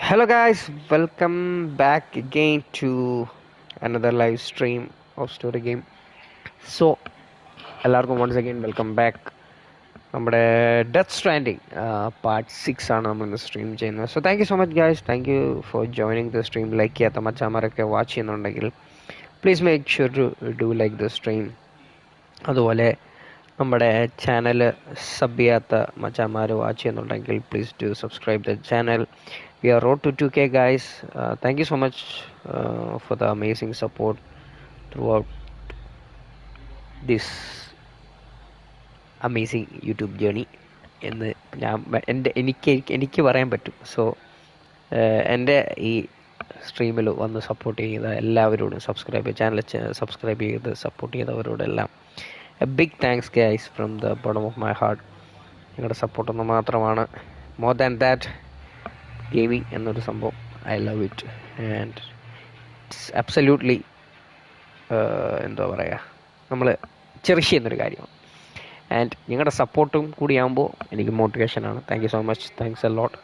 Hello guys, welcome back again to another live stream of Story Game. So, എല്ലാവർക്കും once again welcome back. നമ്മുടെ death stranding part 6 ആണ് നമ്മൾ ഇന്ന് stream ചെയ്യുന്നത്. So thank you so much guys, thank you for joining the stream. Like ചെയ്യാത്ത മച്ചാമാരൊക്കെ watch ചെയ്യുന്നുണ്ടെങ്കിൽ please make sure to do like the stream. അതുപോലെ നമ്മുടെ ചാനൽ സബ് ചെയ്യാത്ത മച്ചാമാർ വാച്ച് ചെയ്യുന്നുണ്ടെങ്കിൽ please do subscribe the channel. We are road to 2K guys. Thank you so much for the amazing support throughout this amazing YouTube journey എന്ന് എനിക്ക് പറയാൻ പറ്റും. So എൻ്റെ ഈ സ്ട്രീമിൽ വന്ന് സപ്പോർട്ട് ചെയ്ത എല്ലാവരോടും ചാനൽ സബ്സ്ക്രൈബ് ചെയ്ത് സപ്പോർട്ട് ചെയ്തവരോടെല്ലാം a big thanks guys from the bottom of my heart. നിങ്ങളുടെ സപ്പോർട്ടൊന്ന് മാത്രമാണ്. മോർ ദാൻ ദാറ്റ്, ഗെയിമിങ് എന്നൊരു സംഭവം I love it and it's absolutely എന്താ പറയുക, നമ്മൾ ചെറിഷ് ചെയ്യുന്നൊരു കാര്യമാണ്. ആൻഡ് നിങ്ങളുടെ സപ്പോർട്ടും കൂടിയാകുമ്പോൾ എനിക്ക് മോട്ടിവേഷനാണ്. Thank you so much, thanks a lot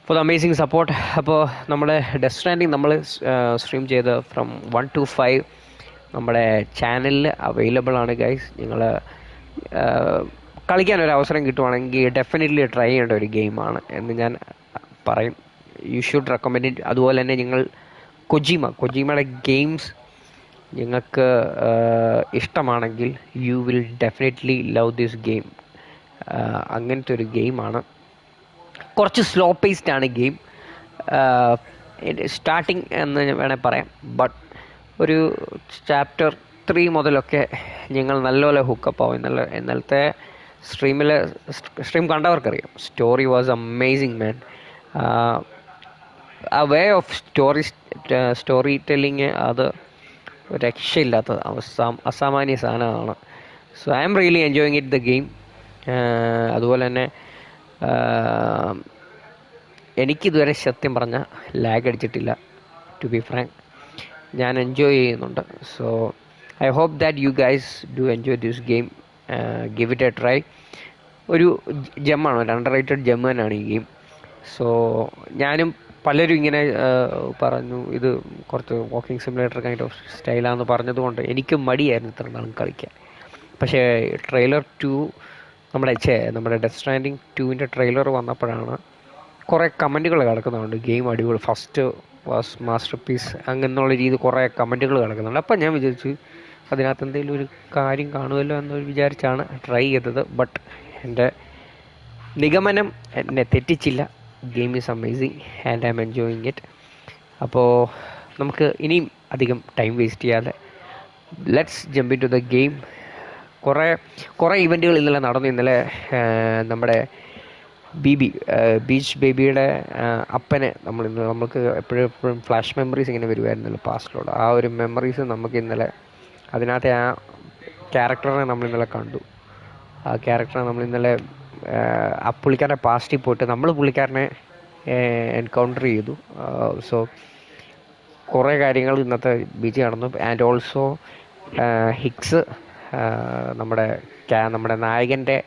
for the amazing support. അപ്പോൾ നമ്മുടെ ഡെത്ത് സ്ട്രാൻഡിങ് നമ്മൾ സ്ട്രീം ചെയ്ത് ഫ്രം 1 to 5 നമ്മുടെ ചാനലിൽ അവൈലബിൾ ആണ് ഗൈസ്. നിങ്ങൾ കളിക്കാനൊരു അവസരം കിട്ടുവാണെങ്കിൽ ഡെഫിനറ്റ്ലി ട്രൈ ചെയ്യേണ്ട ഒരു ഗെയിമാണ് എന്ന് ഞാൻ പറയും. You should recommend it. അതുപോലെ തന്നെ നിങ്ങൾ കൊജീമയുടെ ഗെയിംസ് നിങ്ങൾക്ക് ഇഷ്ടമാണെങ്കിൽ you will definitely love this game. അങ്ങനത്തെ ഒരു ഗെയിമാണ്. കുറച്ച് സ്ലോ പേസ്ഡ് ആണ് ഗെയിം, സ്റ്റാർട്ടിങ് എന്ന് വേണേൽ പറയാം. ബട്ട് ഒരു ചാപ്റ്റർ 3 മുതലൊക്കെ നിങ്ങൾ നല്ലപോലെ ഹുക്കപ്പ് ആവും. ഇന്നലത്തെ സ്ട്രീം കണ്ടവർക്കറിയാം. Story was amazing man. ആ വേ ഓഫ് സ്റ്റോറി ടെല്ലിങ് അത് രക്ഷയില്ലാത്തത്, അസാമാന്യ സാധനമാണ്. So I am really enjoying it the game. അതുപോലെ തന്നെ എനിക്കിതുവരെ സത്യം പറഞ്ഞാൽ ലാഗ് അടിച്ചിട്ടില്ല. ടു ബി ഫ്രാങ്ക്, ഞാൻ എൻജോയ് ചെയ്യുന്നുണ്ട്. So I hope that you guys do enjoy this game. Give it a try. ഒരു ജെമ്മാണ്, ഒരു അണ്ടർ റേറ്റഡ് ജെം തന്നെയാണ് ഈ ഗെയിം. സോ ഞാനും പലരും ഇങ്ങനെ പറഞ്ഞു ഇത് കുറച്ച് വാക്കിംഗ് സിമുലേറ്റർ കൈൻഡ് ഓഫ് സ്റ്റൈലാണെന്ന് പറഞ്ഞതുകൊണ്ട് എനിക്ക് മടിയായിരുന്നു ഇത്ര നാളും കളിക്കാൻ. പക്ഷേ ട്രെയിലർ 2 നമ്മുടെ ഡെത്ത് സ്ട്രാൻഡിങ് 2ൻ്റെ ട്രെയിലർ വന്നപ്പോഴാണ് കുറേ കമൻറ്റുകൾ കിടക്കുന്നുണ്ട്. ഗെയിം അടിപൊളി, ഫസ്റ്റ് വാസ് മാസ്റ്റർ പീസ്, അങ്ങനെയുള്ള രീതി കുറേ കമൻറ്റുകൾ കിടക്കുന്നുണ്ട്. അപ്പം ഞാൻ വിചാരിച്ചു അതിനകത്ത് എന്തെങ്കിലും ഒരു കാര്യം കാണുമല്ലോ എന്നൊരു വിചാരിച്ചാണ് ട്രൈ ചെയ്തത്. ബട്ട് എൻ്റെ നിഗമനം എന്നെ തെറ്റിച്ചില്ല. Game is amazing and I am enjoying it. അപ്പോൾ നമുക്ക് ഇനിയും അധികം ടൈം വേസ്റ്റ് ചെയ്യാതെ let's jump into the game. കുറേ ഇവൻറ്റുകൾ ഇന്നലെ നടന്നു. ഇന്നലെ നമ്മുടെ ബീച്ച് ബേബിയുടെ അപ്പനെ നമ്മൾക്ക് എപ്പോഴും ഫ്ലാഷ് മെമ്മറീസ് ഇങ്ങനെ വരുമായിരുന്നല്ലോ പാസ്റ്റിലൂടെ. ആ ഒരു മെമ്മറീസ് നമുക്ക് ഇന്നലെ, അതിനകത്തെ ആ ക്യാരക്ടറിനെ നമ്മളിന്നലെ കണ്ടു. ആ ക്യാരക്ടറെ നമ്മളിന്നലെ ആ പുള്ളിക്കാരൻ്റെ പാസ്റ്റിൽ പോയിട്ട് നമ്മൾ പുള്ളിക്കാരനെ എൻകൗണ്ടർ ചെയ്തു. സോ കുറേ കാര്യങ്ങൾ ഇന്നത്തെ ബീച്ച് നടന്നു. ആൻഡ് ഓൾസോ ഹിക്സ് നമ്മുടെ നായകൻ്റെ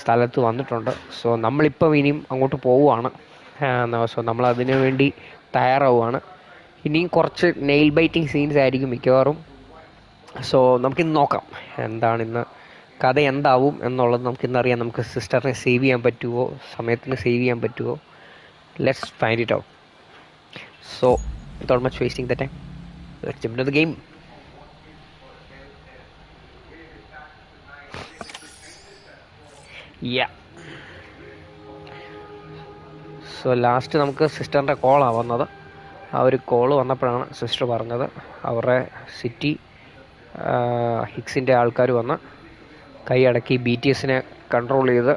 സ്ഥലത്ത് വന്നിട്ടുണ്ട്. സോ നമ്മളിപ്പം ഇനിയും അങ്ങോട്ട് പോവുകയാണ്. സോ നമ്മളതിനു വേണ്ടി തയ്യാറാവുകയാണ്. ഇനിയും കുറച്ച് നെയിൽ ബൈറ്റിംഗ് സീൻസ് ആയിരിക്കും മിക്കവാറും. സോ നമുക്കിന്ന് നോക്കാം ഇന്ന് കഥ എന്താവും എന്നുള്ളത്. നമുക്കിന്നറിയാം. നമുക്ക് സിസ്റ്ററിനെ സേവ് ചെയ്യാൻ പറ്റുമോ, സമയത്തിന് സേവ് ചെയ്യാൻ പറ്റുമോ. Let's find it out. So without much wasting the time, let's jump into the game. So last നമുക്ക് സിസ്റ്ററിൻ്റെ കോളാണ് വന്നത്. ആ ഒരു കോള് വന്നപ്പോഴാണ് സിസ്റ്റർ പറഞ്ഞത് അവരുടെ സിറ്റി ഹിക്സിൻ്റെ ആൾക്കാർ വന്ന് കൈയടക്കി BTSനെ കൺട്രോൾ ചെയ്ത്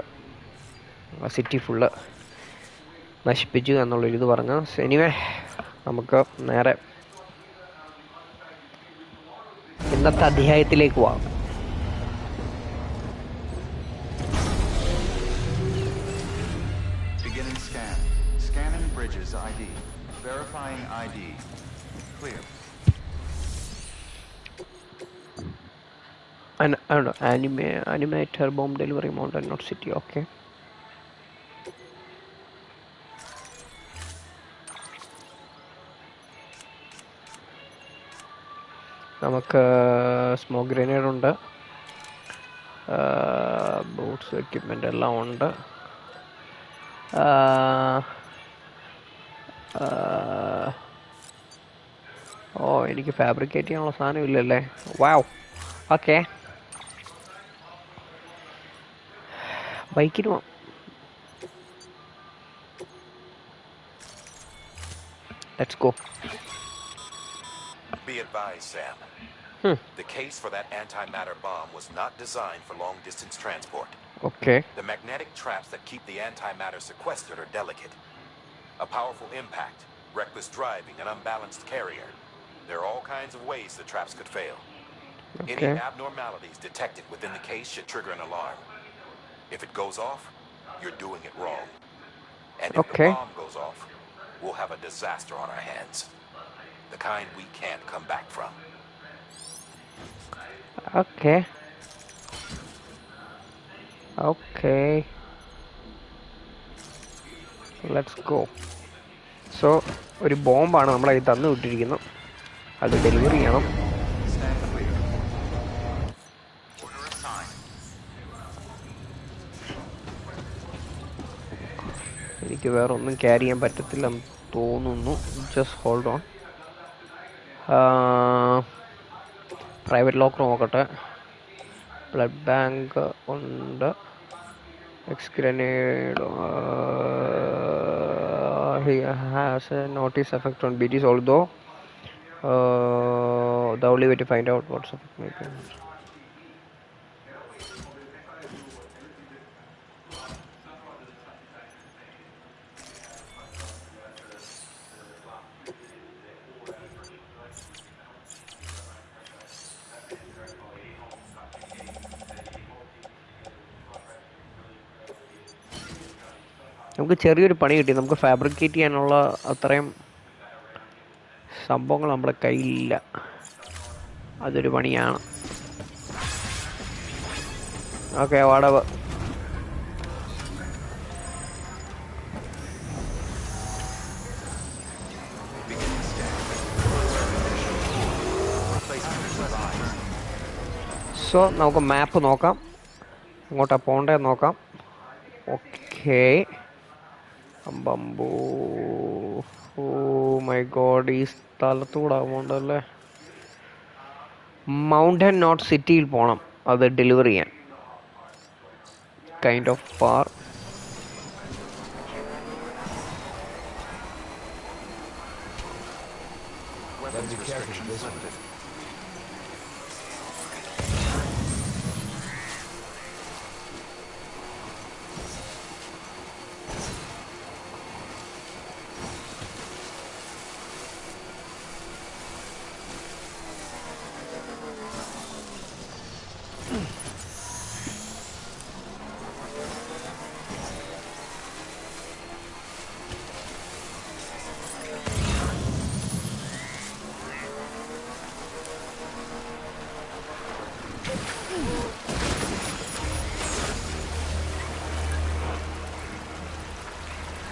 സിറ്റി ഫുള്ള് നശിപ്പിച്ചു എന്നുള്ളൊരിത് പറഞ്ഞു. എനിവേ നമുക്ക് നേരെ ഇന്നത്തെ അധ്യായത്തിലേക്ക് പോവാം. Verifying ID. Clear. I don't know. Animator bomb delivery mountain, not city. Okay. നമുക്ക് സ്മോക്ക് ഗ്രനേഡ് ഉണ്ട്, ബൂട്ട്സ് എക്യുപ്മെൻ്റ് എല്ലാം ഉണ്ട്. ഓ, എനിക്ക് ഫാബ്രിക്കേറ്റ് ചെയ്യാനുള്ള സാധനം ഇല്ലല്ലേ. വാവ്. ഓക്കെ, ബൈക്കിന് പോവാം. Let's go. Be advised, Sam. The case for that antimatter bomb was not designed for long-distance transport. Okay. The magnetic traps that keep the antimatter sequestered are delicate. A powerful impact, reckless driving, an unbalanced carrier. There are all kinds of ways the traps could fail. Okay. Any abnormalities detected within the case should trigger an alarm. If it goes off, you're doing it wrong. And if the bomb goes off, we'll have a disaster on our hands. The kind we can't come back from. Okay. Okay. Let's go. So, ഒരു ബോംബാണ് നമ്മളെ ഇത് തന്നു വിട്ടിരിക്കുന്നത്. അത് delivery ചെയ്യണം. എനിക്ക് വേറെ ഒന്നും carry ചെയ്യാൻ പറ്റത്തില്ലെന്ന് തോന്നുന്നു. Just hold on. Private locker നോക്കട്ടെ. ബ്ലഡ് ബാങ്ക് ഉണ്ട്. X grenade has a notice effect on BTs, although the only way to find out what's effect may be. നമുക്ക് ചെറിയൊരു പണി കിട്ടി. നമുക്ക് ഫാബ്രിക്കേറ്റ് ചെയ്യാനുള്ള അത്രയും സംഭവങ്ങൾ നമ്മുടെ കയ്യിലില്ല. അതൊരു പണിയാണ്. ഓക്കെ, വാടക. സോ നമുക്ക് മാപ്പ് നോക്കാം, അങ്ങോട്ടാ പോകേണ്ടത് നോക്കാം. ഓക്കെ. ബംബൂ. ഓ മൈ ഗോഡ്, ഈ സ്ഥലത്തൂടെ പോകണ്ടല്ലേ. മൗണ്ടൻ നോട്ട് സിറ്റിയിൽ പോകണം അത് ഡെലിവറി ചെയ്യാൻ. Kind of far.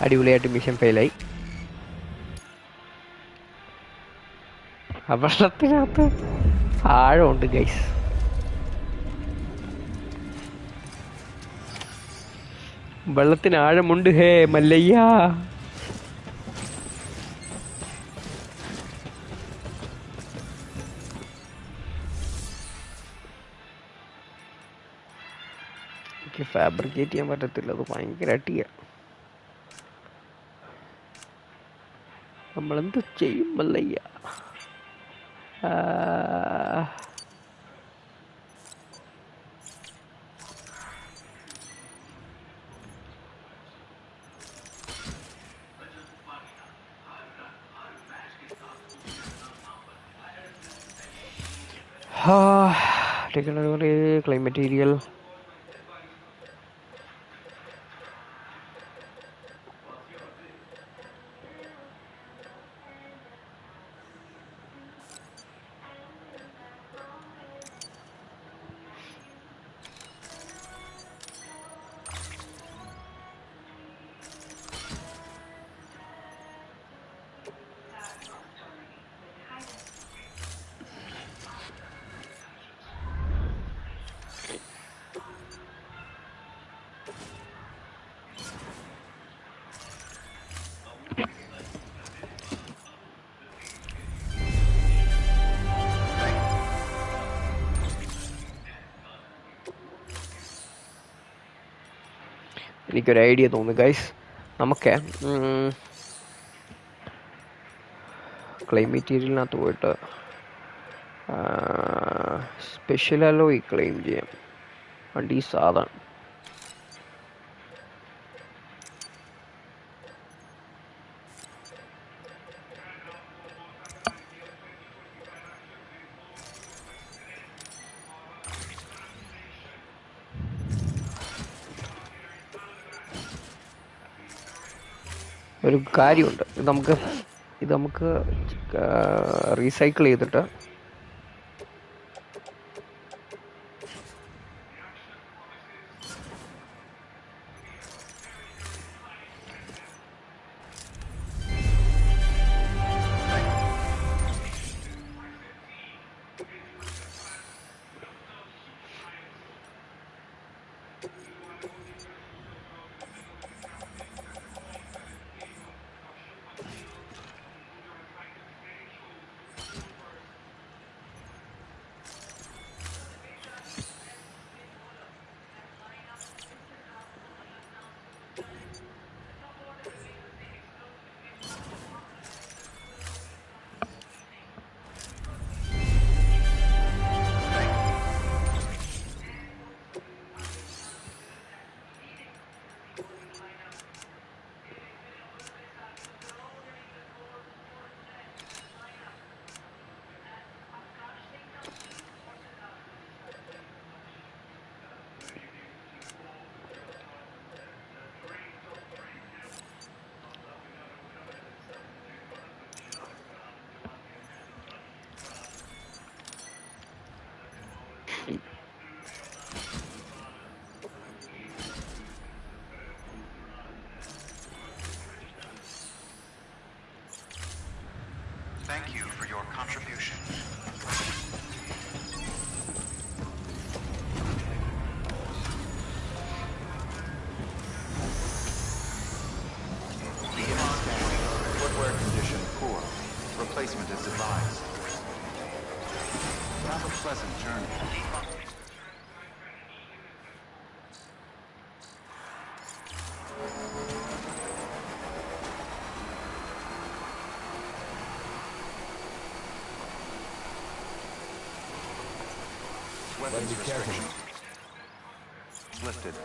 അടിപൊളിയായിട്ട് മിഷൻ ഫെയിലായി. വെള്ളത്തിനകത്ത് ആഴമുണ്ട് ഗൈസ്. വെള്ളത്തിന് ആഴമുണ്ട് ഹേ മല്ലയ്യ. എനിക്ക് ഫാബ്രിക്കേറ്റ് ചെയ്യാൻ പറ്റത്തില്ല, അത് ഭയങ്കര അടിയാണ്. നമ്മളെന്ത് ചെയ്യും മല്ലയ്യ? Claim material. എനിക്കൊരു ഐഡിയ തോന്നുന്നു ഗൈസ്. നമുക്ക് ക്ലെയിം മെറ്റീരിയലിനകത്ത് പോയിട്ട് സ്പെഷ്യൽ അലോയ് ക്ലെയിം ചെയ്യാം. വണ്ടി സാധാരണ ഒരു കാര്യമുണ്ട്. ഇത് നമുക്ക് റീസൈക്കിൾ ചെയ്തിട്ട് Thank you for your contribution. EMR damage. Footwear condition poor. Replacement is advised. Have a pleasant journey. Weapons restriction lifted.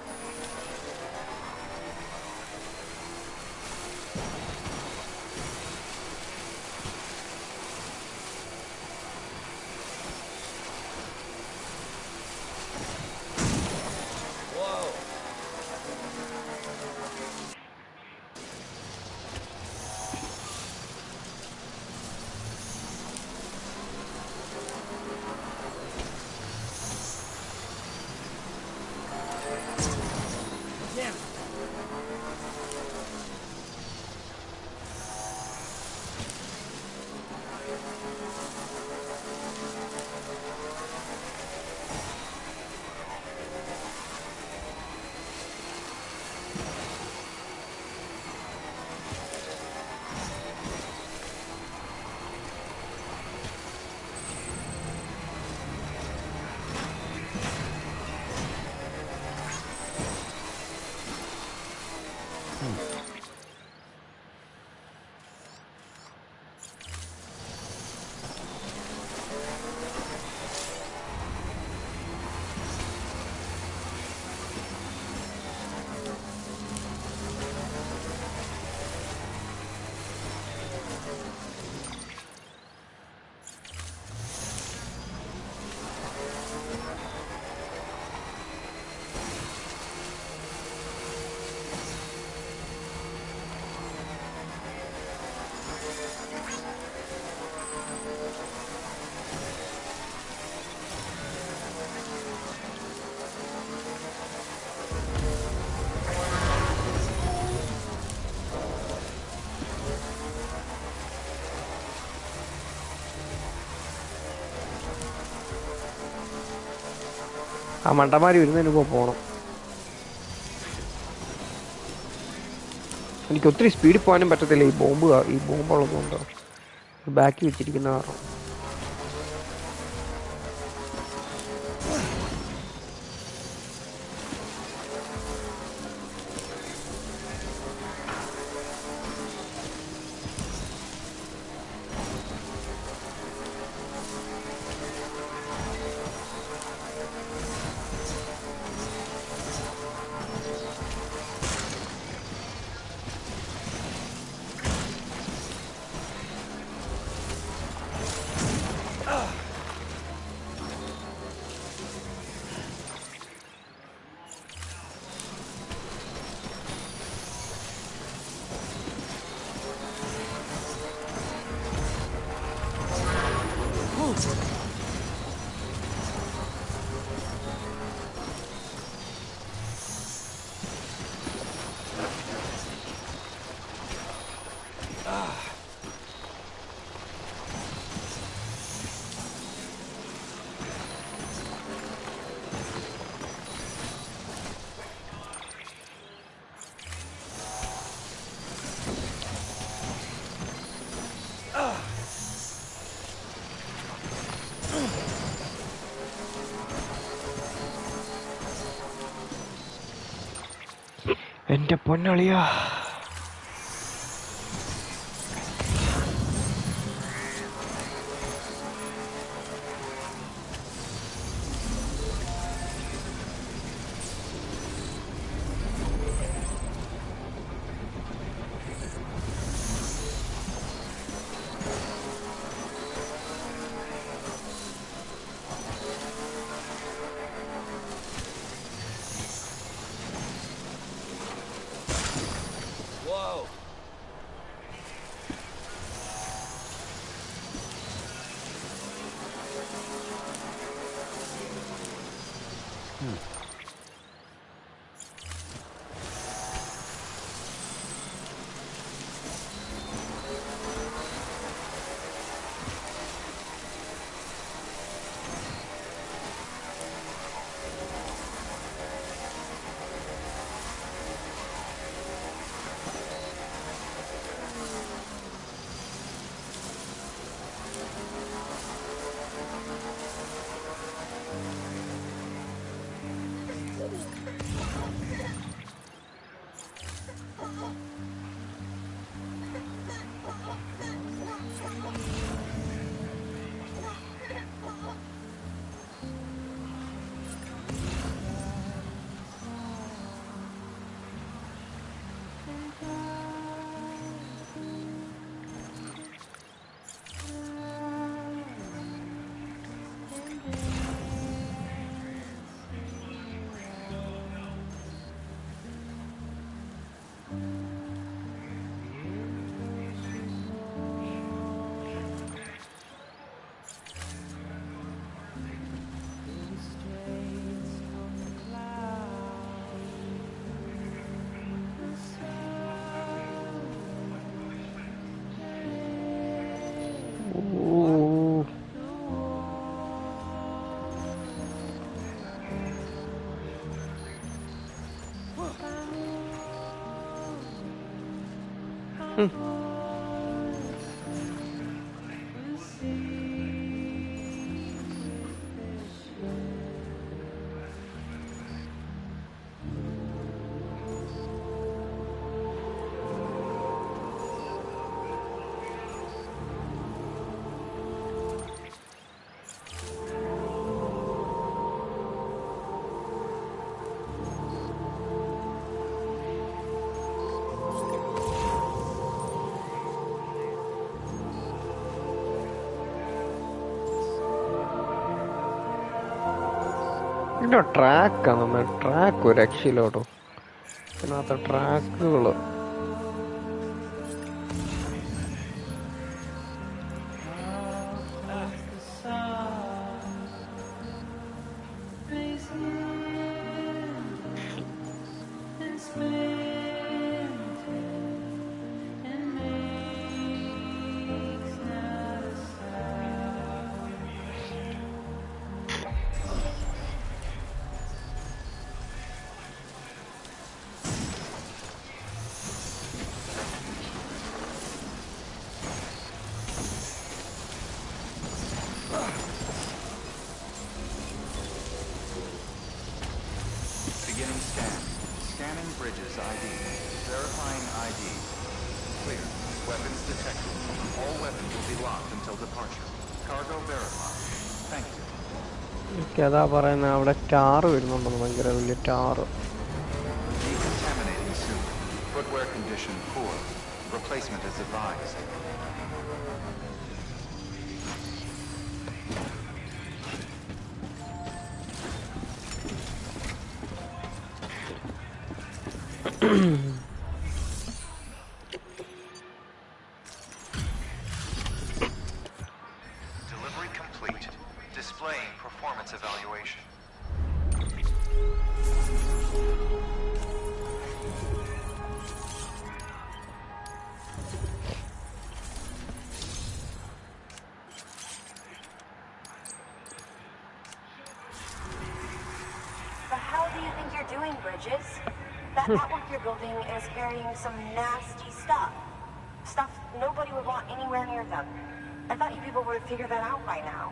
ആ മണ്ടന്മാർ വരുന്നതിന് മുമ്പ് പോകണം. എനിക്ക് ഒത്തിരി സ്പീഡിൽ പോകാനും പറ്റത്തില്ല ഈ ബോംബുള്ളതുകൊണ്ട്, ബാക്കി വെച്ചിരിക്കുന്ന കാരണം. എൻ്റെ പൊന്നളിയാ. ഇതിൻ്റെ ട്രാക്കാണ്, ട്രാക്ക് ഒരു രക്ഷയിലോട്ടോ. ഇതിനകത്ത് ട്രാക്കുകൾ Beginning scan. Scanning bridges ID. Verifying ID. Clear. Weapons detected. All weapons will be locked until departure. Cargo verified. Thank you. എനിക്കതാ പറയുന്നത്, അവിടെ ടാറ് വരുന്നുണ്ടെന്ന്, ഭയങ്കര വലിയ tar. Decontaminating suit. Footwear condition poor. Replacement is advised. Delivery complete. Displaying performance evaluation. The hell do you think you're doing, Bridges? That network you're building is carrying some nasty stuff. Stuff nobody would want anywhere near them. I thought you people would have figured that out by now.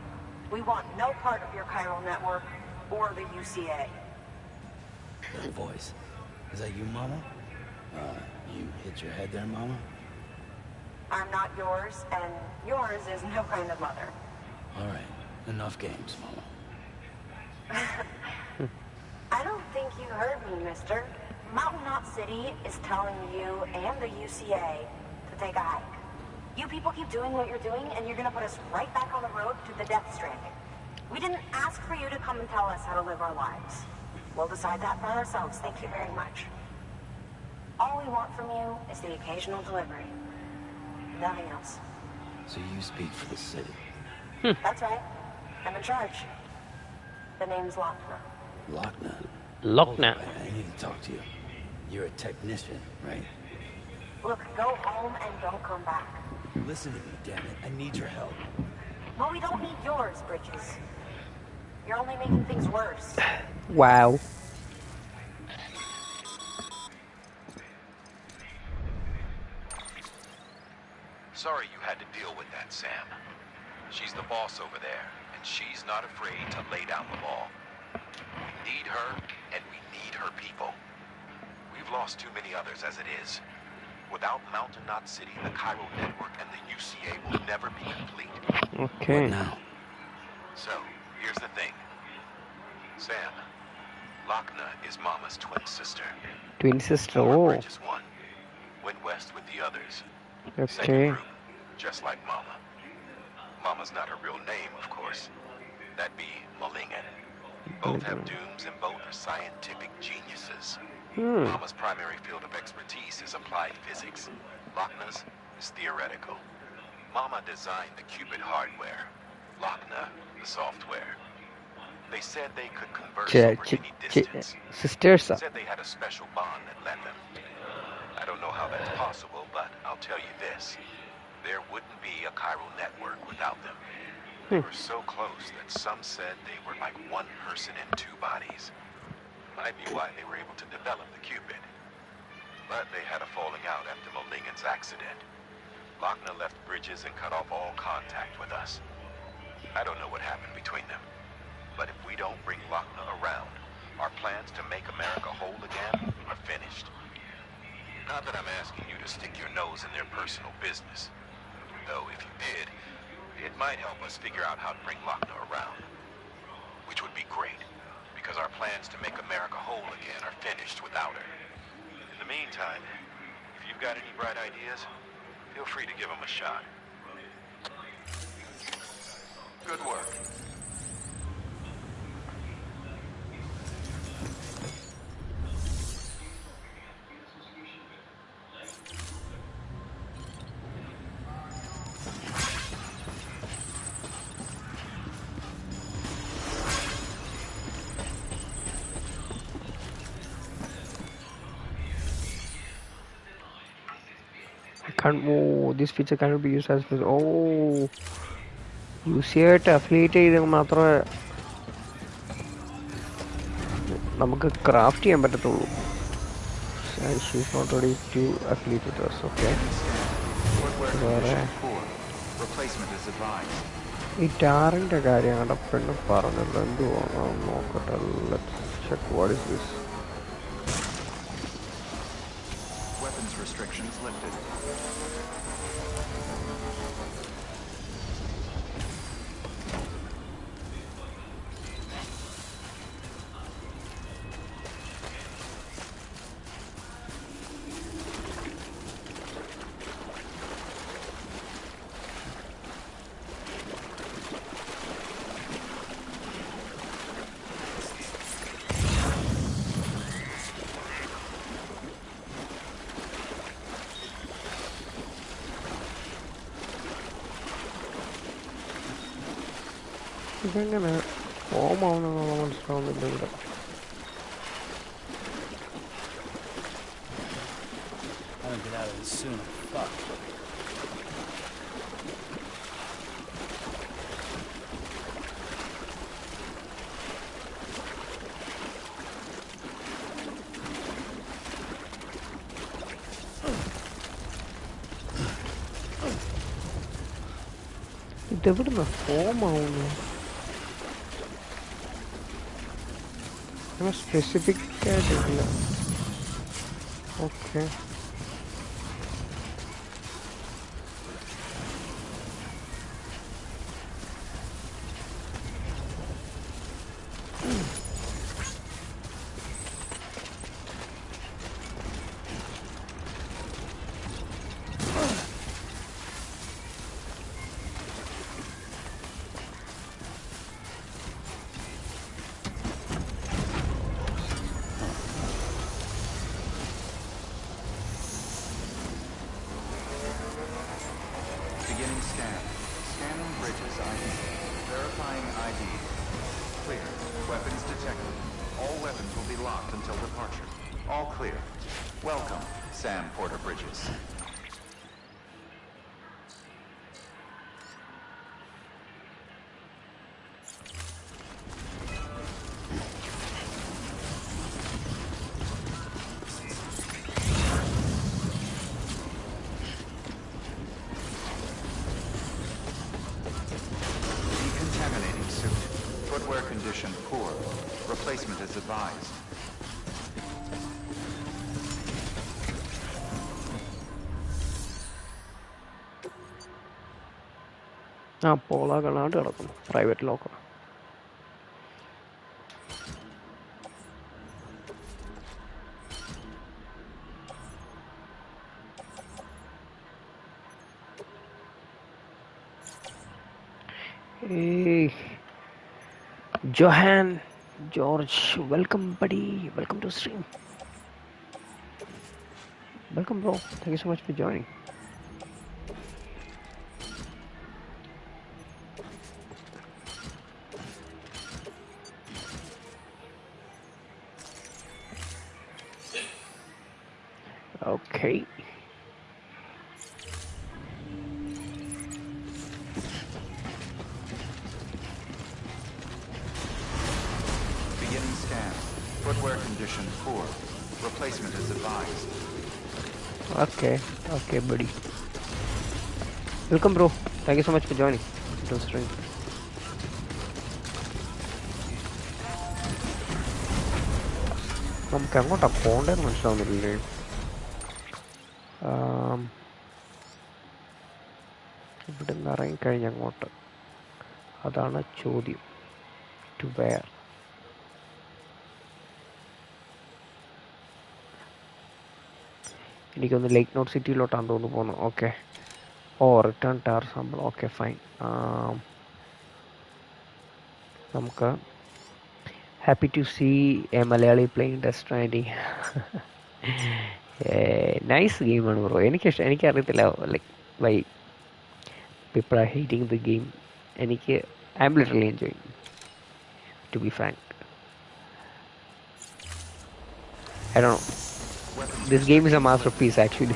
We want no part of your chiral network or the UCA. That voice. Is that you, Mama? You hit your head there, Mama? I'm not yours, and yours is no kind of mother. All right. Enough games, Mama. I don't think you heard me, mister. Mountain Knot City is telling you and the UCA to take a hike. You people keep doing what you're doing, and you're gonna put us right back on the road to the death stranding. We didn't ask for you to come and tell us how to live our lives. We'll decide that for ourselves, thank you very much. All we want from you is the occasional delivery. Nothing else. So you speak for the city. That's right. I'm in charge. The name's Lochner. Lochner. Lochner. I need to talk to you. You're a technician, right? Look, go home and don't come back. Listen to me, damn it. I need your help. Well, we don't need yours, Bridges. You're only making things worse. Wow. Sorry you had to deal with that, Sam. She's the boss over there, and she's not afraid to lay down the law. We need her, and we need her people. We've lost too many others as it is. Without Mountain Knot City, the Chiral Network, and the UCA will never be complete. Okay. What now? So, here's the thing. Sam, Lochner is Mama's twin sister. Twin sister. Former Oh. Bridges one. Went west with the others. Second Okay. group, just like Mama. Mama's not her real name, of course. That'd be Malingen. Both have dooms and both are scientific geniuses. Mama's primary field of expertise is applied physics. Lochner's is theoretical. Mama designed the qubit hardware. Lochner, the software. They said they could converse over any distance. Sisters. Said they had a special bond that led them. I don't know how that's possible, but I'll tell you this. There wouldn't be a chiral network without them. They were so close that some said they were like one person in two bodies. Might be why they were able to develop the qubit. But they had a falling out after Malingen's accident. Lochner left Bridges and cut off all contact with us. I don't know what happened between them. But if we don't bring Lochner around, our plans to make America whole again are finished. Not that I'm asking you to stick your nose in their personal business. Though if you did, it might help us figure out how to bring Lochner around. Which would be great, because our plans to make America whole again are finished without her. In the meantime, if you've got any bright ideas, feel free to give them a shot. Good work. Oh, this feature cannot be used as oh, UCA affiliate ചെയ്തെങ്കിൽ മാത്രമേ നമുക്ക് craft ചെയ്യാൻ പറ്റത്തുള്ളൂ. She's not ready to affiliate with us. Okay. വേറെ Replacement is advised. ഈ ടാറിൻ്റെ കാര്യം അവിടെ പെണ്ണ് പറഞ്ഞല്ലോ, എന്തുവാ നോക്കട്ടെ. Let's check what is this. Weapons restrictions lifted. ഇതെങ്ങനെ ഫോമാവുന്നുള്ള മനസ്സിലാവുന്നില്ല ഇവിടെ. I don't get out of this soon. Fuck. ഇതെവിടുന്ന ഫോമാവുന്നു? സ്പെസിഫിക് ആയിട്ടില്ല. Okay, Beginning scan. Scanning bridges ID. Verifying ID. Clear. Weapons detected. All weapons will be locked until departure. All clear. Welcome, Sam Porter Bridges. Decontaminating suit. Footwear condition poor. Replacement is advised. ആ പോളാകളാണ്ട് കിടക്കുന്നു. Private locker. Hey, Johan, George, welcome, buddy. Welcome to stream. Welcome, bro. Thank you so much for joining. Okay. Beginning scan. Footwear condition poor. Replacement is advised. Okay, buddy. Welcome, bro. Thank you so much for joining. To stream. നമുക്ക് അങ്ങോട്ടാ പോകേണ്ടതെന്ന് മനസ്സിലാവുന്നില്ലേ? ഇവിടെ നിന്ന് ഇറങ്ങിക്കഴിഞ്ഞ് അങ്ങോട്ട്, അതാണ് ചോദ്യം. To where? എനിക്കൊന്ന് lake knot സിറ്റിയിലോട്ടാണ് തോന്നുന്നു പോകുന്നത്. Okay. Oh, return tar sample. Okay, fine. നമുക്ക് happy to see a Malayali playing death stranding. Nice ഗെയിമാണ് ബ്രോ. എനിക്കറിയത്തില്ല like why people are hating the game. I am literally enjoying, to be frank. I don't know. This game is a masterpiece, actually.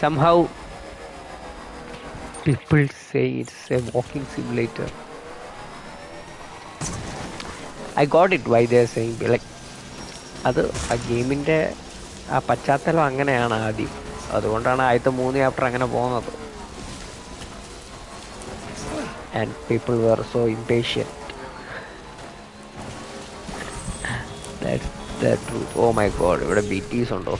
Somehow, people say it's a walking simulator. I got it why they're saying like അത് ആ ഗെയിമിൻ്റെ ആ പശ്ചാത്തലം അങ്ങനെയാണ് ആദ്യം. അതുകൊണ്ടാണ് ആദ്യത്തെ 3 chapter അങ്ങനെ പോകുന്നത്. And people were so impatient. That's the truth. Oh my god, ഇവിടെ BTs ഉണ്ടോ?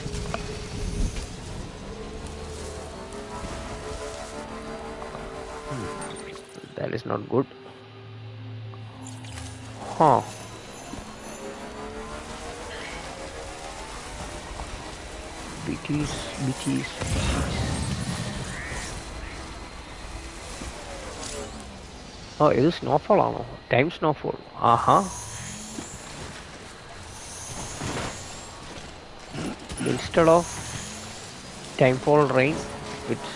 That is not good. Huh. BTs. Oh, ഇത് സ്നോഫോൾ ആണോ? Time snowfall. Aaha. Instead of timefall rain, it's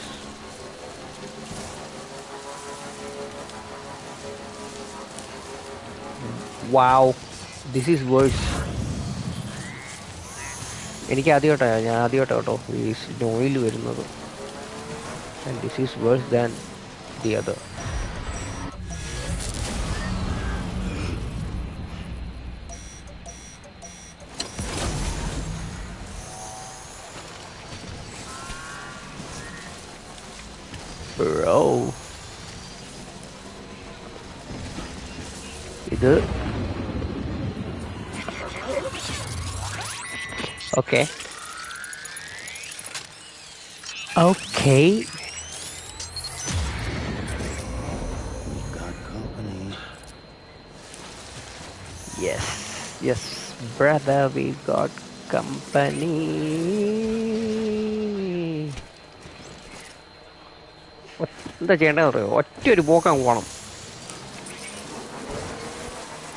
Wow, this is worse. എനിക്ക് ആദ്യമായിട്ടാണ് ഞാൻ ആദ്യമായിട്ടാണ് കേട്ടോ ഈ സ്നോയിൽ വരുന്നത്. And this is verse than the other. Bro, ഇത് okay. Got company. Yes, brother, we got company. എന്താ ചെയ്യേണ്ടതെന്ന് അറിയോ? ഒറ്റ ഒരു പോക്ക് അങ്ങ് പോകണം.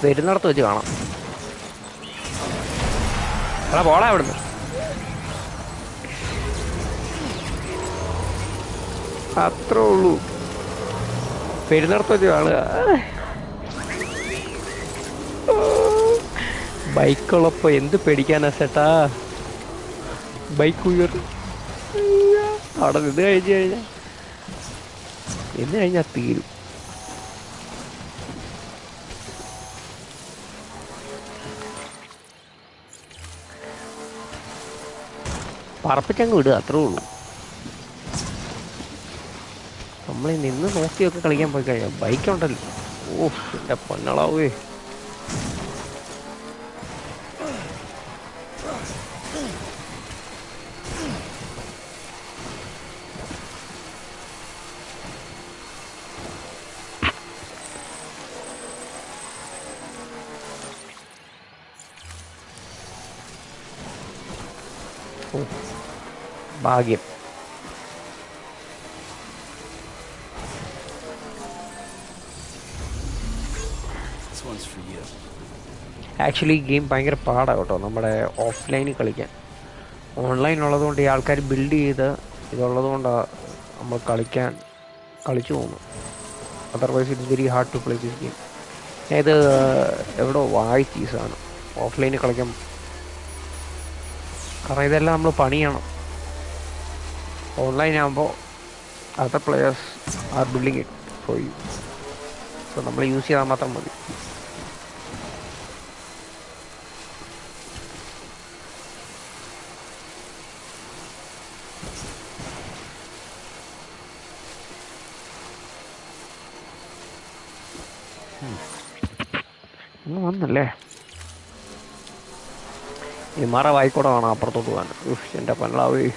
വരുന്നിടത്ത് വെച്ച് കാണാം. എടാ പോടാ ഇവിടുന്ന്. അത്രേ ഉള്ളൂ. വരുന്നിടത്ത് വെച്ച് കാണുക. ബൈക്കുള്ളപ്പോ എന്ത് പേടിക്കാനാ ചേട്ടാ. ബൈക്ക് ഉയർ അവിടെ നിന്ന് കഴിഞ്ഞാൽ തീരും. പറപ്പിച്ചങ്ങ് വിടുക, അത്രേ ഉള്ളൂ. നമ്മൾ നിന്ന് നോക്കിയൊക്കെ കളിക്കാൻ പോയി കഴിഞ്ഞാൽ ബൈക്കുണ്ടല്ലോ. ഓ എൻ്റെ പൊന്നളാവേ. ഭാഗ്യം. ആക്ച്വലി ഗെയിം ഭയങ്കര പാടാണ് കേട്ടോ നമ്മുടെ ഓഫ്ലൈനിൽ കളിക്കാൻ. ഓൺലൈൻ ഉള്ളതുകൊണ്ട് ഈ ആൾക്കാർ ബിൽഡ് ചെയ്ത് ഇതുള്ളത് കൊണ്ടാണ് നമ്മൾ കളിച്ചു പോകുന്നു. Otherwise it's very hard to play this game. ഇത് എവിടോ വായിച്ചീസാണ് ഓഫ്ലൈനിൽ കളിക്കാൻ. കാരണം ഇതെല്ലാം നമ്മൾ പണിയണം. ഓൺലൈൻ ആകുമ്പോൾ other players are building it for you. സോ നമ്മൾ യൂസ് ചെയ്താൽ മാത്രം മതി. വന്നല്ലേ ഈ മറ വായിക്കൂടെ വേണം അപ്പുറത്തോട്ട് പോകാൻ. എൻ്റെ പല്ലാവേ.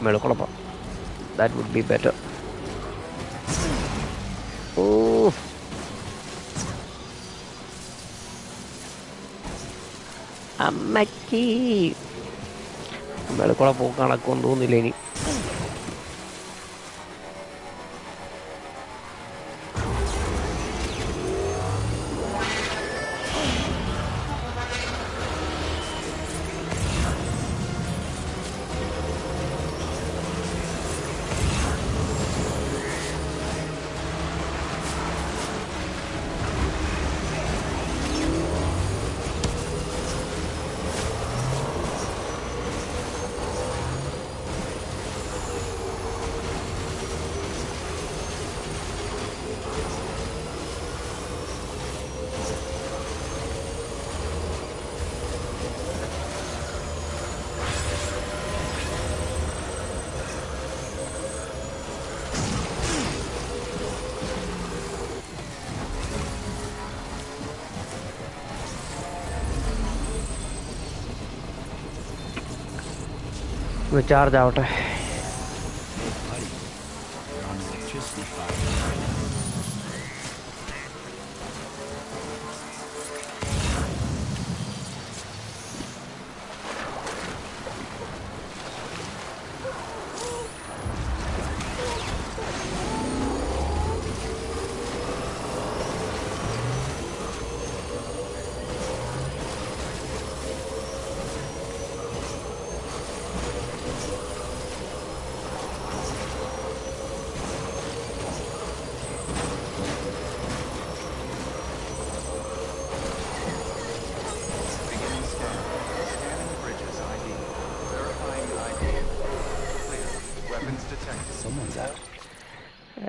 മേളുക്കുളപ്പാ. That would be better. Oh. അമ്മച്ചി. മേളുക്കുളപ്പോ കണക്കൊന്നും തോന്നില്ല ഇനി. ചാർജ് ആവട്ടെ.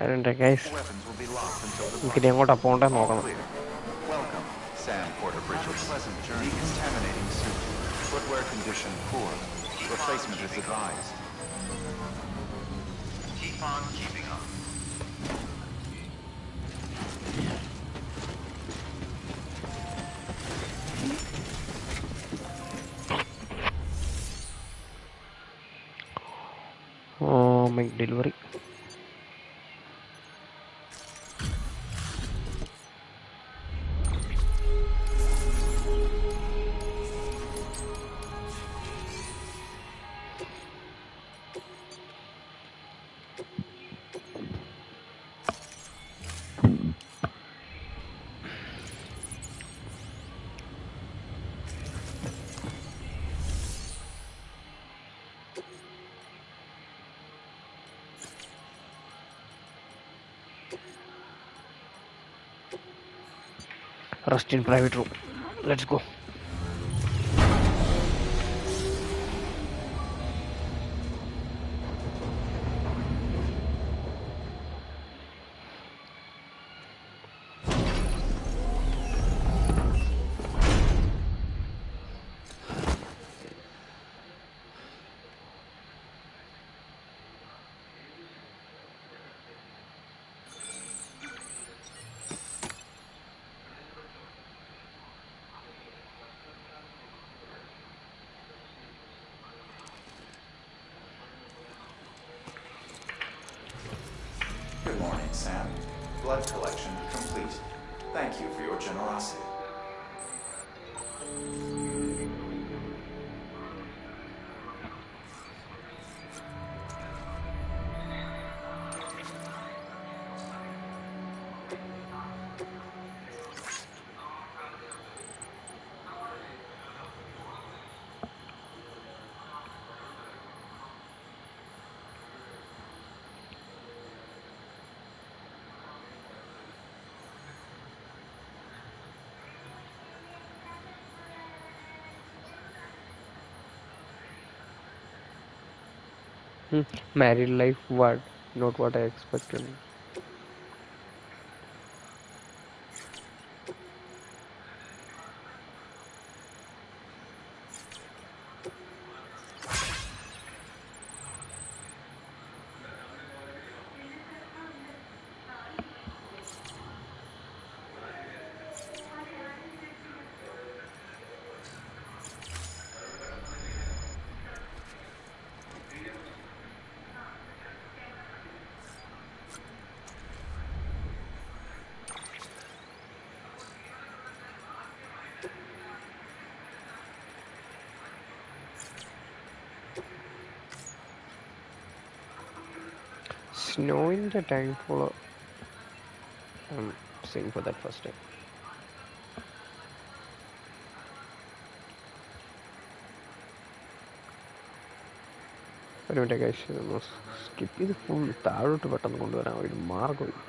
അതിനുണ്ട് guys. Weapons will be locked until എനിക്കിനി departure. എങ്ങോട്ടാ പോകണ്ടേ All നോക്കണം. clear. Welcome, Sam Porter Bridges. Have a pleasant journey. Decontaminating suit. Footwear condition poor. Replacement is advised. Keep on keeping up. make delivery. Rest in private room. Let's go. Good morning, Sam. Blood collection complete. Thank you for your generosity. Married life, what? Not what I expected. Snow in the tank full. I'm seeing for that first time. ഒരു minute കഴിച്ച് ഒന്ന് skip ചെയ്ത് full താഴോട്ട് പെട്ടെന്ന് കൊണ്ടുവരാൻ ഒരു മാർഗമില്ല.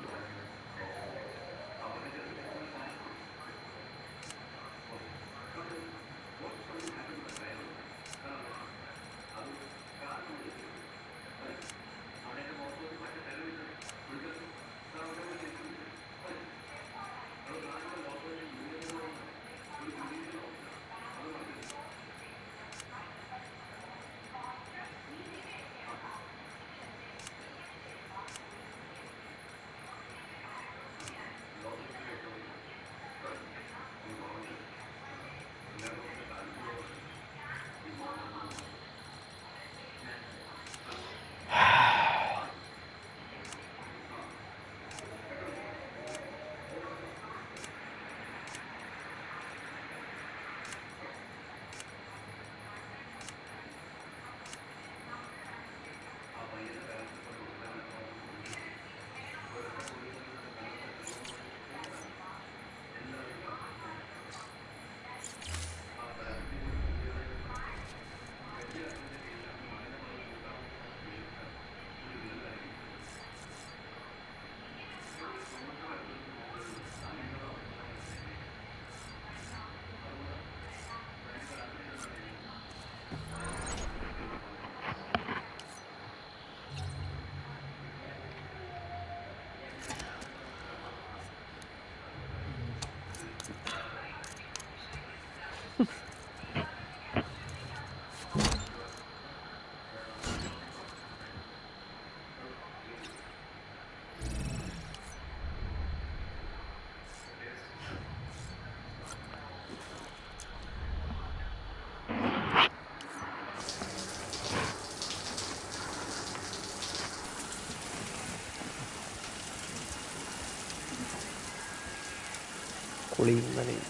കുളിയും നനയും.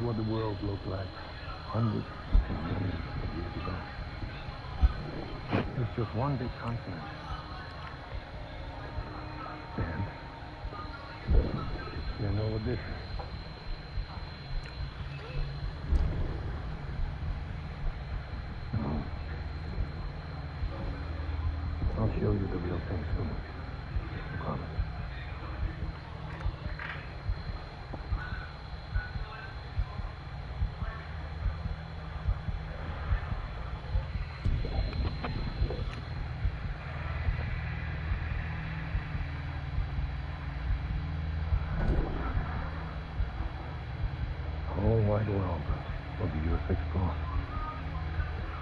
What the world looked like hundreds and millions of years ago. It's just one big continent. And you know what this is? I'll show you the real thing soon. I promise. Whole wide world will be yours to explore.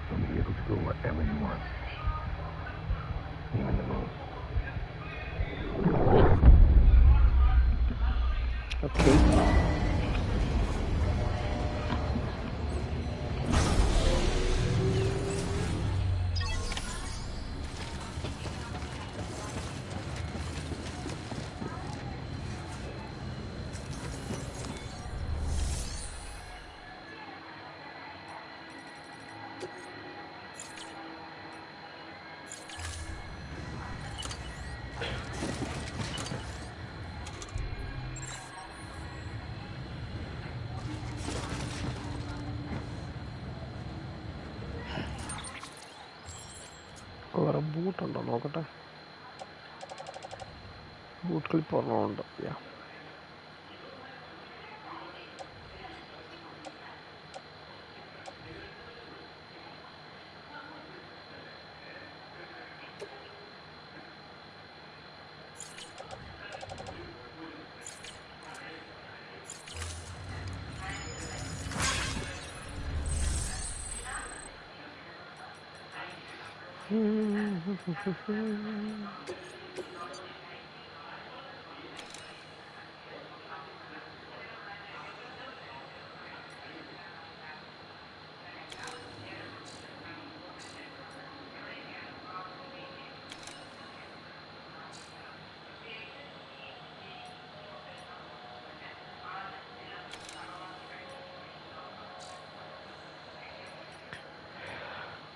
You'll be able to go wherever you want. Even the moon. Okay. വേറെ ബൂട്ടുണ്ടോ നോക്കട്ടെ. Boot clip ഒരെണ്ണമുണ്ട്. യാ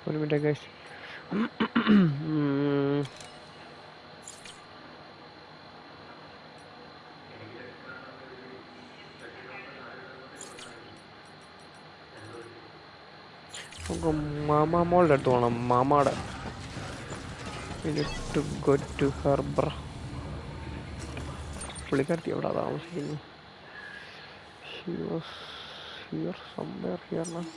ഒരു minute guys. നമുക്ക് മാമാമോളുടെ അടുത്ത് പോകണം. മാമാടെ to go to Heber. പുള്ളിക്കാരത്തി എവിടെ താമസിക്കുന്നു? She was here somewhere here now.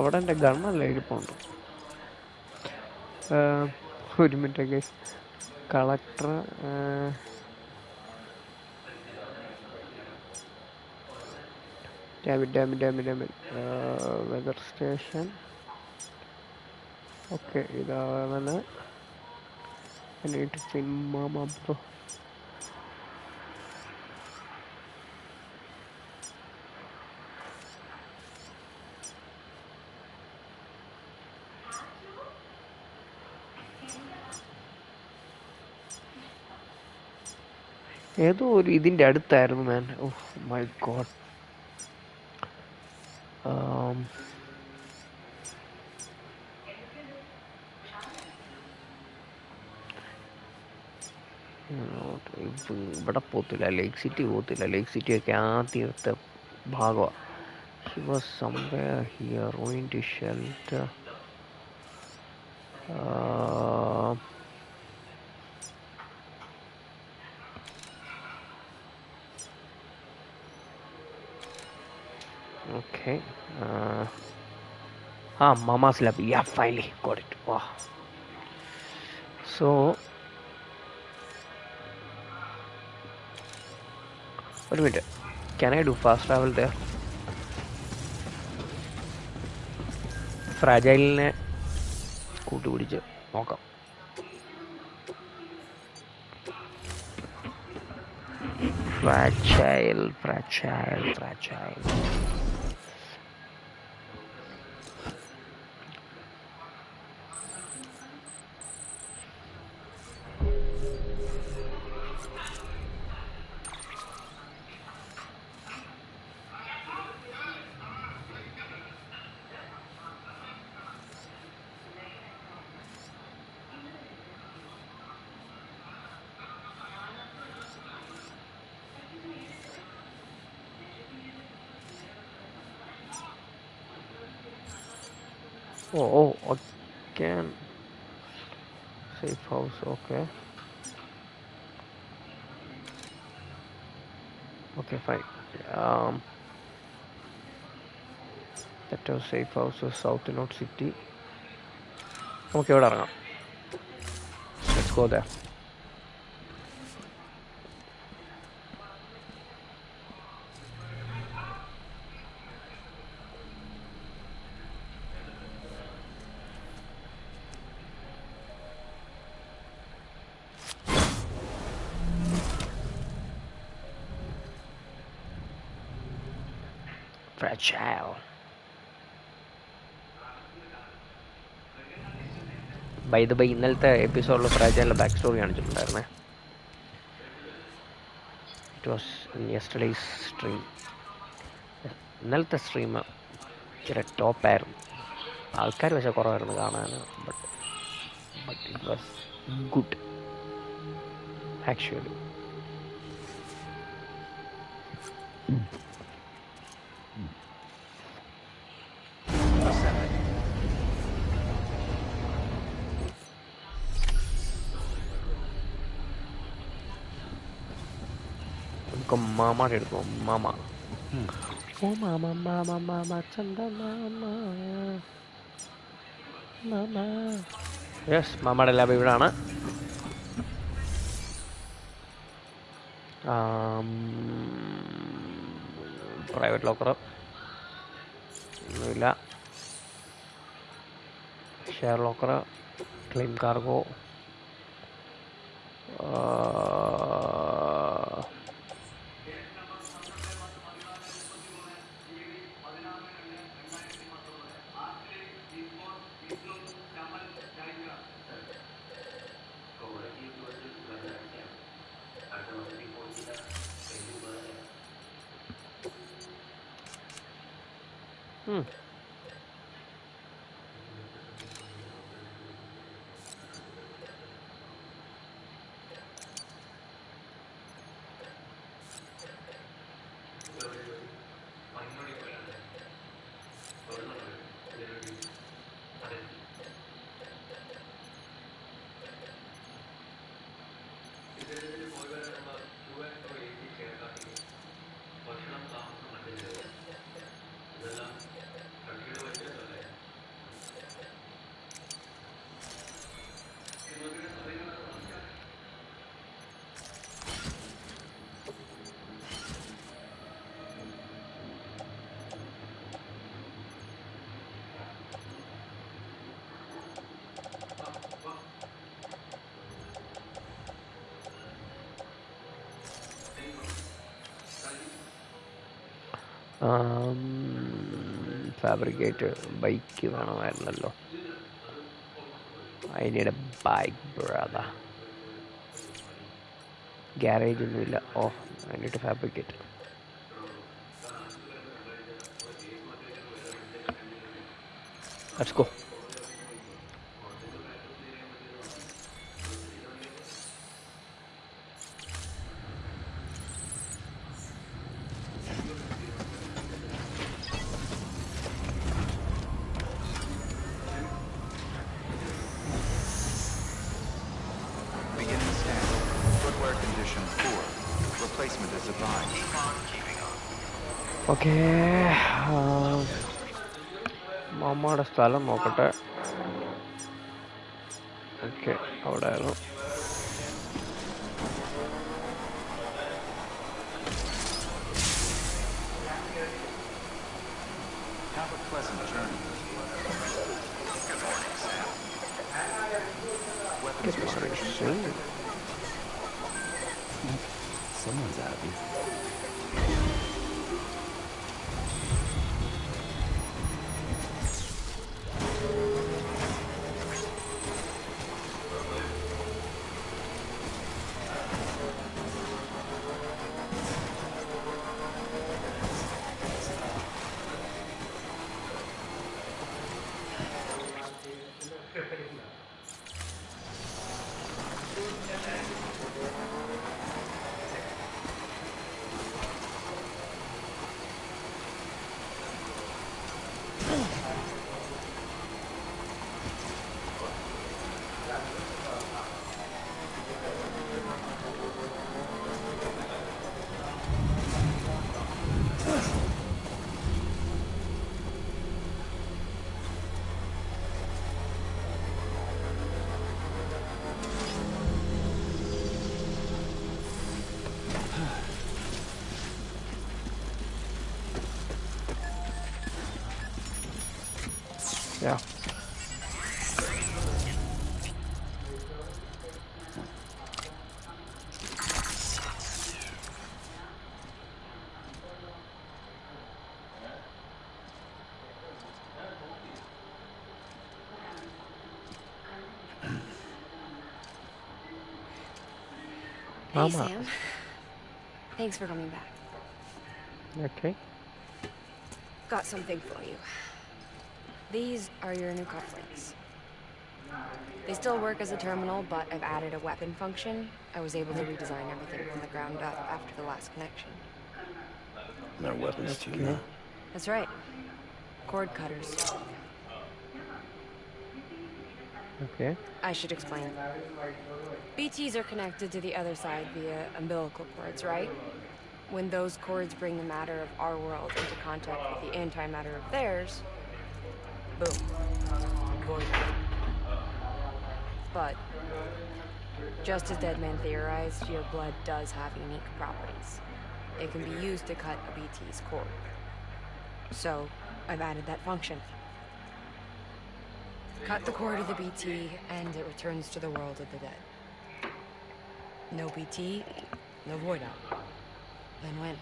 അവിടെ എൻ്റെ ഗണ്ണല്ല ഇരിപ്പുണ്ട്. ഒരു minute guys. Collector damn it weather station. Okay, ഇതാണ്. I need to find Mama bro. ഏതോ ഒരു ഇതിൻ്റെ അടുത്തായിരുന്നു മാൻ. Oh my God. ഇവിടെ പോകത്തില്ല, ലേക്ക് സിറ്റി പോകത്തില്ല. ലേക്ക് സിറ്റി ഒക്കെ ആദ്യത്തെ ഭാഗമാണ്. He was somewhere here, ruined his shelter. Okay. Mama's lab. Yeah, finally got it. Wow. So, wait a minute. Can I do fast travel there? ഫ്രാജൈലിനെ കൂട്ടുപിടിച്ച് നോക്കാം. Fragile. Oh, again. Safe house, okay. Okay, fine. That was safe house, South North City. Okay, ഇവിടെ ഇറങ്ങാം. Let's go there. Fragile. By the way, ഇന്നലത്തെ എപ്പിസോഡിൽ ഫ്രാജൈലിൻ്റെ back story കാണിച്ചിട്ടുണ്ടായിരുന്നേ. It was in yesterday's stream. ഇന്നലത്തെ stream ഇച്ചിരി ടോപ്പായിരുന്നു. ആൾക്കാർ പക്ഷേ കുറവായിരുന്നു കാണാൻ. But it was good actually. മാമാടെ എടുക്കും. മാമ. ഓ മാമ മാമ മാമ ചന്ദ മാമ മാമ. യെസ്, മാമയുടെ ലാബ് ഇവിടാണ്. പ്രൈവറ്റ് ലോക്കർ ഒന്നുമില്ല. Share locker, claim cargo, fabricate bike വേണമായിരുന്നല്ലോ. I need a bike, brother. garage ഒന്നുമില്ല. Oh, I need to fabricate. Let's go. Beginning scan. Footwear condition poor. Replacement is advised. Keep on keeping on. Okay. മാമ്മയുടെ സ്ഥലം നോക്കട്ടെ. Okay, അവിടെ ആയിരുന്നു. Have a pleasant journey. Good morning, Sam. Weapons restrictions lifted. Someone's happy. Yeah. Hey, Mama. Sam. Thanks for coming back. Okay. Got something for you. These are your new cufflinks. They still work as a terminal, but I've added a weapon function. I was able to redesign everything from the ground up after the last connection. They're weapons too Okay. now. That's right. Cord cutters. Okay. I should explain. BTs are connected to the other side via umbilical cords, right? When those cords bring the matter of our world into contact with the antimatter of theirs, boom. Void. But, just as Deadman theorized, your blood does have unique properties. It can be used to cut a BT's cord. So, I've added that function. Cut the cord of the BT, and it returns to the world of the dead. No BT, no void out. Then when?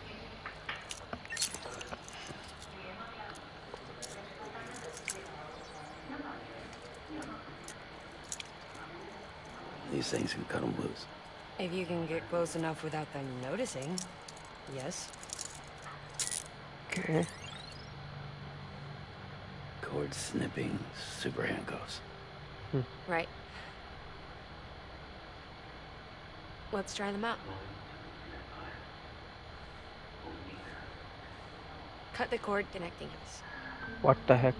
These things can cut them loose. If you can get close enough without them noticing, yes. Okay. Cord snipping, super handcuffs. Right. Let's try them out. Cut the cord connecting us. What the heck?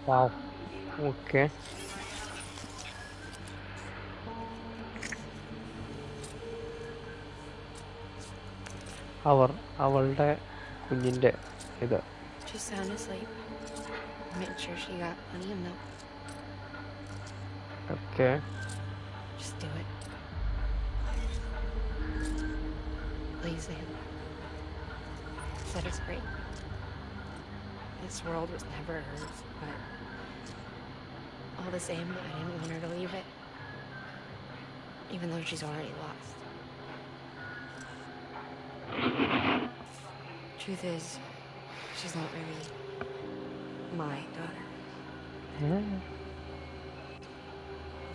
Wow. Okay. അവളുടെ കുഞ്ഞിൻ്റെ ഇത്. Just sound asleep. Make sure she got plenty of milk. Okay. Just do it. Please, Sam. Set us free. This world was never hers, but all the same, I didn't want her to leave it. Even though she's already lost. Truth is, she's not really my daughter.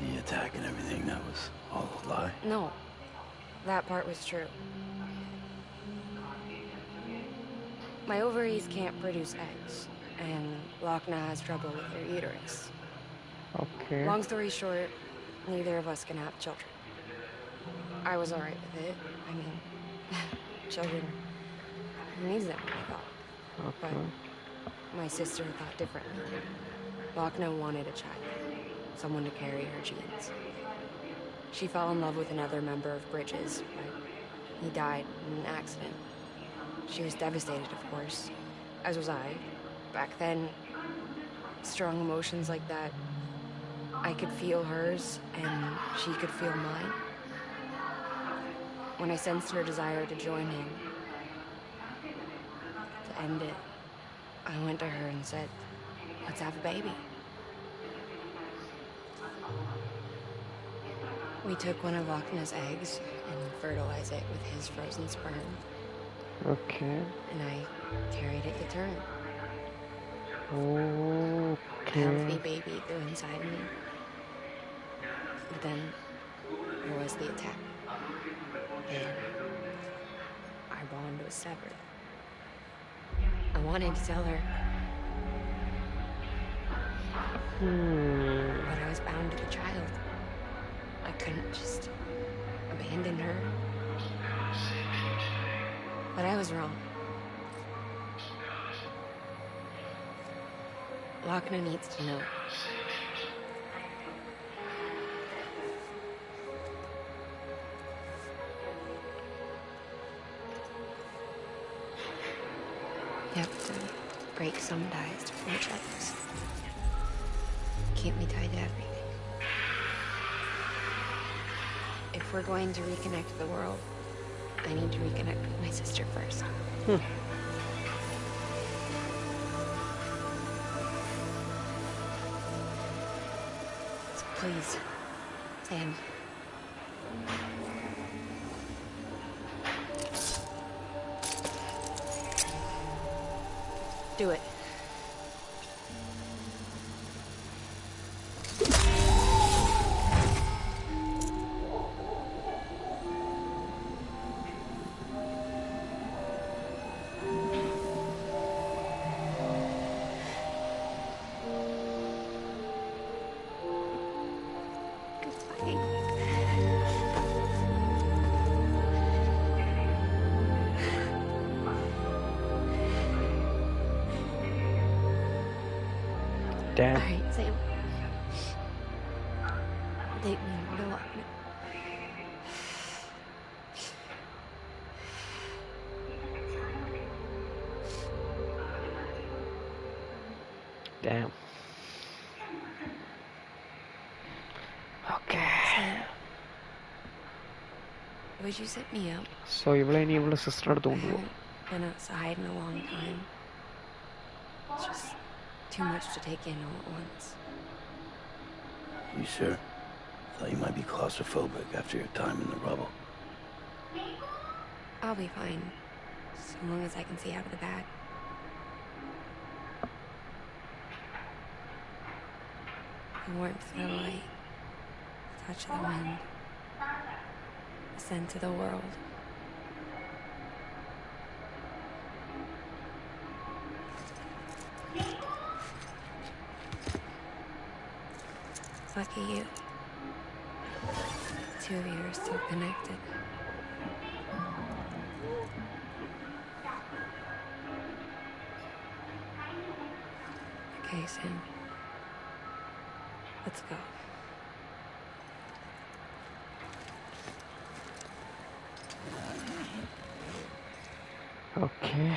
The attack and everything, that was all a lie? No, that part was true. My ovaries can't produce eggs, and Lochna has trouble with her uterus. Okay. Long story short, neither of us can have children. I was alright with it. I mean, children, who needs them, I thought. But Okay. my sister thought differently. Lochna wanted a child, someone to carry her genes. She fell in love with another member of Bridges, but he died in an accident. She was devastated, of course, as was I. Back then, strong emotions like that, I could feel hers, and she could feel mine. When I sensed her desire to join him, to end it, I went to her and said, let's have a baby. We took one of Lochna's eggs and fertilized it with his frozen sperm, Okay. and I carried it to term. A Okay. healthy baby grew inside me. But then there was the attack, and our bond was severed. I wanted to tell her, but I was bound to the child. I couldn't just abandon her. But I was wrong. Lochna needs to know. You have to break some ties to forge others. Keep me tied to everything. If we're going to reconnect the world, I need to reconnect with my sister first. So please, Sam. Do it. Damn. All right, Sam. Take me over to Lochna. Damn. Okay. Sam, would you set me up? So ഇവളെ ഇനി ഇവളുടെ sister അടുത്ത് I കൊണ്ടുപോകും. haven't been outside in a long time. It's just too much to take in all at once. You sure? Thought you might be claustrophobic after your time in the rubble. I'll be fine, so long as I can see out of the bag. The warmth of the light, the touch of the wind, the scent of the world. Lucky you. The two of you are still connected. Okay, Sam. Let's go. Okay.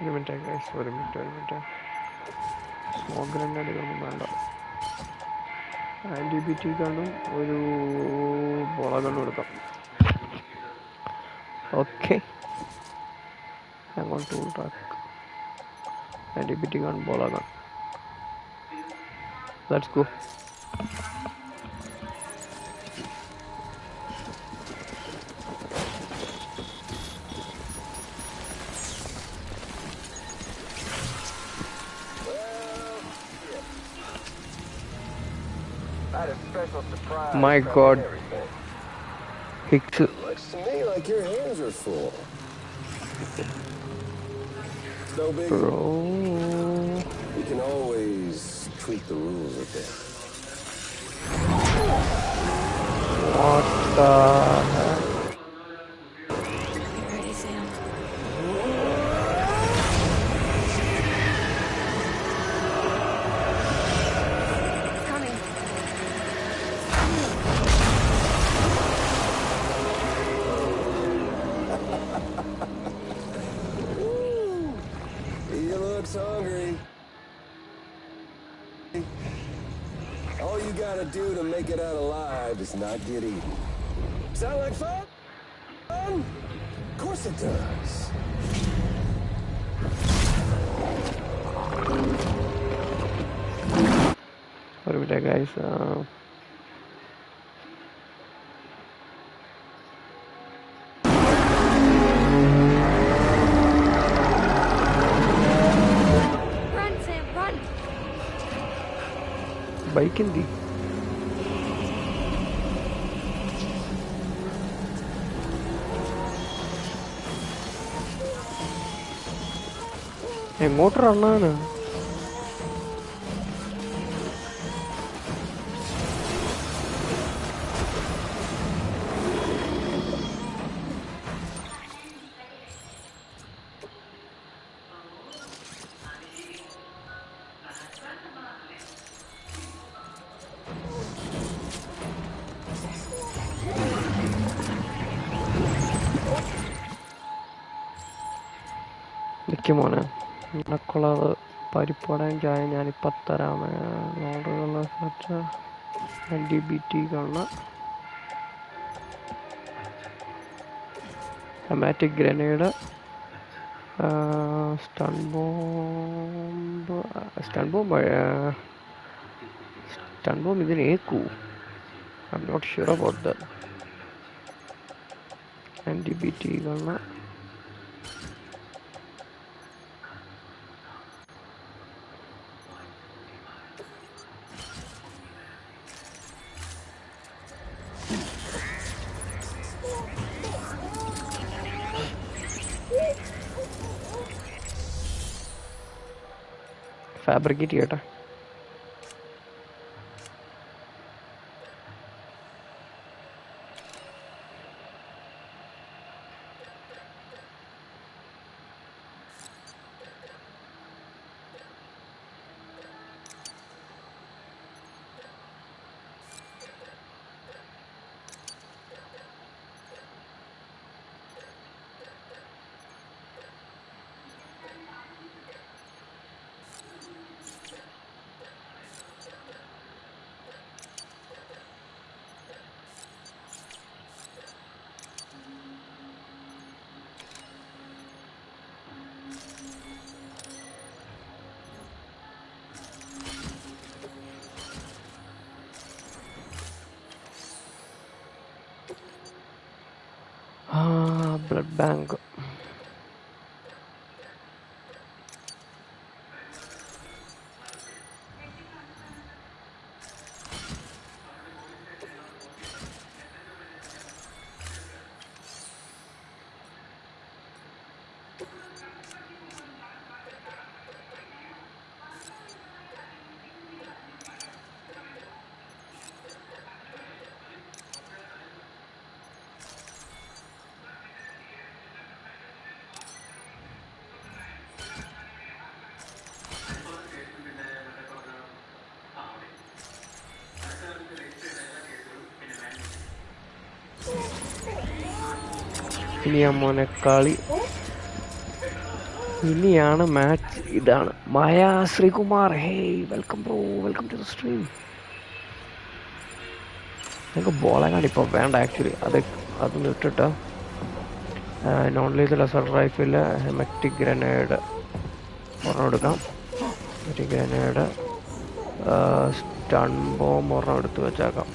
ഒരു minute guys, ഒരു minute. Smoke ഗ്രനേഡുകളൊന്നും വേണ്ട. IDBT ഗണ്ണും ഒരു bola ഗണ്ണും എടുക്കാം. Okay, അങ്ങോട്ട് tool track. IDBT gun, bola gun. Let's go. My God, Hicks. Looks to me like your hands are full. No big. Bro, You can always tweak the rules a bit. what the heck? Get ready, Sam. Coming. He looks hungry. All you gotta do to make it out alive is not get eaten. Sound like fun? Of course it does. ഒരു minute guys. Run, Sam, run! Bike എന്തി? എങ്ങോട്ട് റണ്ണാണ്? മോനെ നിനക്കുള്ളത് പരിപ്പടയും ചായ ഞാനിപ്പോൾ തരാം. ഓർഡറുകൾ IDBT gun, hematic grenade, stun bomb ഇതിനേക്കൂ. I'm not sure about that. IDBT gun, fabricate ചെയ്യട്ടെ. Blood bank. ഇനിയാ മോനെ കളി. ഇനിയാണ് മാച്ച്. ഇതാണ് Maya Sreekumar. Hey welcome bro, welcome to the stream. ഞങ്ങൾക്ക് ബോളെങ്ങാണ്ട് ഇപ്പോൾ വേണ്ട ആക്ച്വലി. അതൊന്നും ഇട്ടിട്ട് non lethal assault rifle hematic grenade ഒരെണ്ണം എടുക്കാം. ഹെമറ്റിക് ഗ്രനേഡ് സ്റ്റൺ ബോംബ് ഒരെണ്ണം എടുത്ത് വെച്ചേക്കാം.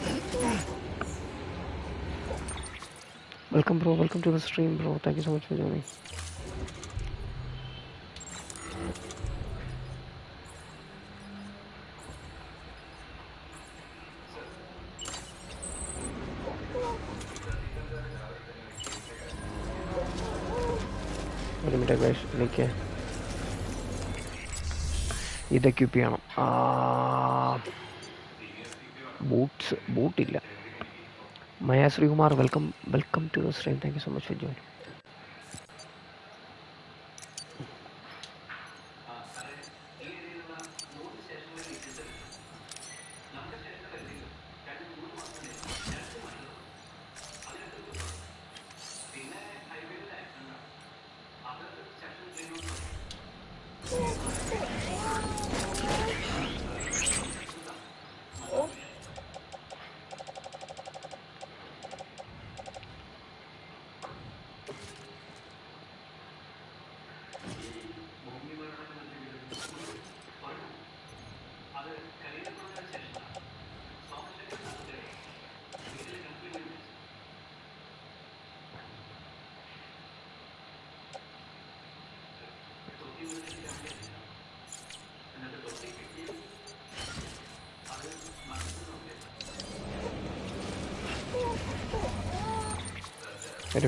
Welcome bro, welcome to the stream bro. Thank you so much for joining. ഒരു മിനിറ്റ് ഗൈസ്, എനിക്ക് ഇത് എക്യൂപ്പ് ചെയ്യണം. ബൂട്ടില്ല. Maya Sreekumar welcome, welcome to the stream. Thank you so much for joining.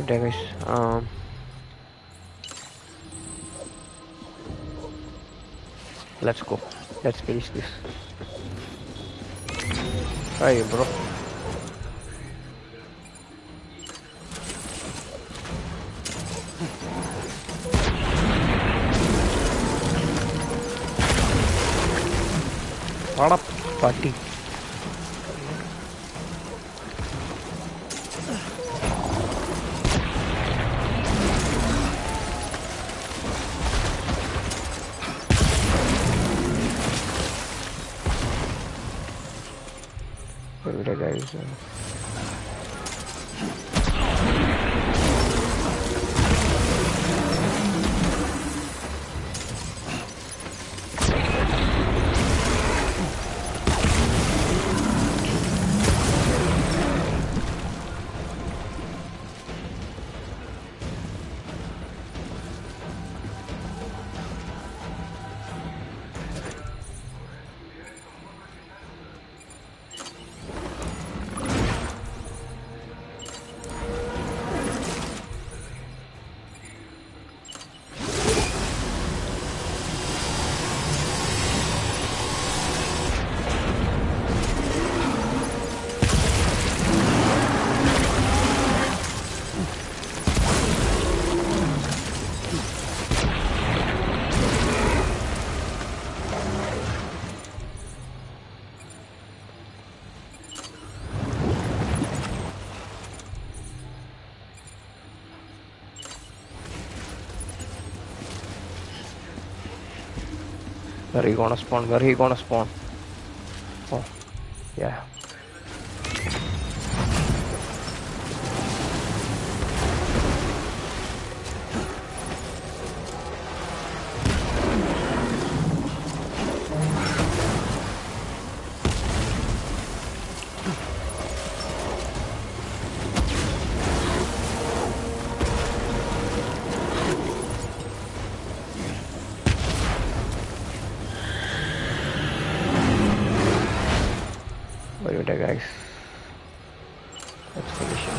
Guys, let's go. Let's finish this. Hi, bro. What up, party? Guys, where are you gonna spawn? Where are you gonna spawn? Oh, yeah. Guys, let's finish it.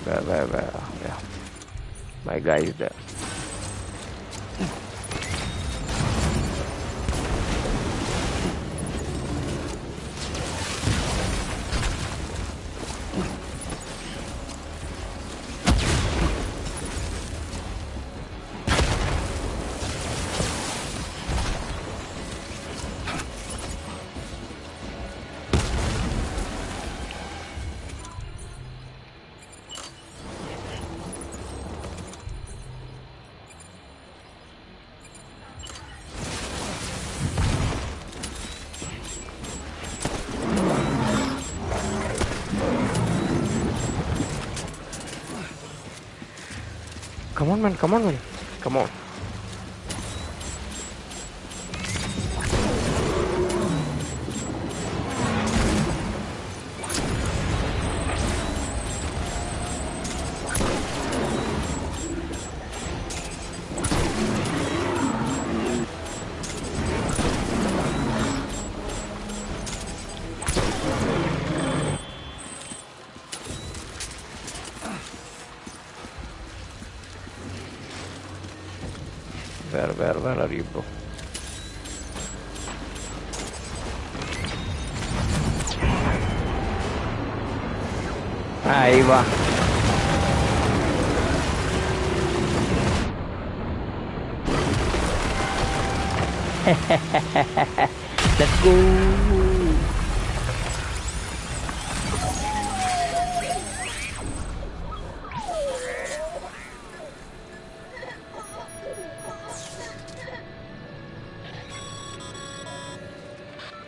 Where? Yeah, my guy is there. Come on, man. Come on, man. Come on. Where are you, bro? Ahí va. Let's go.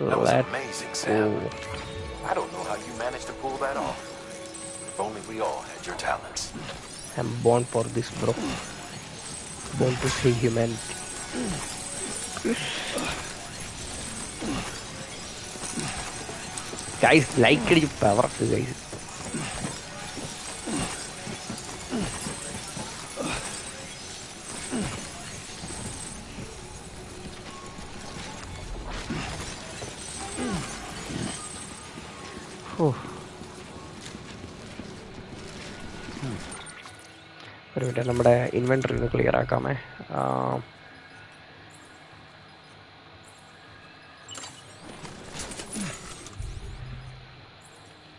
That was amazing, Sam. I don't know how you managed to pull that off. If only we all had your talents. I'm born for this, bro. Born to see humanity. Guys, like it, power, guys. ഒരു minute നമ്മുടെ inventory ഒന്ന് clear ആക്കാമേ.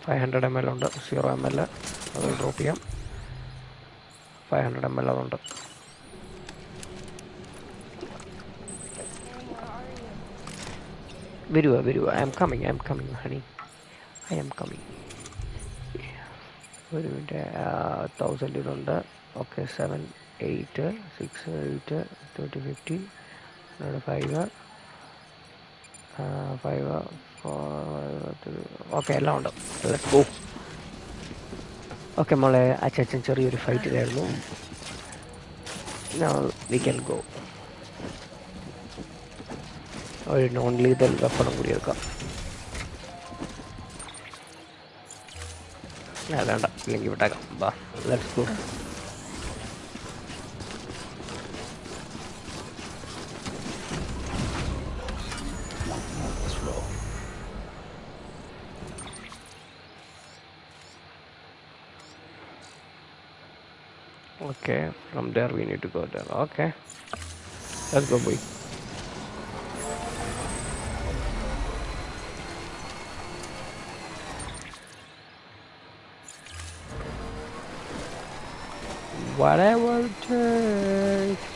500 ml ഉണ്ട്, 0 ml അത് drop ചെയ്യാം. 500 ml അതുണ്ട്. വരുക I am coming honey, I am coming. ഒരു minute, 1000 ഇതുണ്ട്. ഓക്കെ, 7 8 6 8 30 50 5 ഓക്കെ, എല്ലാം ഉണ്ട്. Let's go. ഓക്കെ മോളെ, അച്ഛൻ ചെറിയൊരു ഫൈറ്റിലായിരുന്നു. Now we can go. ഒരു നോൺ ലീതൽ വെപ്പണും കൂടി എടുക്കാം. വേണ്ട, ഇല്ലെങ്കിൽ വിട്ടേക്കാം. ബാ, let's go. Okay, from there we need to go there. Okay, let's go, boy. Whatever it takes.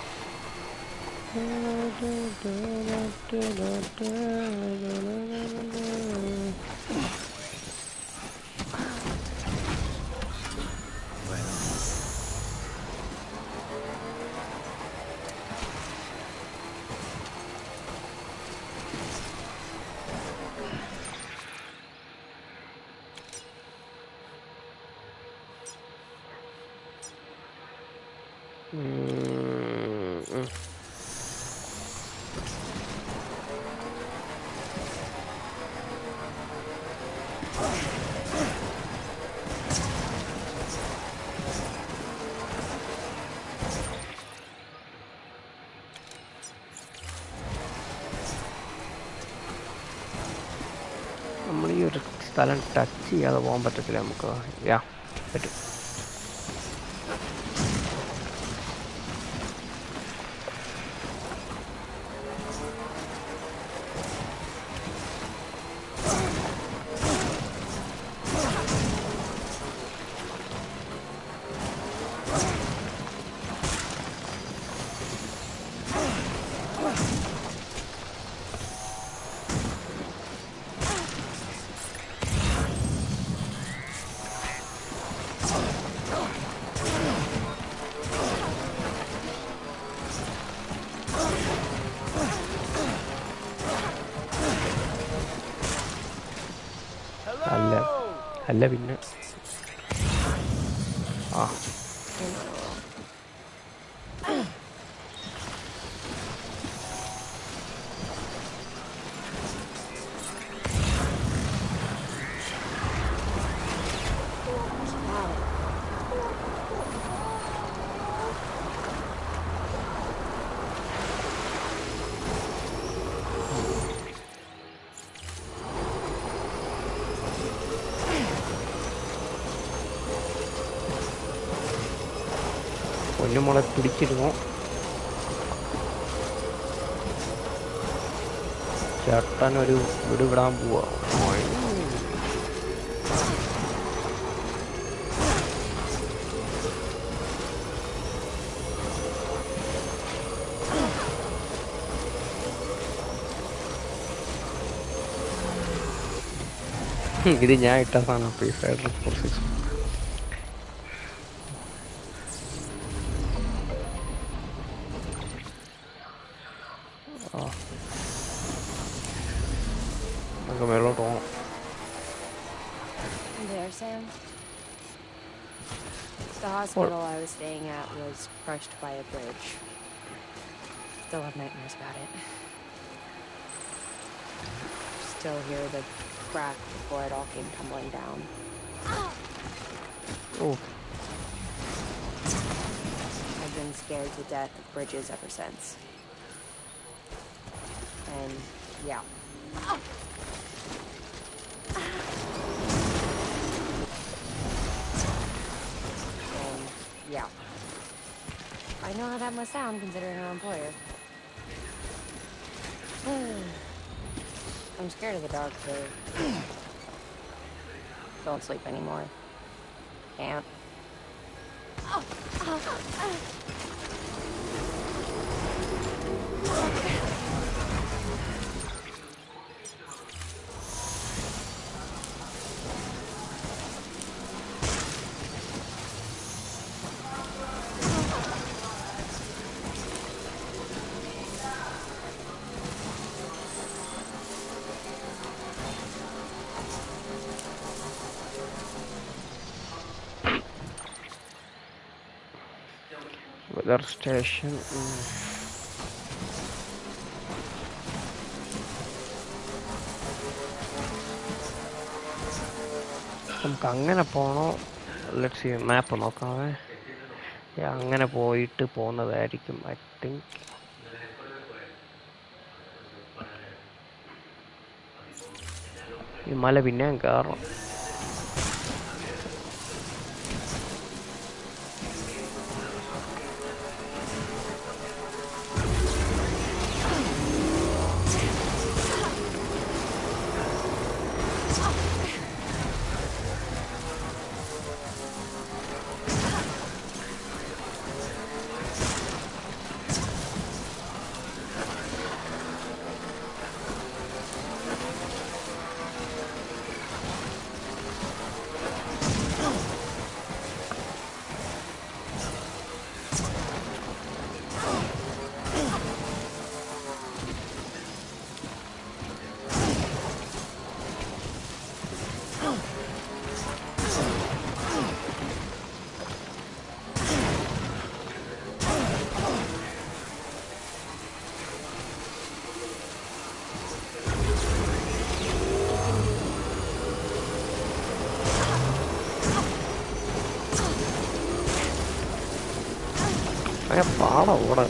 നമ്മൾ ഈ ഒരു സ്ഥലം ടച്ച് ചെയ്യാതെ പോകാൻ പറ്റത്തില്ല നമുക്ക്. യാ, പറ്റും. അല്ല പിന്നെ പൊന്നുമോളെ പിടിച്ചിരുന്നു. ചേട്ടനൊരു വിടാൻ പോവാ. ഇത് ഞാൻ ഇട്ട സാധനം ഫ്രീ ഫയർ 4-6. നമുക്ക് മേലോട്ട് പോകണം. There, Sam. The hospital I was staying at was crushed by a bridge. Still have nightmares about it. Still hear the crack before it all came tumbling down. Oh. I've been scared to death of bridges ever since. And yeah. And yeah. I know how that must sound considering our employer. I'm scared of the dark too. Don't sleep anymore. Can't. Weather station. നമുക്ക് അങ്ങനെ പോകണോ? Let's see മാപ്പ് നോക്കാമേ. അങ്ങനെ പോയിട്ട് പോകുന്നതായിരിക്കും I think. ഈ മല പിന്നെയും കയറണം. പാട ഓടെ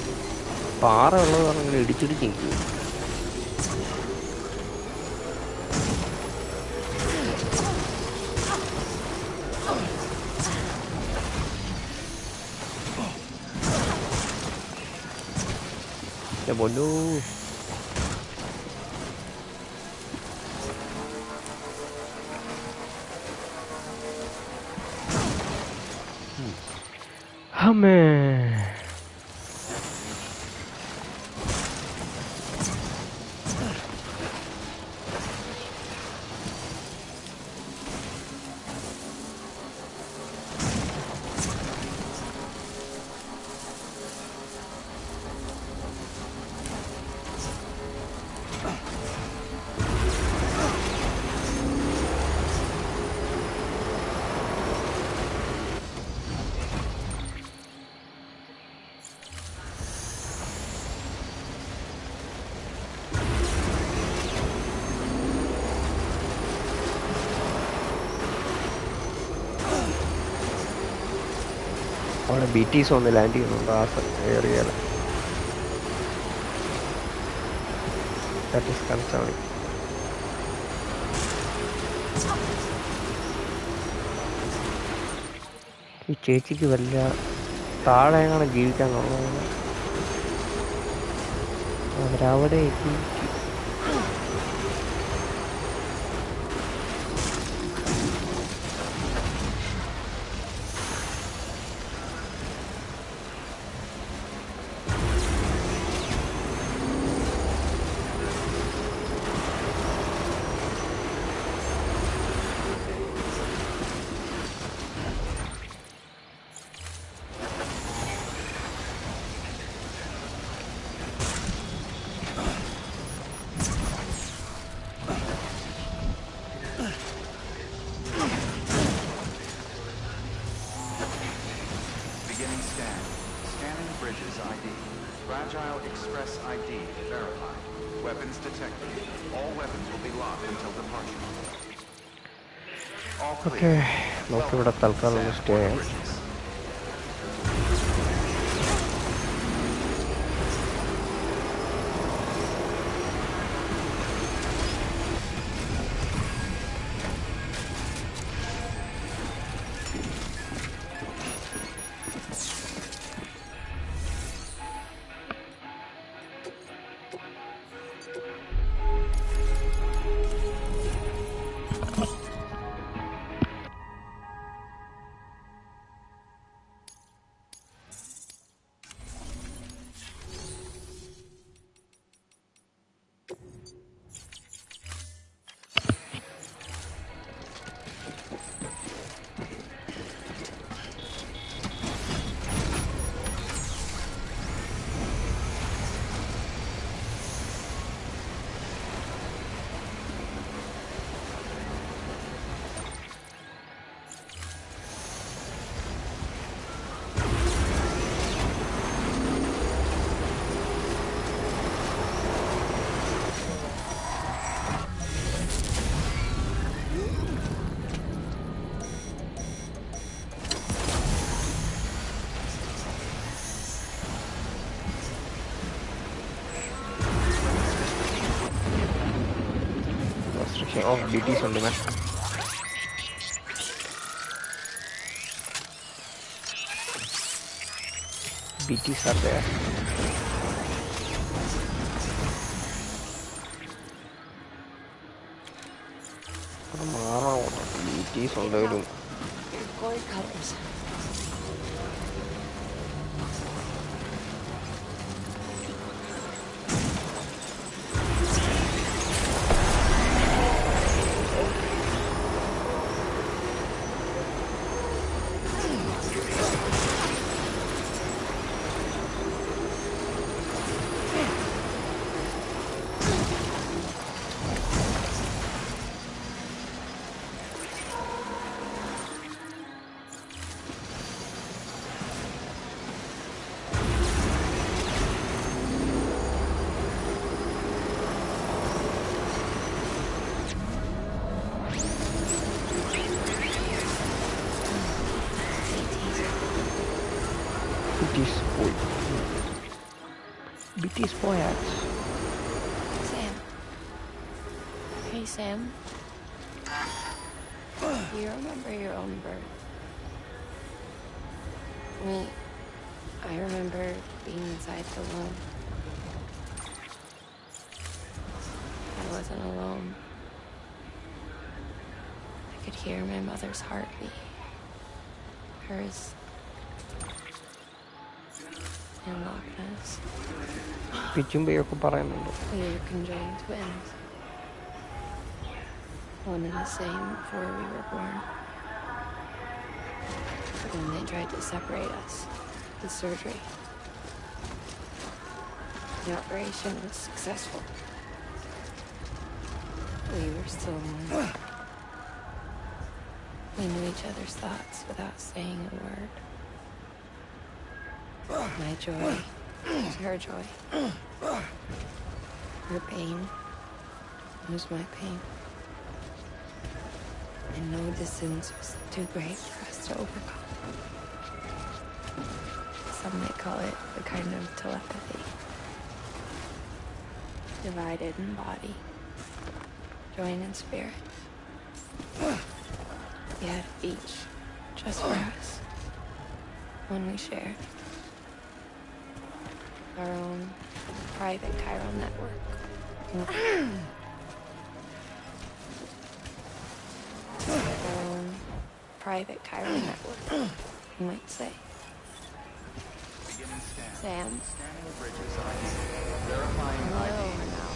പാറ ഉള്ളത് കാരണം ഇങ്ങനെ ഇടിച്ചിടിച്ച് നിൽക്കും. പൊന്നു അമ്മേ. അവിടെ BTs ഒന്ന് ലാൻഡ് ചെയ്യുന്നുണ്ട് ആ ഏരിയയിൽ. That is concerning. ഈ ചേച്ചിക്ക് വല്ല താഴെ എങ്ങനെ ജീവിക്കാൻ കൊള്ളുന്നത്? അവരവിടെ എത്തി. Beginning scan. Scanning bridges ID. Fragile Express ID verified. Weapons detected. All weapons will be locked until departure. All okay, clear. നമുക്കിവിടെ തൽക്കാലം ഒന്ന് സ്റ്റേ ചെയ്യാം. Bridges. Oh, BTs ഉണ്ട് man. BTs are there. BTs ഉണ്ടായിരുന്നു. Your glory colors. BTs പോയാച്ച്. Sam. Hey, Sam. Do you remember your own birth? Me, I remember being inside the womb. I wasn't alone. I could hear my mother's heartbeat. Hers. In Loch Ness. പിച്ചുമ്പയൊക്കെ പറയുന്നുണ്ട്. We were conjoined twins. One and the same before we were born. But when they tried to separate us, the surgery. The operation was successful. We were still one. We knew each other's thoughts without saying a word. My joy was her joy. Her pain was my pain. And no distance was too great for us to overcome. Some may call it a kind of telepathy. Divided in body, joined in spirit. Yet each just for us. One we share. Our own private chiral network. Our own private chiral network, you might say. Beginning scan. Sam. Scanning bridges ID. Verifying Hello ID. now.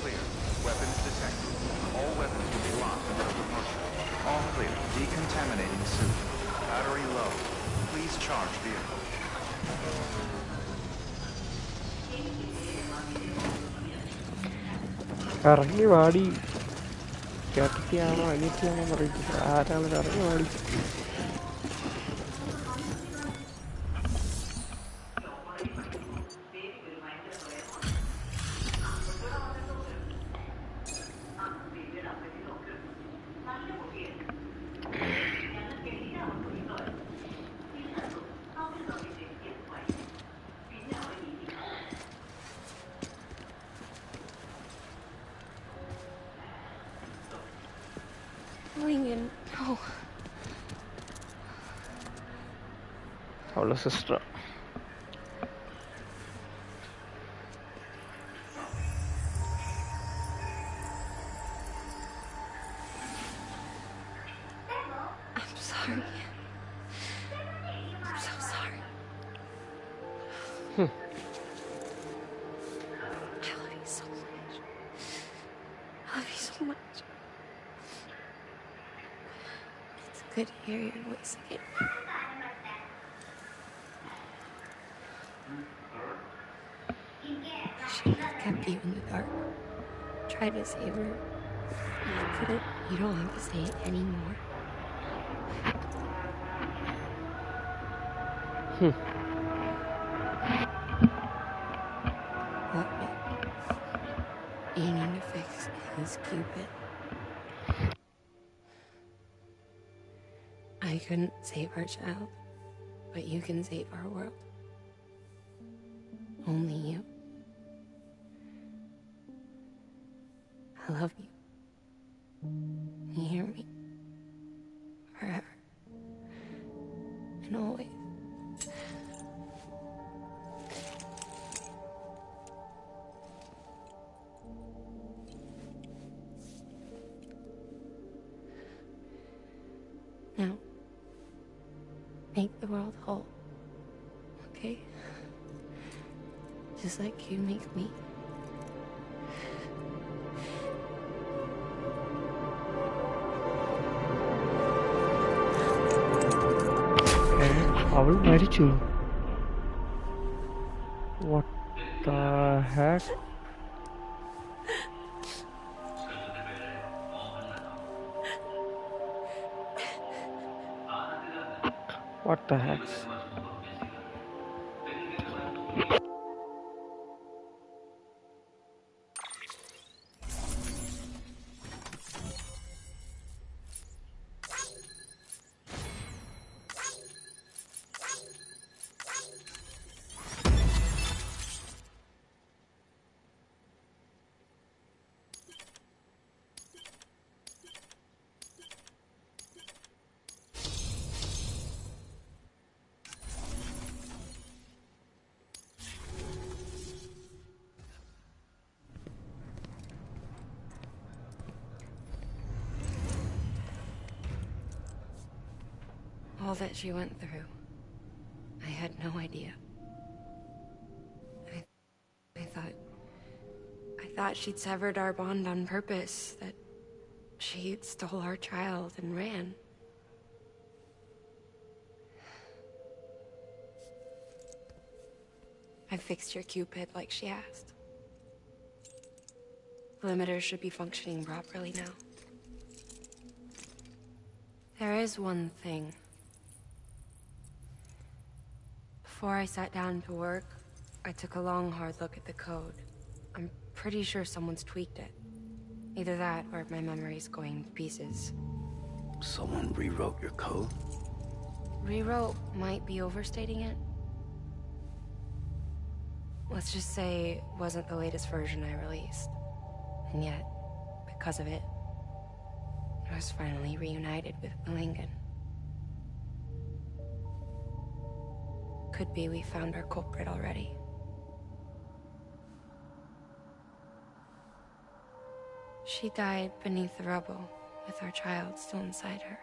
Clear. Weapons detected. All weapons will be locked until departure. All clear. Decontaminating suit. Battery low. Please charge vehicle. ഇറങ്ങി വാടി കേട്ടിയാണോ അനിയത്തിയാണോ അറിയില്ല ആരാണ് ഇറങ്ങി വാടി Lincoln, no. അവളുടെ sister I'm sorry. I'm so sorry. I love you so much. I love you so much. It's good to hear your voice again. I shouldn't have kept you in the dark. Tried to save her. I couldn't. You don't have to say it anymore. What you need to fix is Cupid. I couldn't save our child, but you can save our world. Only you. I love you. You hear me? Forever. And always. Now, make the world whole. Okay? Just like you make me. അവൾ മരിച്ചു What the heck? What the heck? All that she went through, I had no idea. I thought she'd severed our bond on purpose, that she stole our child and ran. I fixed your Cupid like she asked. The limiter should be functioning properly now. There is one thing. Before I sat down to work, I took a long, hard look at the code. I'm pretty sure someone's tweaked it. Either that, or my memory's going to pieces. Someone rewrote your code? Rewrote might be overstating it. Let's just say it wasn't the latest version I released. And yet, because of it, I was finally reunited with Lincoln. Could be we found our culprit already. She died beneath the rubble, with our child still inside her.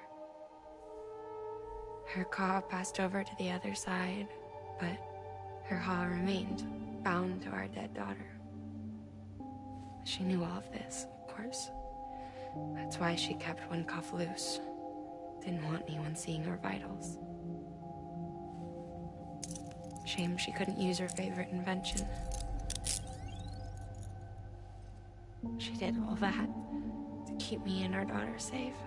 Her ka passed over to the other side, but her ha remained, bound to our dead daughter. She knew all of this, of course. That's why she kept one cuff loose. Didn't want anyone seeing her vitals. Shame she couldn't use her favorite invention. She did all that to keep me and our daughter safe.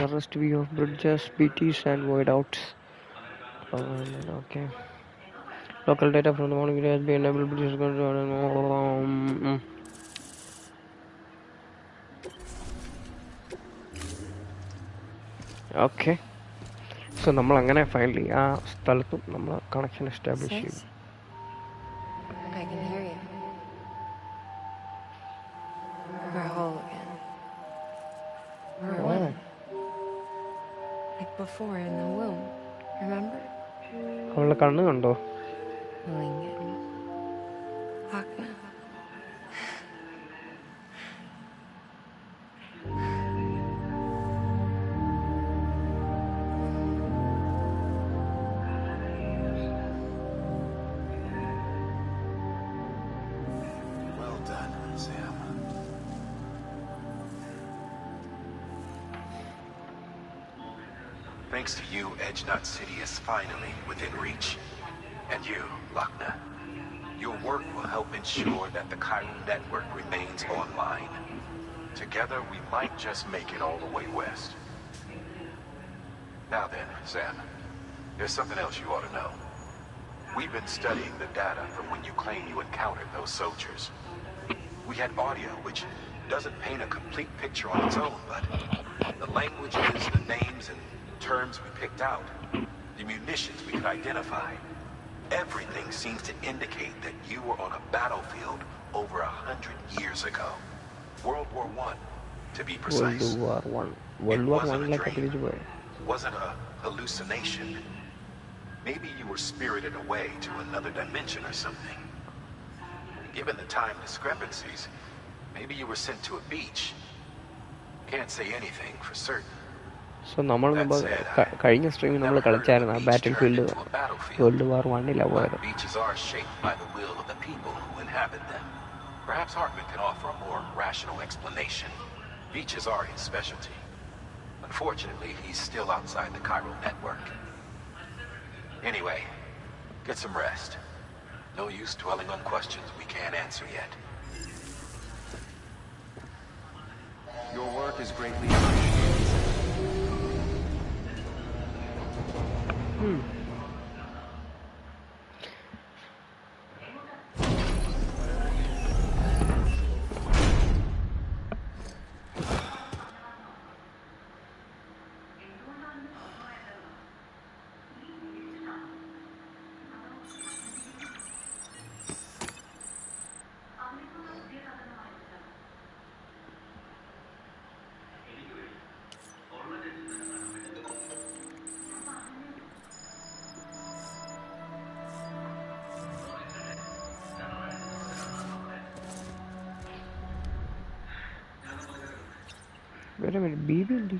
The rest view of bridges, BTs, and voidouts. Okay. Local data from the morning has been enabled. Bridges okay. So നമ്മൾ അങ്ങനെ finally ആ സ്ഥലത്തും നമ്മൾ connection establish ചെയ്തു. I can hear you. We're whole again. We're one. Like before in the womb. Remember? അവളുടെ കണ്ണ് കണ്ടോ? Lingen. Hakna. Thanks to you, Edgenut City is finally within reach. And you, Lochna. Your work will help ensure that the chiral network remains online. Together, we might just make it all the way west. Now then, Sam, there's something else you ought to know. We've been studying the data from when you claim you encountered those soldiers. We had audio which doesn't paint a complete picture on its own, but the languages, the names, and terms we picked out, the munitions we could identify, everything seems to indicate that you were on a battlefield over 100 years ago. World War I, to be precise. World War I. It wasn't a dream. Wasn't a hallucination. Maybe you were spirited away to another dimension or something. Given the time discrepancies, maybe you were sent to a beach. Can't say anything for certain. So നമ്മൾ കഴിഞ്ഞ സ്ട്രീമിൽ നമ്മൾ കളിച്ചായിരുന്നു ആ ബാറ്റിൽ field world war വണ്ണിലാണ് പോയത്. Beaches are shaped by the will of the people who inhabit them. Perhaps Hartman can offer a more rational explanation. Beaches are his specialty. Unfortunately, he's still outside the chiral network. Anyway, get some rest. No use dwelling on questions we can't answer yet. Your work is greatly appreciated. Wait a minute, BBD.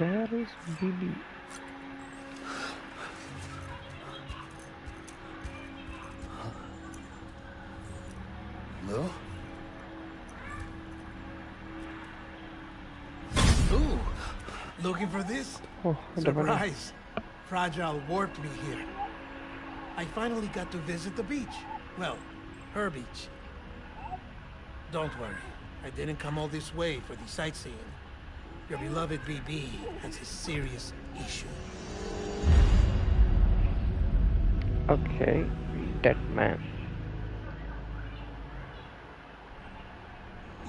Where is BB? Lou? Ooh, looking for this? Oh, Surprise! Fragile warped me here. I finally got to visit the beach. Well, her beach. Don't worry, I didn't come all this way for the sightseeing. Your beloved BB has a serious issue. Okay, dead man.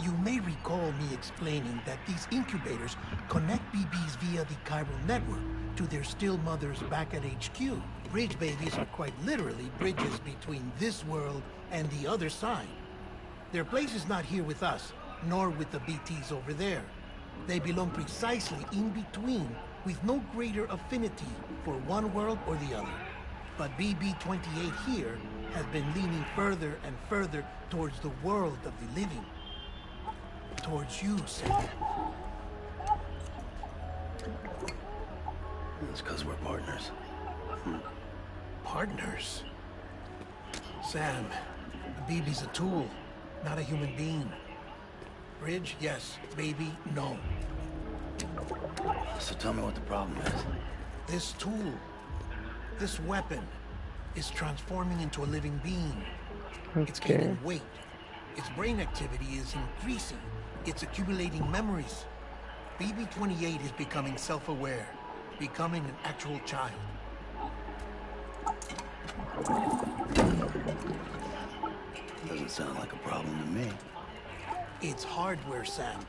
You may recall me explaining that these incubators connect BBs via the chiral network to their still mothers back at HQ. Bridge babies are quite literally bridges between this world and the other side. Their place is not here with us, nor with the BTs over there. They belong precisely in between, with no greater affinity for one world or the other. But BB-28 here has been leaning further and further towards the world of the living. Towards you, Sam. It's because we're partners. Partners? Sam, BB's a tool, not a human being. Bridge, yes. Baby, no. So tell me what the problem is. This tool, this weapon, is transforming into a living being. It's gaining weight. Its brain activity is increasing. It's accumulating memories. BB-28 is becoming self-aware, becoming an actual child. Doesn't sound like a problem to me. It's hardware, Sam.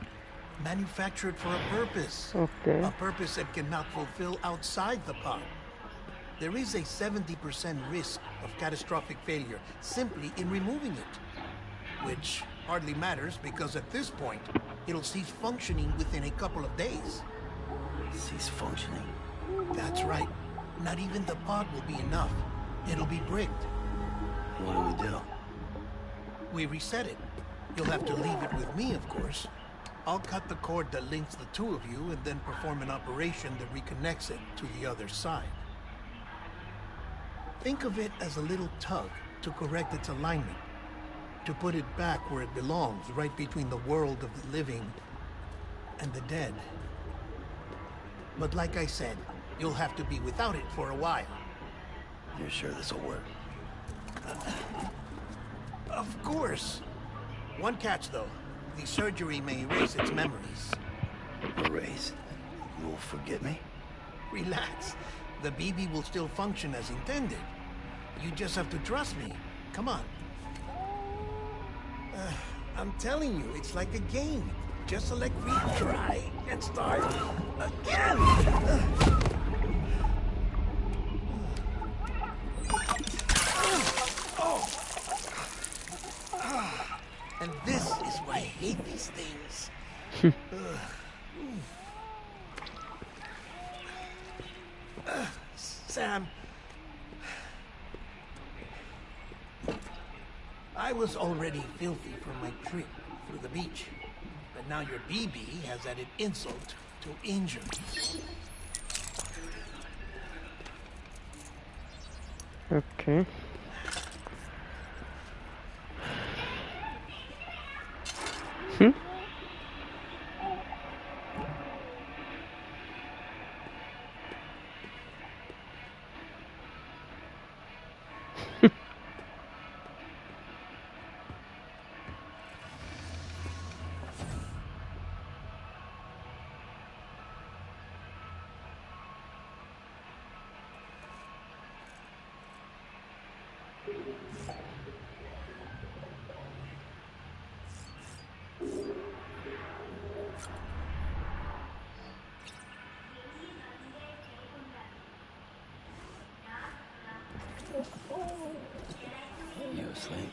Manufactured for a purpose. Okay. A purpose it cannot fulfill outside the pod. There is a 70% risk of catastrophic failure simply in removing it. Which hardly matters because at this point, it'll cease functioning within a couple of days. Cease functioning? That's right. Not even the pod will be enough. It'll be bricked. What do? We reset it. You'll have to leave it with me, of course. I'll cut the cord that links the two of you and then perform an operation that reconnects it to the other side. Think of it as a little tug to correct its alignment. To put it back where it belongs, right between the world of the living and the dead. But like I said, you'll have to be without it for a while. You're sure this'll work? Of course. One catch, though. The surgery may erase its memories. Erase? You'll forget me? Relax. The BB will still function as intended. You just have to trust me. Come on. I'm telling you, it's like a game. Just select retry and start again. And this is why I hate these things. Sam, I was already filthy from my trip through the beach, but now your BB has added insult to injury. Okay. You asleep?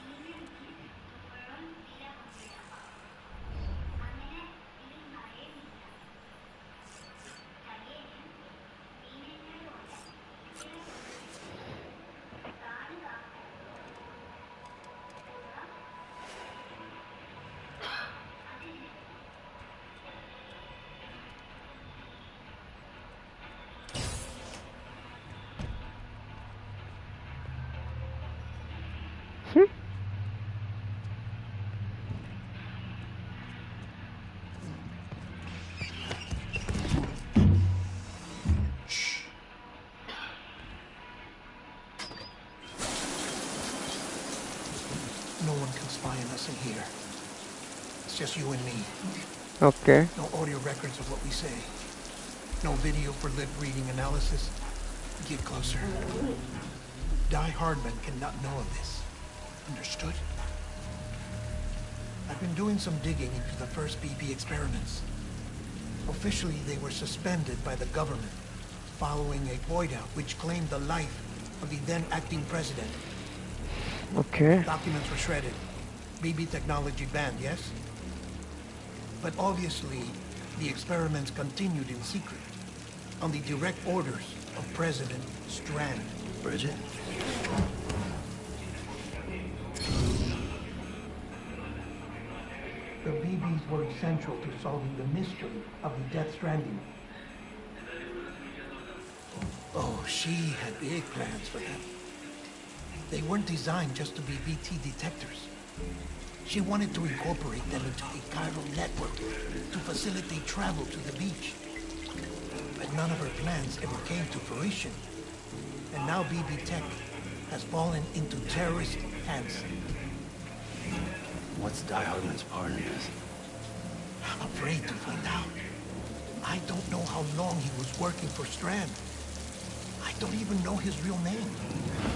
No one can spy on us in here. It's just you and me. Okay. No audio records of what we say. No video for lip-reading analysis. Get closer. Die Hardman cannot know of this. Understood? I've been doing some digging into the first BB experiments. Officially, they were suspended by the government following a void out which claimed the life of the then acting president. Okay. Documents were shredded. BB technology banned, yes? But obviously, the experiments continued in secret, on the direct orders of President Strand. Bridget? The BBs were essential to solving the mystery of the Death Stranding. Oh, she had big plans for them. They weren't designed just to be BT detectors. She wanted to incorporate them into a chiral network to facilitate travel to the beach. But none of her plans ever came to fruition. And now BB Tech has fallen into terrorist hands. What's Die Hardman's part in this? I'm afraid to find out. I don't know how long he was working for Strand. I don't even know his real name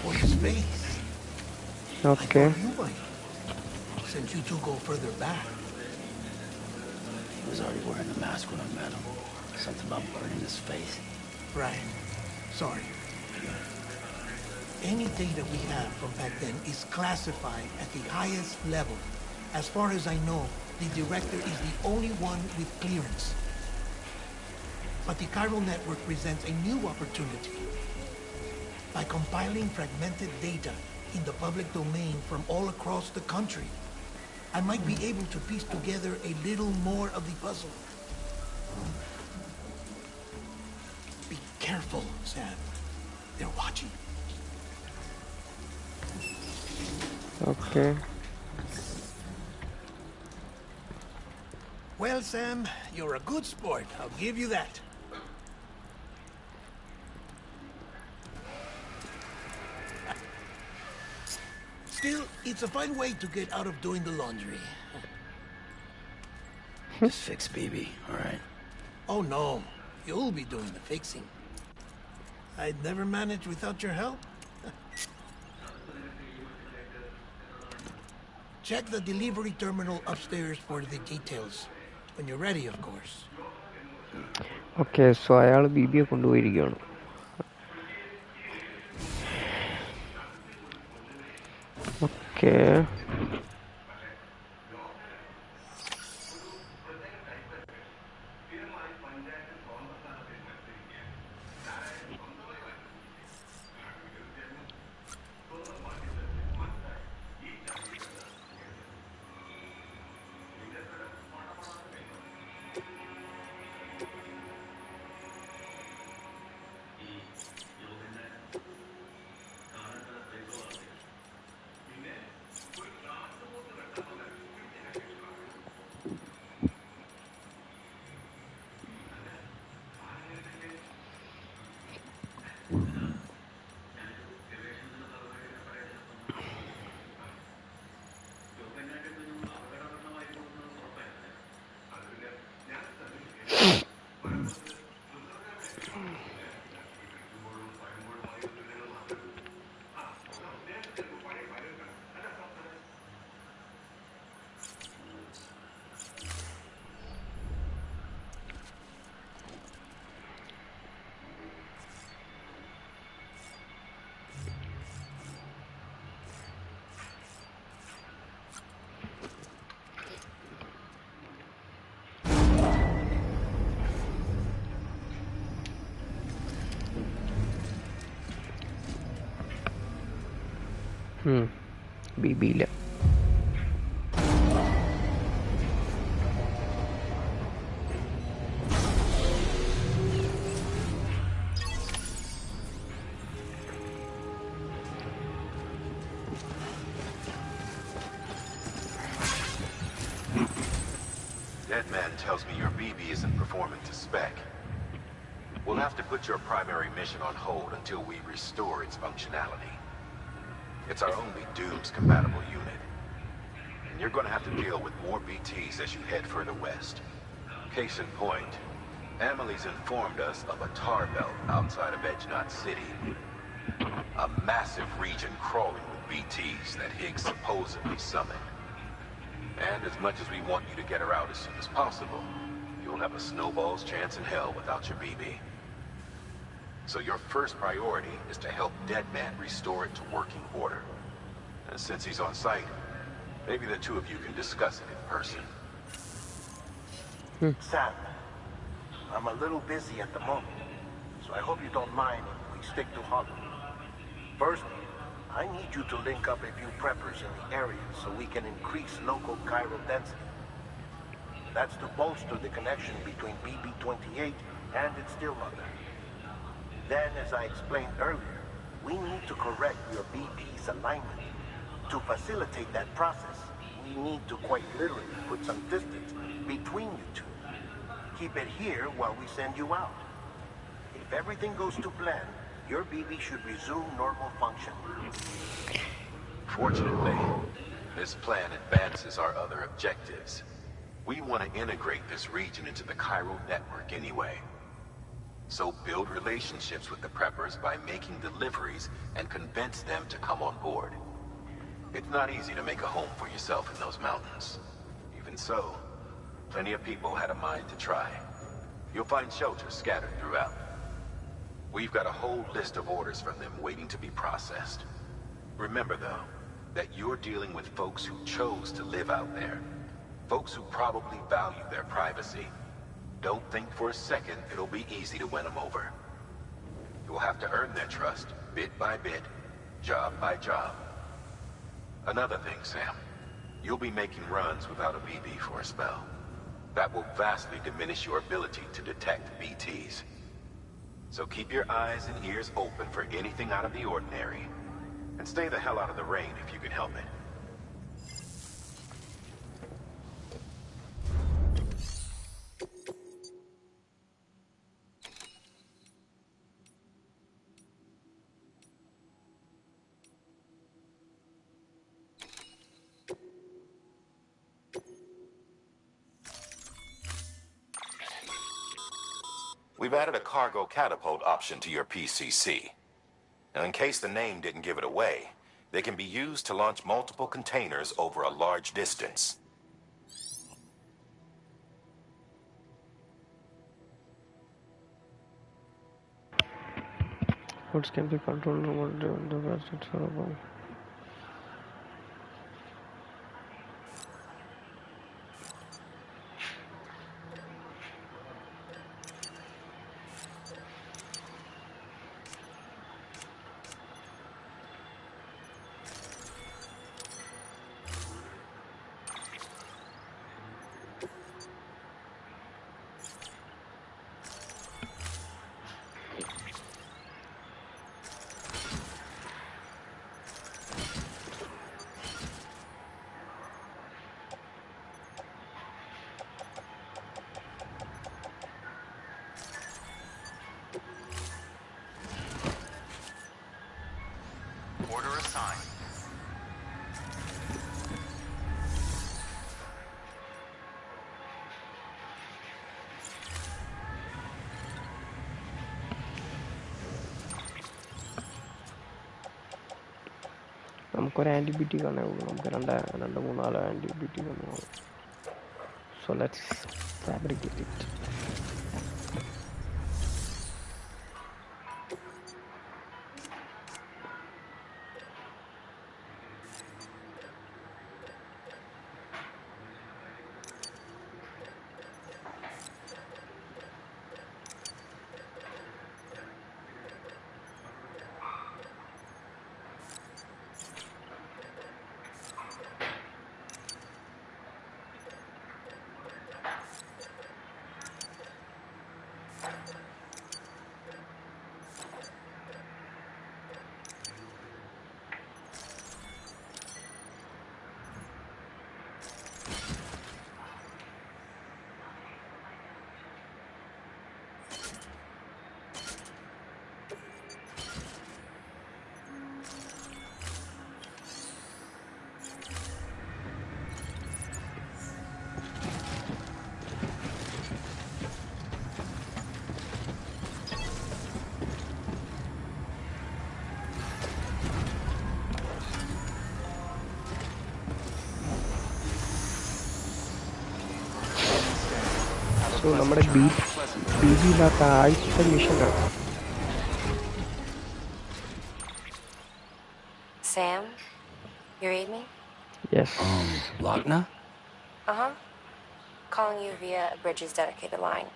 or his face. Okay. I thought you might, since you two go further back. He was already wearing the mask when I met him. Something about burning his face. Right. Sorry. Any data we have from back then is classified at the highest level. As far as I know, the director is the only one with clearance. But the chiral network presents a new opportunity. By compiling fragmented data in the public domain from all across the country, I might be able to piece together a little more of the puzzle. Be careful, Sam. They're watching. Okay. Well, Sam, you're a good sport. I'll give you that. Still, it's a fine way to get out of doing the laundry. Just fix BB, all right? Oh, no. You'll be doing the fixing. I'd never manage without your help. Check the delivery terminal upstairs for the details. When you're ready, of course. Okay, so അയാൾ ബിബിയെ കൊണ്ടുപോയിരിക്കുകയാണ്. Okay. ബിബിയില്ല. That man tells me your BB isn't performing to spec. We'll have to put your primary mission on hold until we restore its functionality. It's our only Dooms-compatible unit. and you're going to have to deal with more BTs as you head further west. Case in point, Emily's informed us of a tar belt outside of Edgenot City. A massive region crawling with BTs that Higgs supposedly summoned. And as much as we want you to get her out as soon as possible, you'll have a snowball's chance in hell without your BB. So your first priority is to help Deadman restore it to working order. And since he's on site, maybe the two of you can discuss it in person. Sam, I'm a little busy at the moment, so I hope you don't mind if we stick to Hollow. First, I need you to link up a few preppers in the area so we can increase local chiral density. That's to bolster the connection between BB-28 and its stillmother. Then, as I explained earlier, we need to correct your BB's alignment. To facilitate that process, we need to quite literally put some distance between you two. Keep it here while we send you out. If everything goes to plan, your BB should resume normal function. Fortunately, this plan advances our other objectives. We want to integrate this region into the chiral network anyway. So build relationships with the preppers by making deliveries and convince them to come on board. It's not easy to make a home for yourself in those mountains. Even so, plenty of people had a mind to try. You'll find shelters scattered throughout. We've got a whole list of orders from them waiting to be processed. Remember, though, that you're dealing with folks who chose to live out there. Folks who probably value their privacy. Don't think for a second it'll be easy to win them over. You'll have to earn their trust, bit by bit, job by job. Another thing, Sam. You'll be making runs without a BB for a spell. That will vastly diminish your ability to detect BTs. So keep your eyes and ears open for anything out of the ordinary. And stay the hell out of the rain if you can help it. We've added a cargo catapult option to your PCC. Now, in case the name didn't give it away, they can be used to launch multiple containers over a large distance. What can be controlled remotely on the website server? Order assigned. നമുക്കൊരു antibiotic ആണ് നമുക്ക് രണ്ട് മൂന്നാല് antibiotic ആണ്. So let's fabricate it. So നമ്മുടെ B ജിയില്ലാത്ത ആദ്യത്തെ മിഷനാണ്. Sam, you read me? Yes. Lochna? Uh-huh. Calling you via a Bridges dedicated line.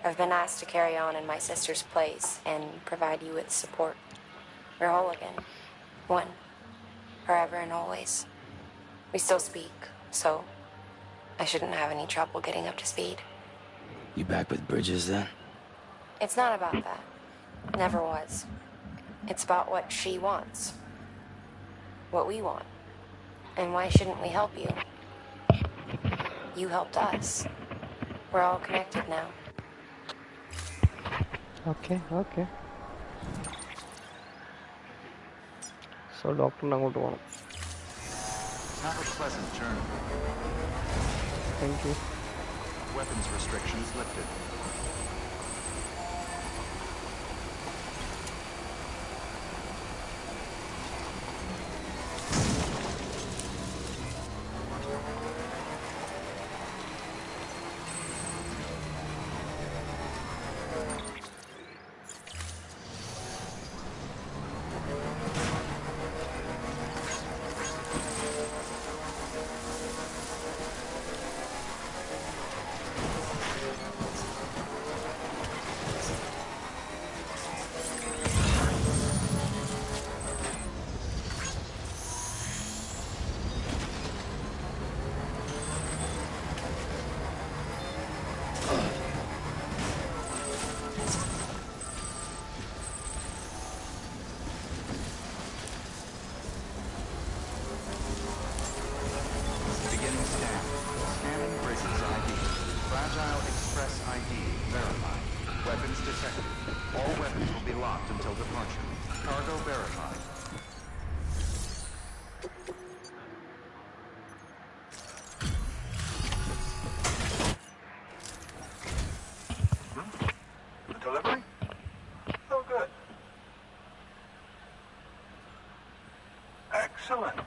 I've been asked to carry on in my sister's place and provide you with support. We're whole again. One. Forever and always. We still speak, so I shouldn't have any trouble getting up to speed. You back with Bridges then? It's not about that. Never was. It's about what she wants. What we want. And why shouldn't we help you? You helped us. We're all connected now. Okay. So ഡോക്ടറിന് അങ്ങോട്ട് പോകണം. Have a pleasant journey. Thank you. Weapons restrictions lifted. Delivery? Oh, good. Excellent.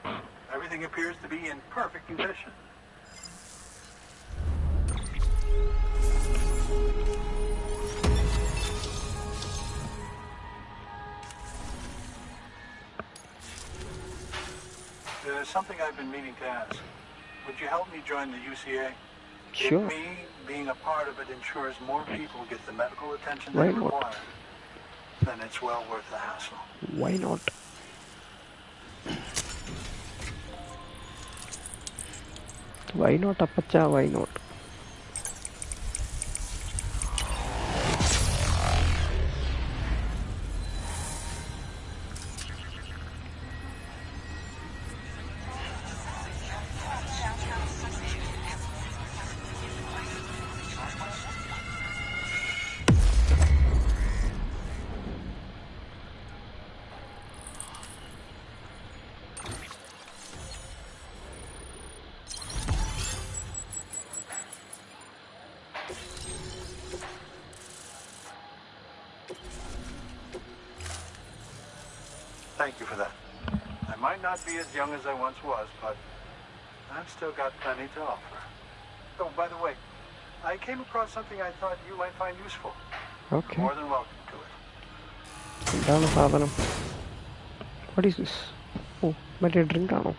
Everything appears to be in perfect condition. There's something I've been meaning to ask. Would you help me join the UCA? Sure. If me being a part of it ensures more people get the medical attention Why they not? require, then it's well worth the hassle. Why not? Why not, Appacha? Why not? Thank you for that. I might not be as young as I once was, but I've still got plenty to offer. Oh, by the way, I came across something I thought you might find useful. Okay. More than welcome to it. എന്താണ് സാധനം? What is this? ഓ, മറ്റേ drink ആണോ?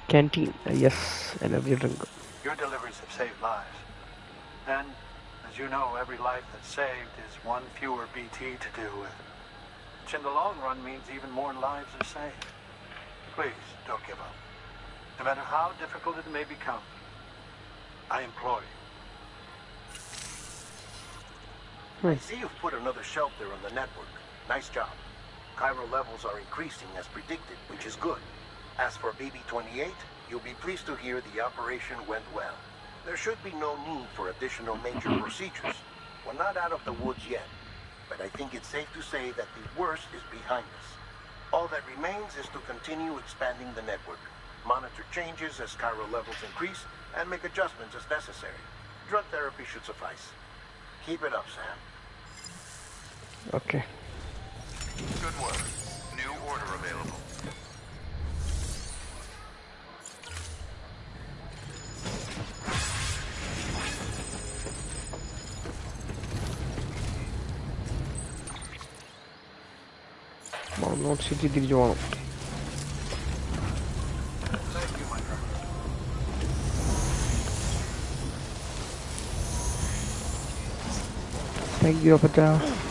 Canteen, yes, energy drink. Your deliveries have saved lives. And, as you know, every life that's saved is one fewer BT to deal with. Which in the long run means even more lives are saved. Please, don't give up. No matter how difficult it may become, I implore you. I see you've put another shelter on the network. Nice job. Chiral levels are increasing as predicted, which is good. As for BB-28, you'll be pleased to hear the operation went well. There should be no need for additional major procedures. We're not out of the woods yet, but I think it's safe to say that the worst is behind us. All that remains is to continue expanding the network, monitor changes as chiral levels increase, and make adjustments as necessary. Drug therapy should suffice. Keep it up, Sam. Okay. Good work. New order available. Knot city തിരിച്ചു പോകണം. Thank you അപ്പച്ചാ.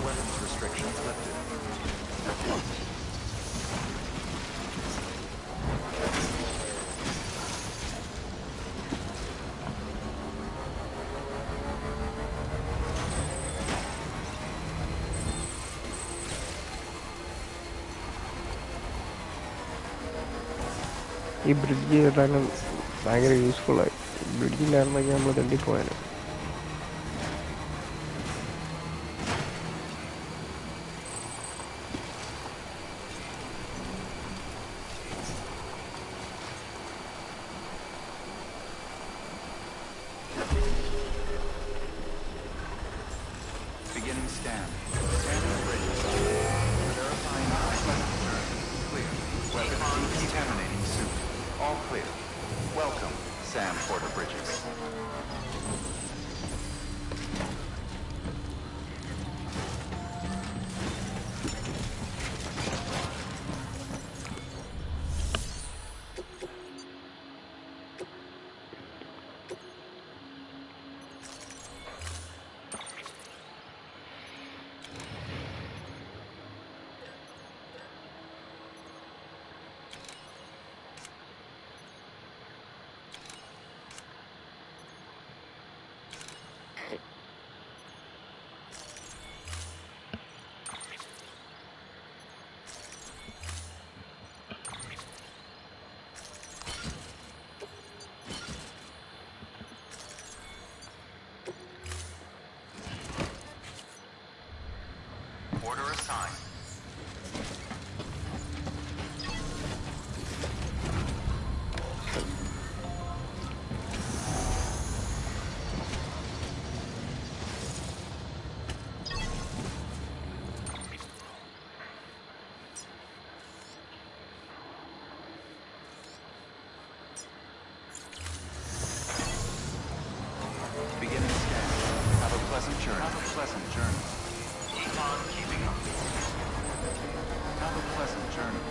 Weapons restrictions lifted. ഈ bridge ഏതായാലും ഭയങ്കര യൂസ്ഫുള്ളായി. ബ്രിഡ്ജില്ലായിരുന്നെങ്കിൽ നമ്മൾ തെണ്ടിപ്പോയാൽ. Beginning scan. Scanning bridges. Verifying clear. Weapon decontaminating suit. All clear. Welcome, Sam Porter Bridges. Order assigned. Beginning scan. Have a pleasant journey. Have a pleasant journey. Econ keeping up. Have a pleasant journey.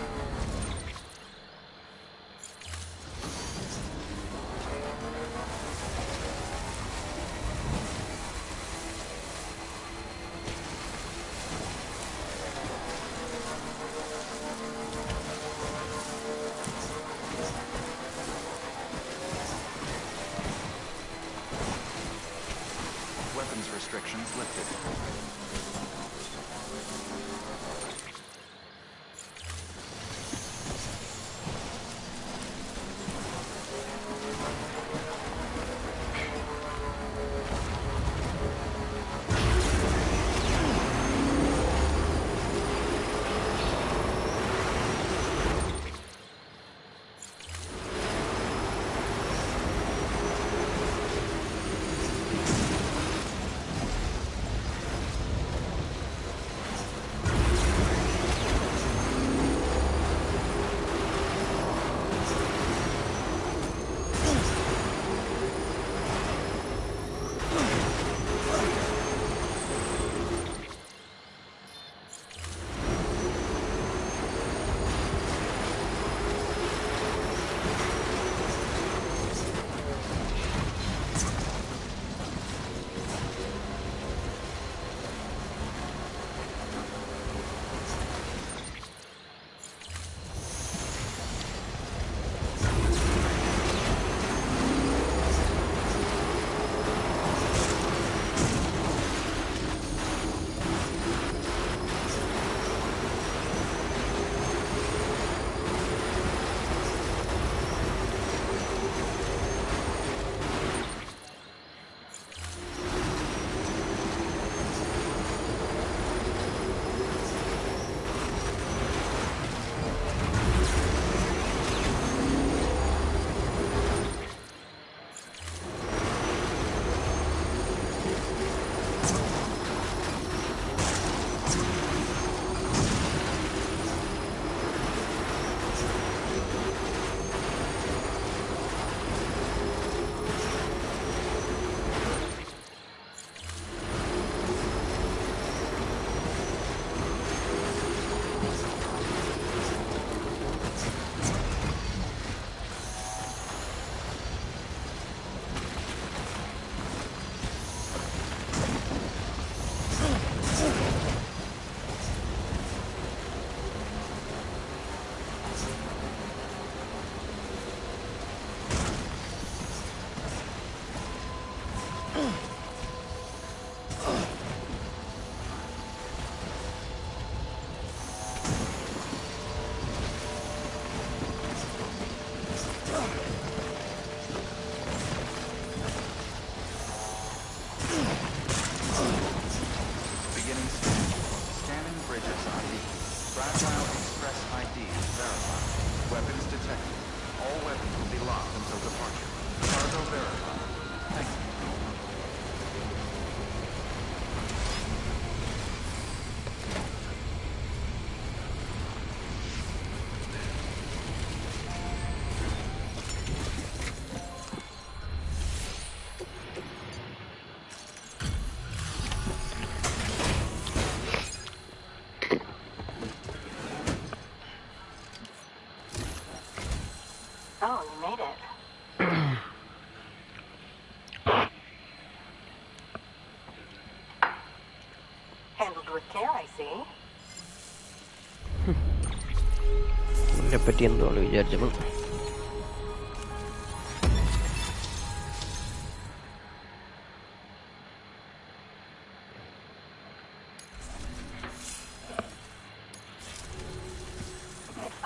Weapons restrictions lifted. Handled with care, I see. ഇതിനെപ്പറ്റി എന്താണ് വിചാരിച്ചത്?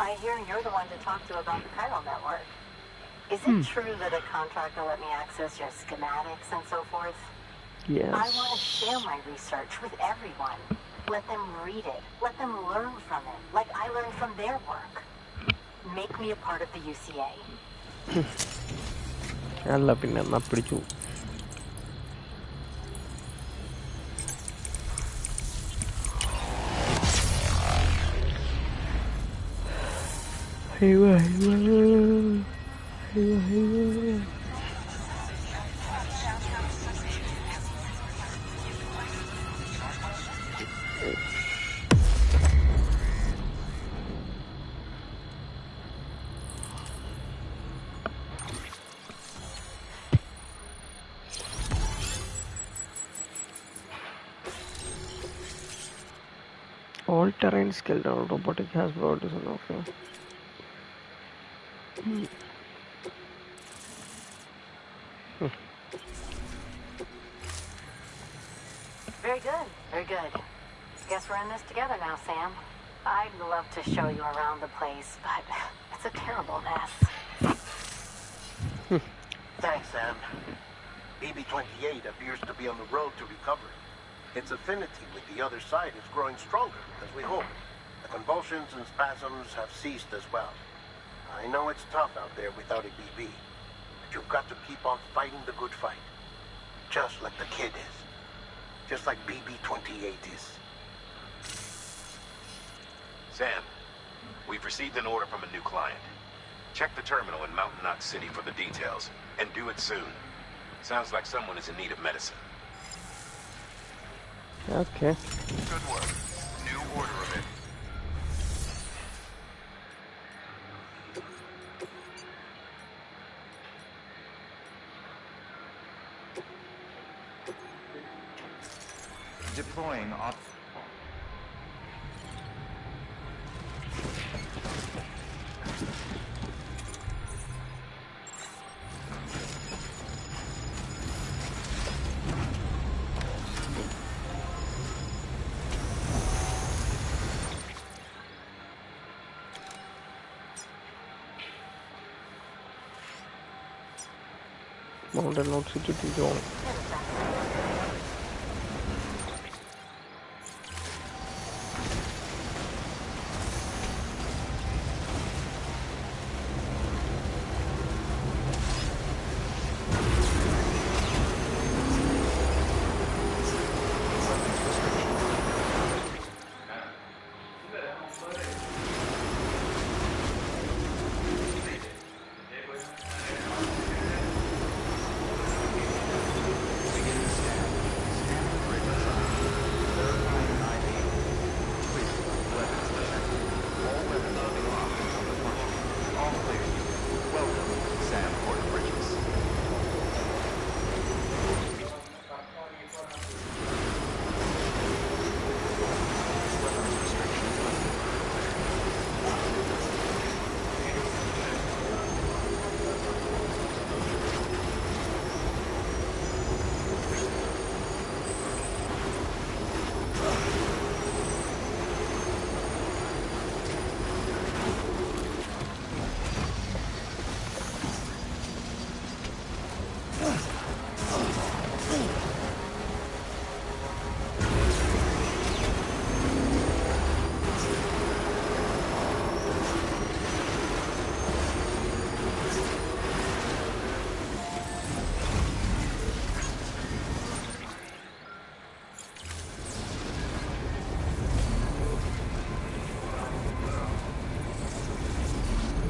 I hear you're the one to talk to about the chiral network. Is it true that a contractor let me access your schematics and so forth? Yes. I want to share my research with everyone. Let them read it. Let them learn from it, like I learned from their work. Make me a part of the UCA. അല്ല പിന്നെ എന്നാ പിടിച്ചു. All-terrain skeleton robotic has brought this one. Okay. Very good, very good. Guess we're in this together now, Sam. I'd love to show you around the place, but it's a terrible mess. Thanks, Sam. BB-28 appears to be on the road to recovery. Its affinity with the other side is growing stronger, as we hope. The convulsions and spasms have ceased as well. I know it's tough out there without a BB, but you've got to keep on fighting the good fight. Just like the kid is. Just like BB-28 is. Sam, we've received an order from a new client. Check the terminal in Mountain Knot City for the details, and do it soon. Sounds like someone is in need of medicine. Okay. Good work. New order of it. Deploying off. Mountain Knot City to join.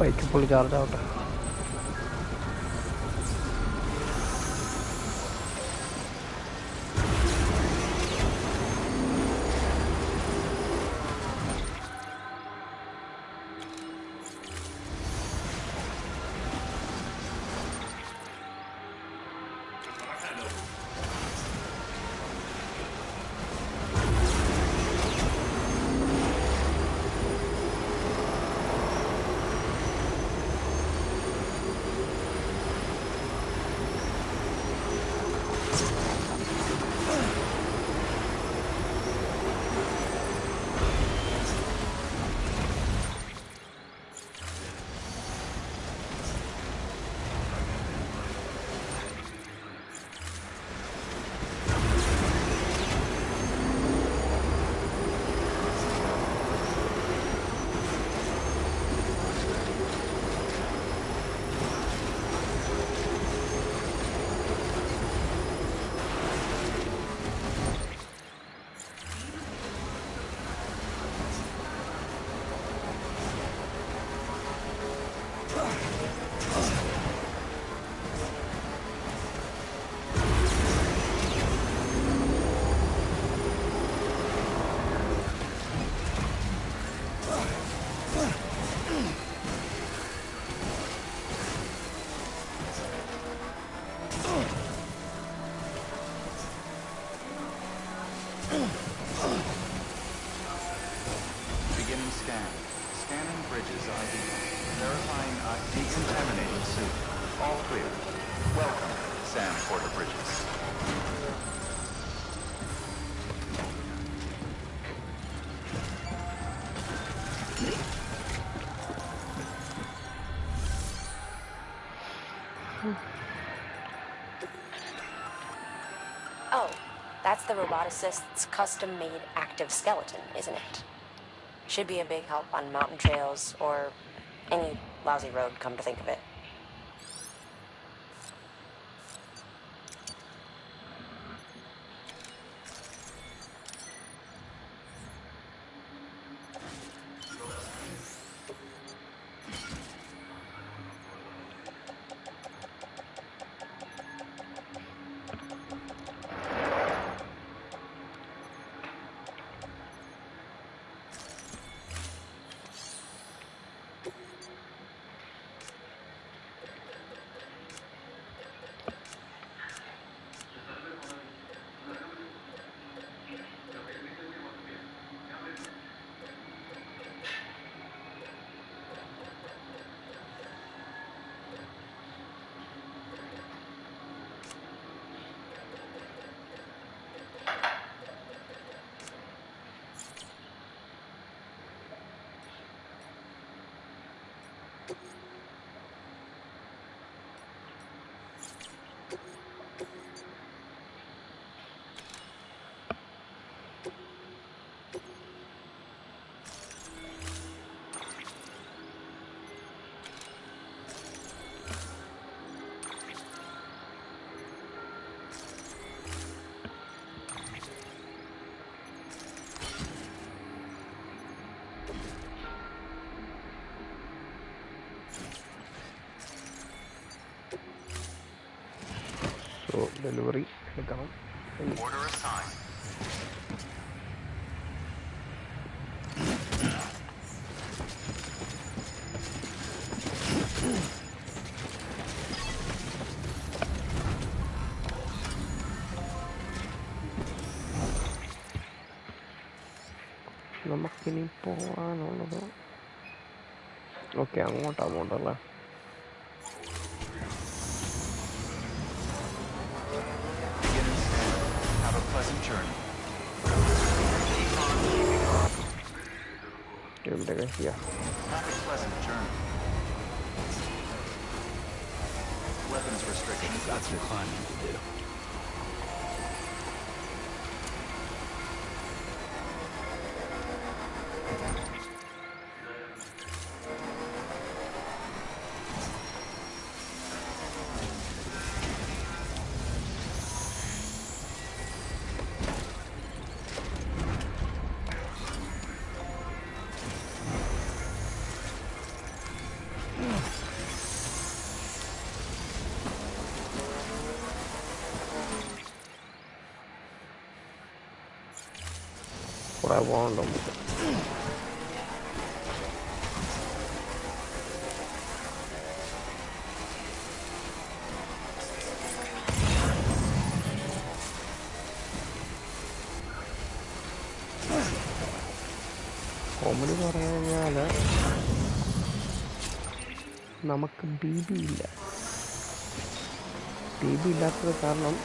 Bike full charge ആവട്ടെ. Beginning scan. Scanning bridges ID. Verifying decontaminating suit. All clear. Welcome, Sam Porter Bridges. Oh, that's the roboticist's custom-made active skeleton, isn't it? Should be a big help on mountain trails or any lousy road, come to think of it. So delivery എടുക്കണം. Order assigned. നമുക്കിനി പോകാനുള്ളത് okay അങ്ങോട്ടാ പോകണ്ടല്ലേ. Beginning scan. Have a pleasant journey. എവിടെയൊക്കെ ചെയ്യാം. Have a pleasant journey. Weapons restrictions. Got some climbing to do. കുറേ പോകണ്ടോ നമുക്ക്. Comedy പറഞ്ഞു കഴിഞ്ഞാൽ നമുക്ക് ബി ബി ഇല്ല. ബി ബി ഇല്ലാത്തത് കാരണം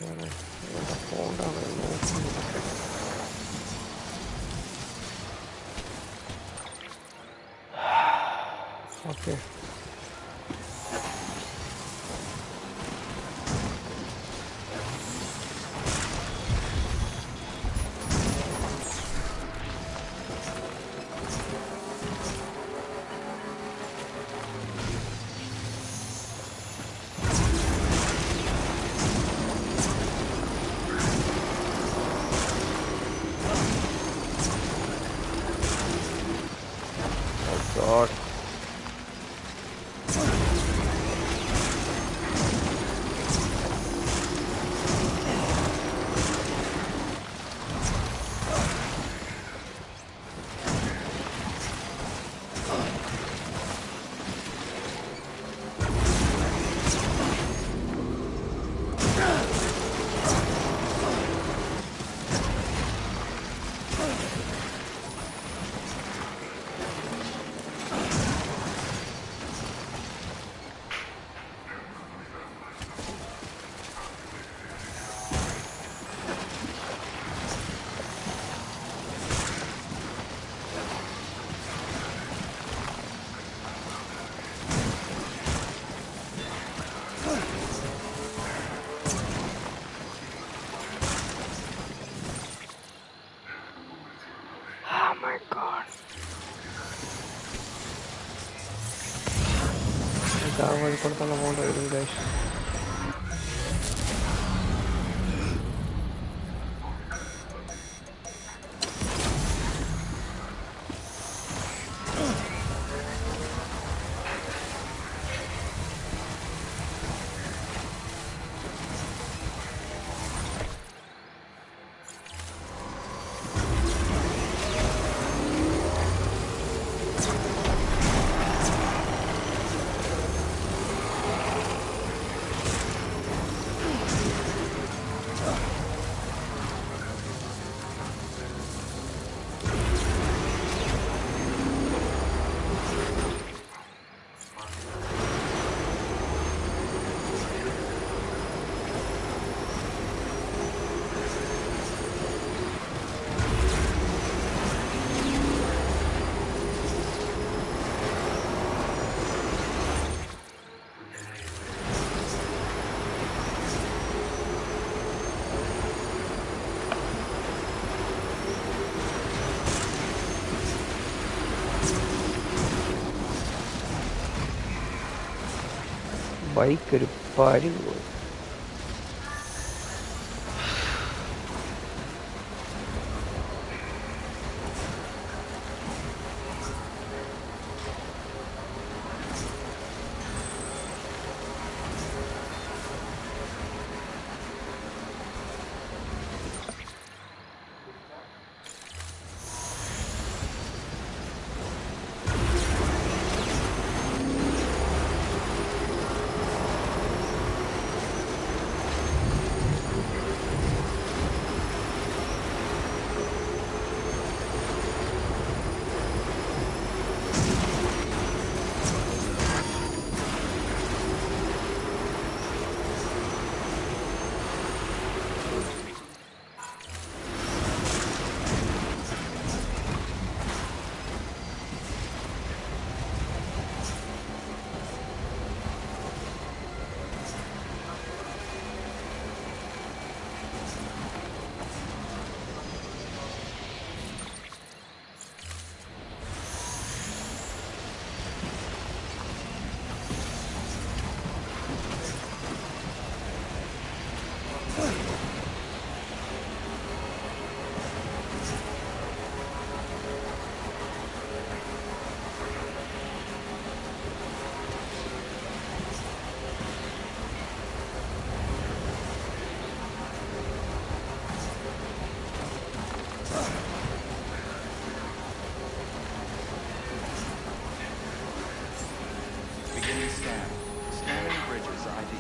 Okay. God. Oh my God. Cargo കൊടുത്തുള്ള മോഡ് വരും guys. ബൈക്ക് ഒരു പാരി പോയി. Beginning scan. Scanning bridges ID.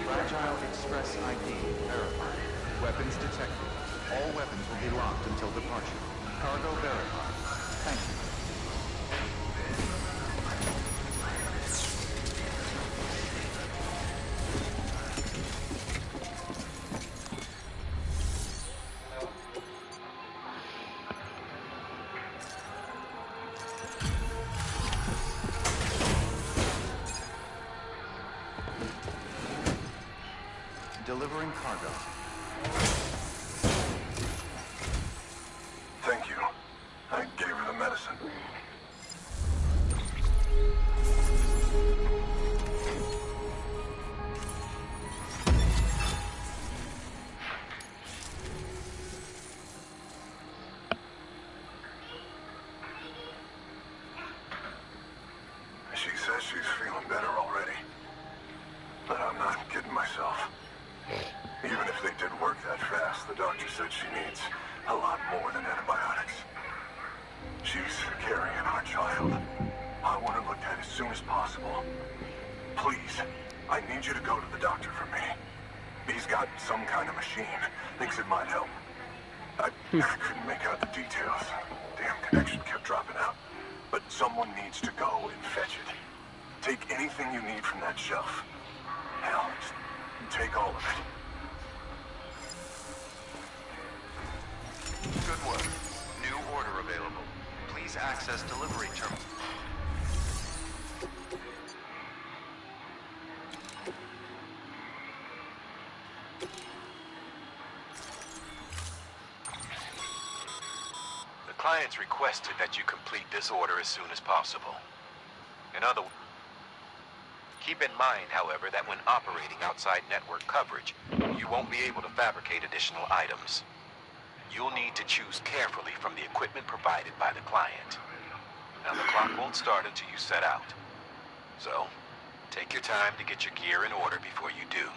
Fragile Express ID verified. Weapons detected. All weapons will be locked until departure. Cargo verified. Thank you. delivering cargo. Thank you. I gave her the medicine. She says she's feeling better already. But I'm not kidding myself. Even if they did work that fast, the doctor said she needs a lot more than antibiotics. She's carrying our child. I want her looked at as soon as possible. Please, I need you to go to the doctor for me. He's got some kind of machine. Thinks it might help. I couldn't make out the details. Damn connection kept dropping out. But someone needs to go and fetch it. Take anything you need from that shelf. Hell, just take all of it. Good work. New order available. Please access delivery terminal. The client's requested that you complete this order as soon as possible. In other words, keep in mind, however, that when operating outside network coverage, you won't be able to fabricate additional items. You'll need to choose carefully from the equipment provided by the client. Now, the clock won't start until you set out. So, take your time to get your gear in order before you do.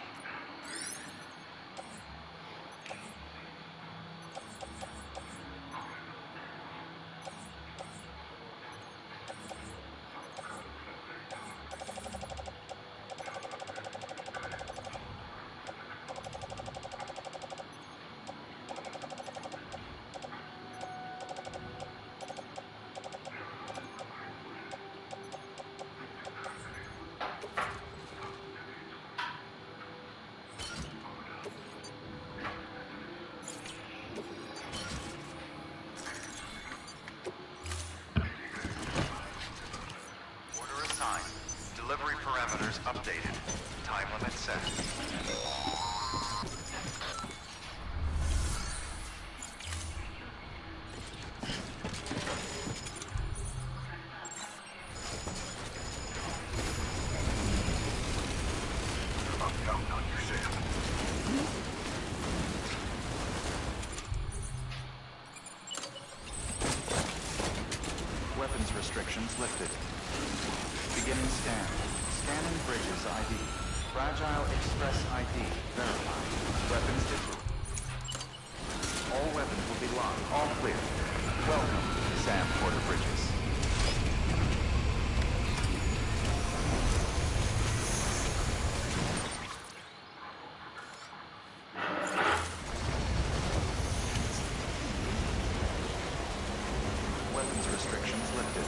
Delivery parameters updated. Time limit set. Weapons restrictions lifted. Beginning scan. Scanning bridges ID. Fragile Express ID verified. Weapons digital. All weapons will be locked. All clear. Welcome, Sam Porter Bridges. Weapons restrictions lifted.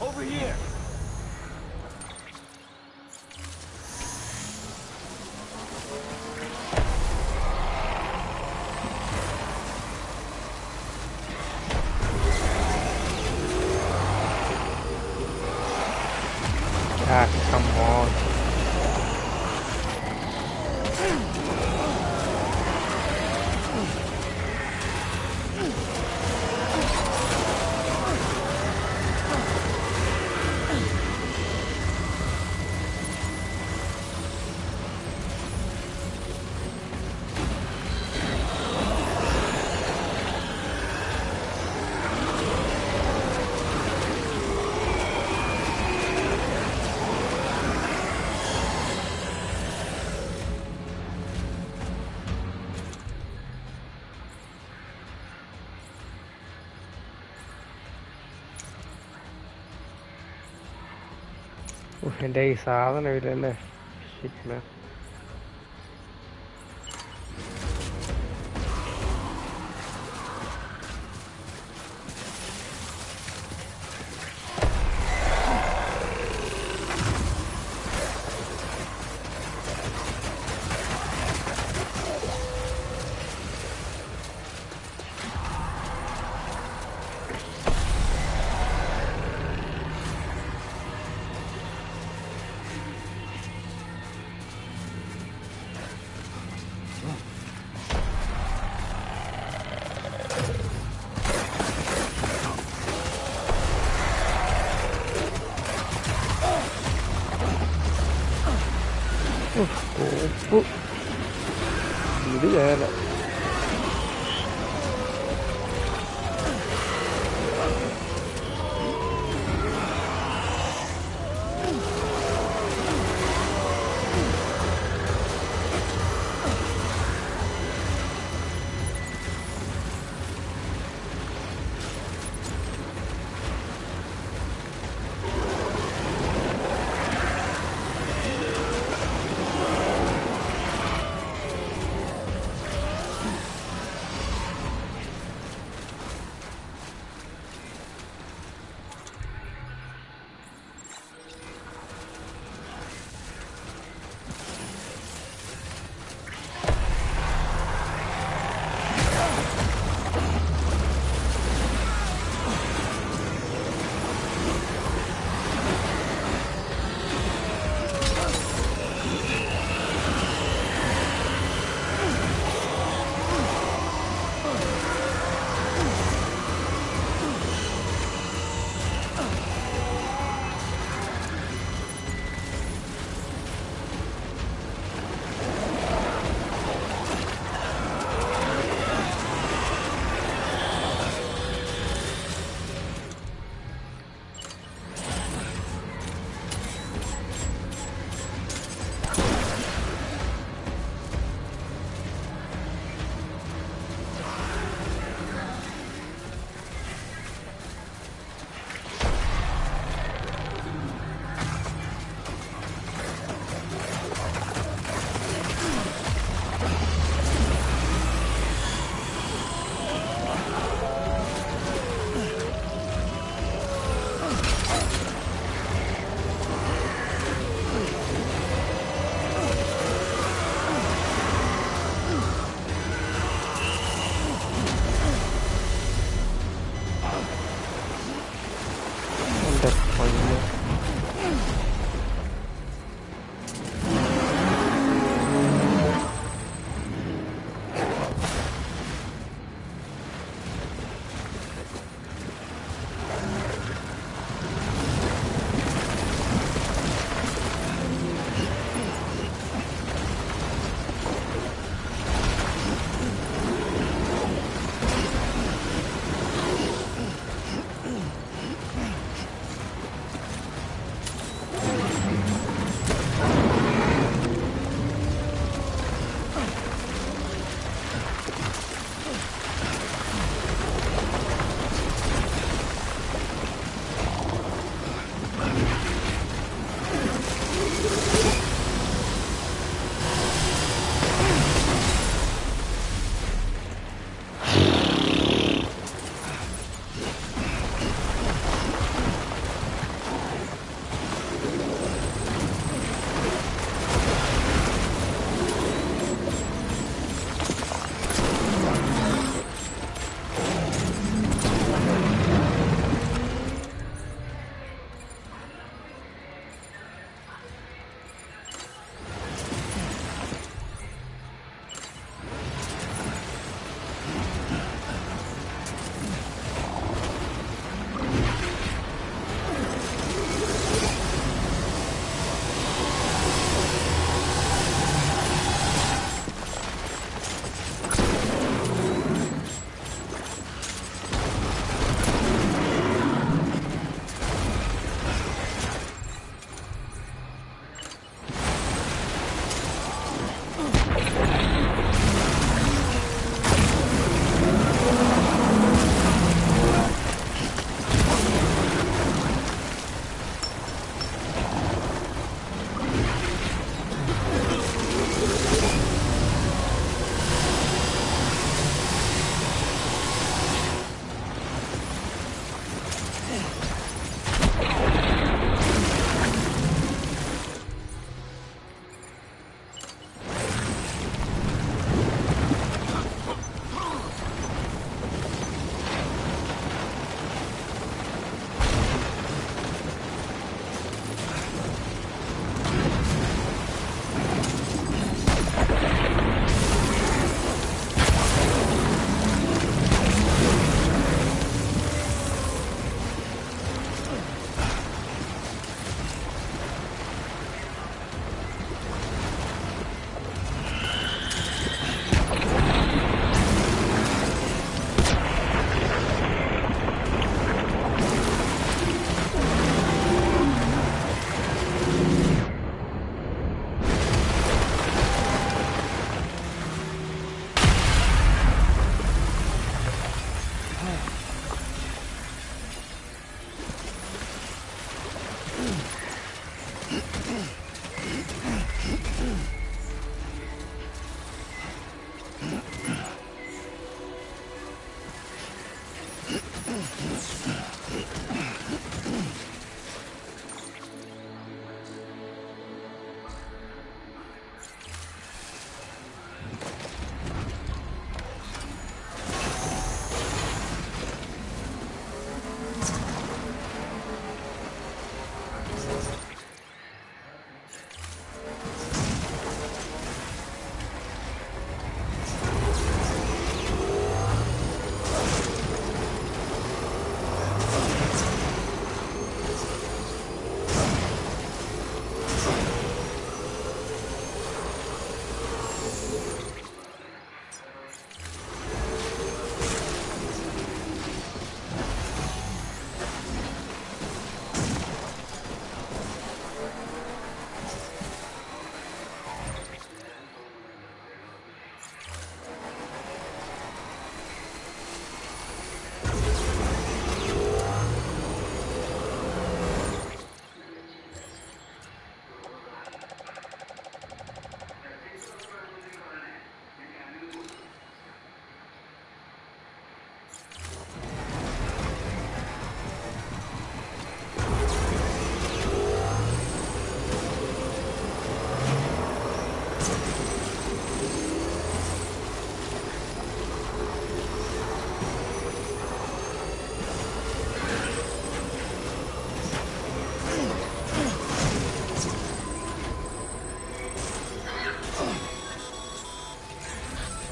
Over here! Ah, come on. എൻ്റെ ഈ സാധനം ഇല്ലല്ലേ. Shit, man. ഇത് വേറെ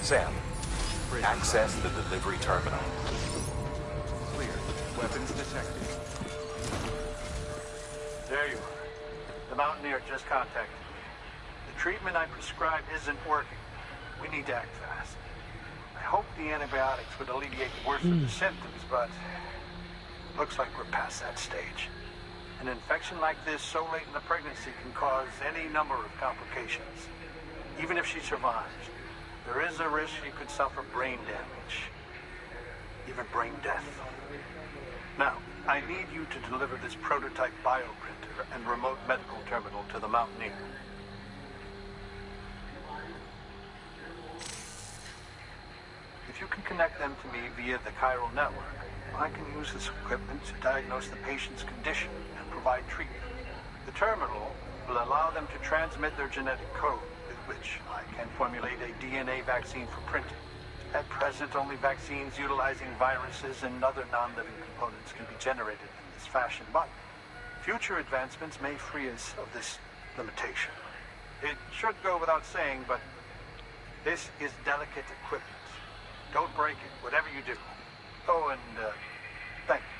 Sam, access the delivery terminal. Clear. Weapons detected. There you are. The Mountaineer just contacted me. The treatment I prescribed isn't working. We need to act fast. I hope the antibiotics would alleviate the worst of the symptoms, but looks like we're past that stage. An infection like this so late in the pregnancy can cause any number of complications. Even if she survives, there is a risk she could suffer brain damage, even brain death. Now, I need you to deliver this prototype bioprinter and remote medical terminal to the Mountaineer. If you can connect them to me via the chiral network, I can use this equipment to diagnose the patient's condition and provide treatment. The terminal will allow them to transmit their genetic code, with which I can formulate a DNA vaccine for printing. At present, only vaccines utilizing viruses and other non-living components can be generated in this fashion, but future advancements may free us of this limitation. It should go without saying, but this is delicate equipment. Don't break it, whatever you do. Oh, and thank you.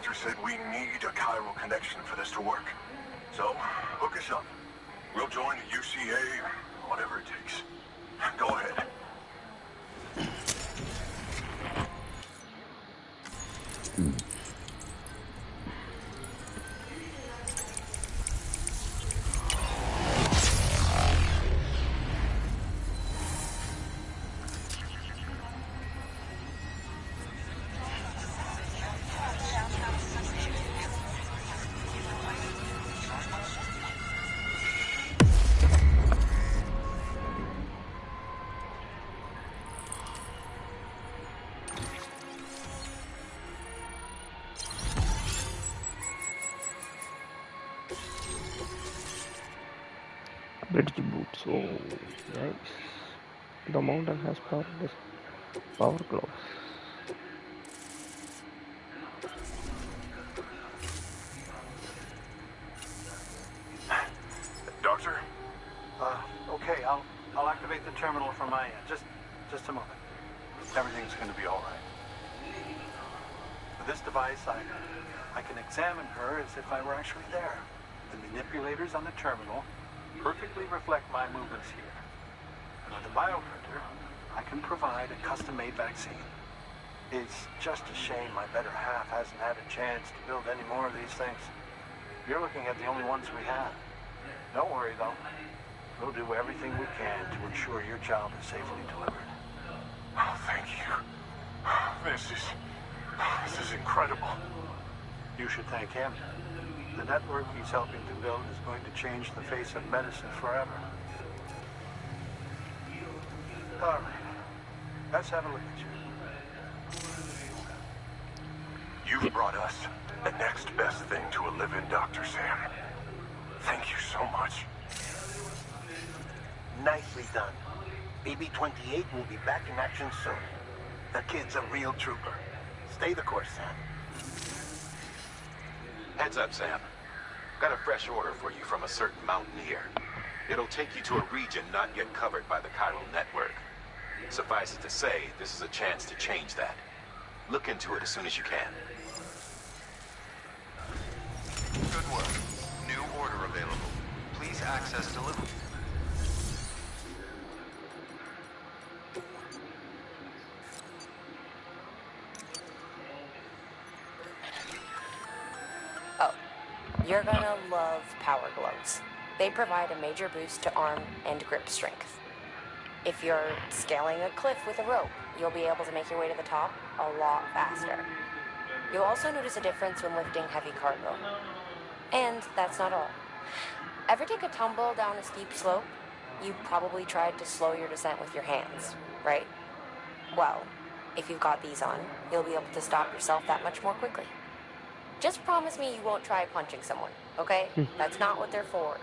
doctor said we need a chiral connection for this to work. So, hook us up. We'll join the UCA, whatever it takes. Go ahead. Bridge boots. Oh, nice. The mountain has power gloves. Doctor? Okay, I'll activate the terminal from my end. Just a moment. Everything's going to be all right. With this device, I can examine her as if I were actually there. The manipulators on the terminal perfectly reflect my movements here. And with the bioprinter, I can provide a custom-made vaccine. It's just a shame my better half hasn't had a chance to build any more of these things. You're looking at the only ones we have. Don't worry, though. We'll do everything we can to ensure your child is safely delivered. Oh, thank you. This is incredible. You should thank him. The network he's helping to build is going to change the face of medicine forever. All right. Let's have a look at you. You've brought us the next best thing to a living Dr. Sam. Thank you so much. Nicely done. BB-28 will be back in action soon. The kid's a real trooper. Stay the course, Sam. Heads up, Sam. Got a fresh order for you from a certain mountaineer. It'll take you to a region not yet covered by the chiral network. Suffice it to say, this is a chance to change that. Look into it as soon as you can. Good work. New order available. Please access delivery. Oh, you're gonna love power gloves. They provide a major boost to arm and grip strength. If you're scaling a cliff with a rope, you'll be able to make your way to the top a lot faster. You'll also notice a difference when lifting heavy cargo. And that's not all. Ever take a tumble down a steep slope? You probably tried to slow your descent with your hands, right? Well, if you've got these on, you'll be able to stop yourself that much more quickly. Just promise me you won't try punching someone, okay? That's not what they're for.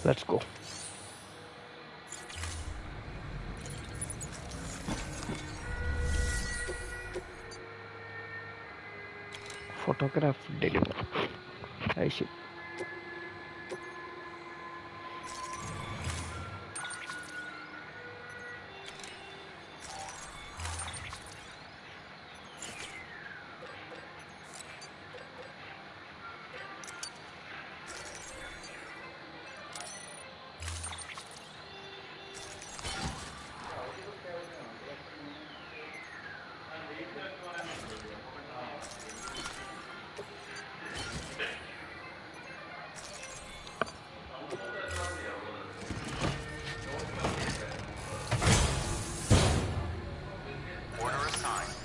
Let's go. Autograph deliver. I should. Order assigned.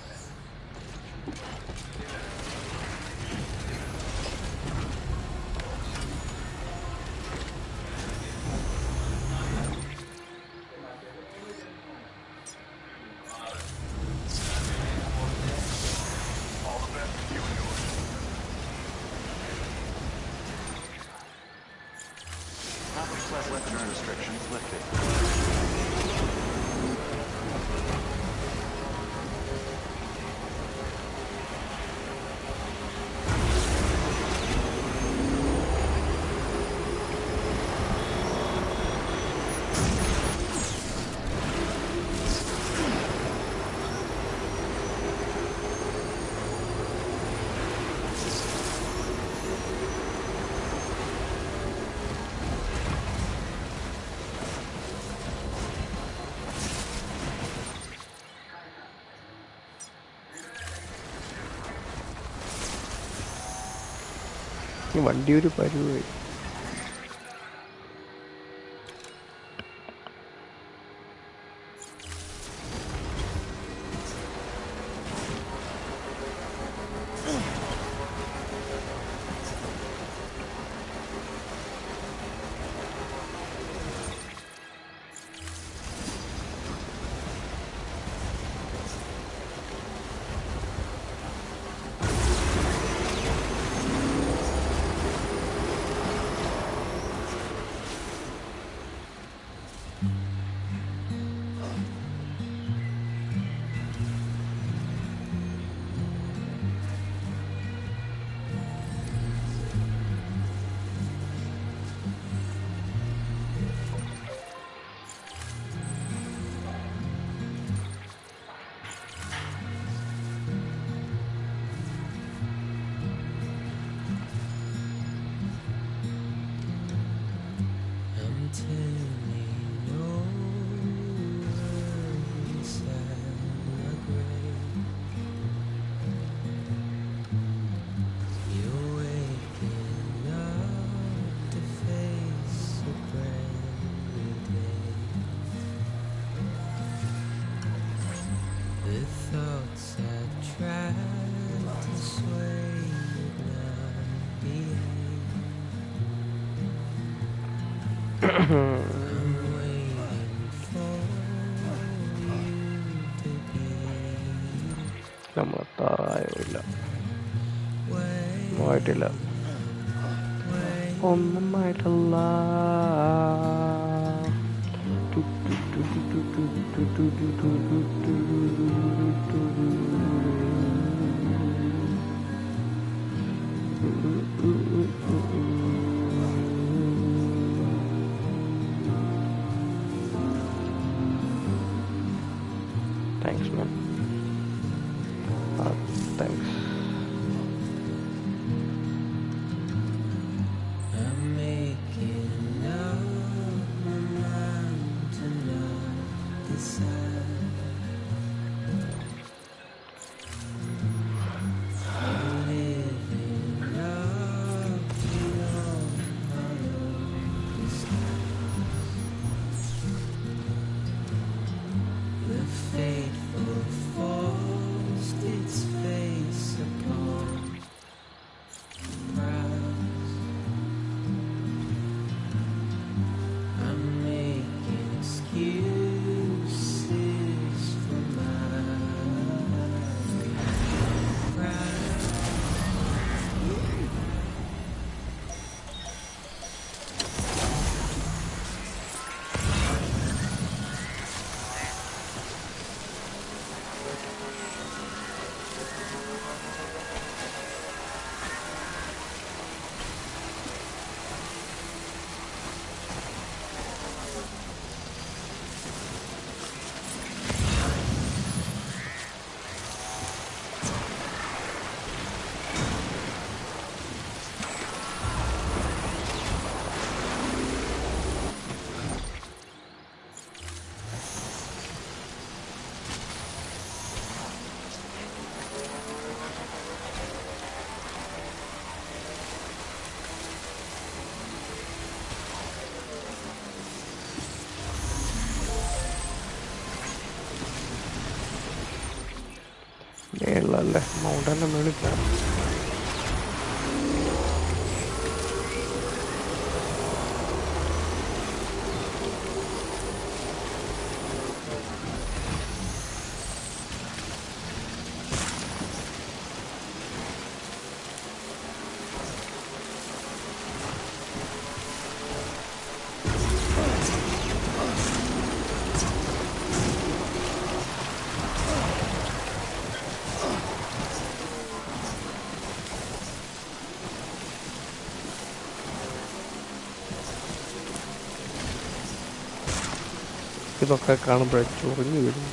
All the best to you and yours. Class weapon restrictions lifted. ഈ വണ്ടി ഒരു പരിപാടി. നമ്മളെത്താറായില്ല, ആയിട്ടില്ല, ഒന്നും ആയിട്ടില്ല. Thanks, man. Thanks. മുകളിലല്ലേ, മൗണ്ടൻ്റെ മുകളിൽ പോകാം. ഇതൊക്കെ കാണുമ്പോഴേ ചൊറിഞ്ഞു വരും.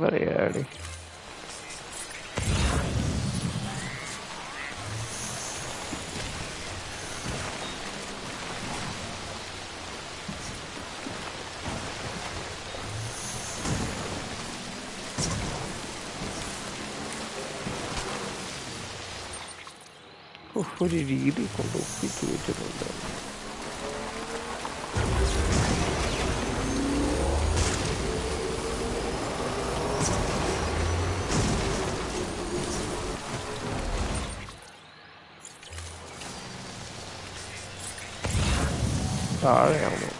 പറയാടി ഒരു രീതി കൊണ്ട് ഒപ്പിച്ച് വെച്ചിട്ടുണ്ട്. താഴെയാണോ?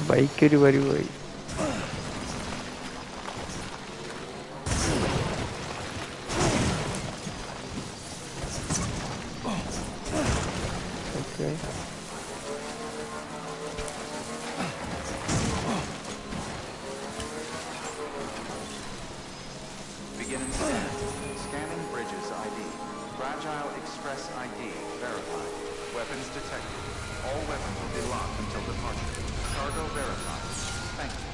ബൈക്കൊരു വരുവായി. Beginning scan. Scanning bridges ID. Fragile Express ID verified. Weapons detected. All weapons will be locked until departure. Cargo verified. Thank you.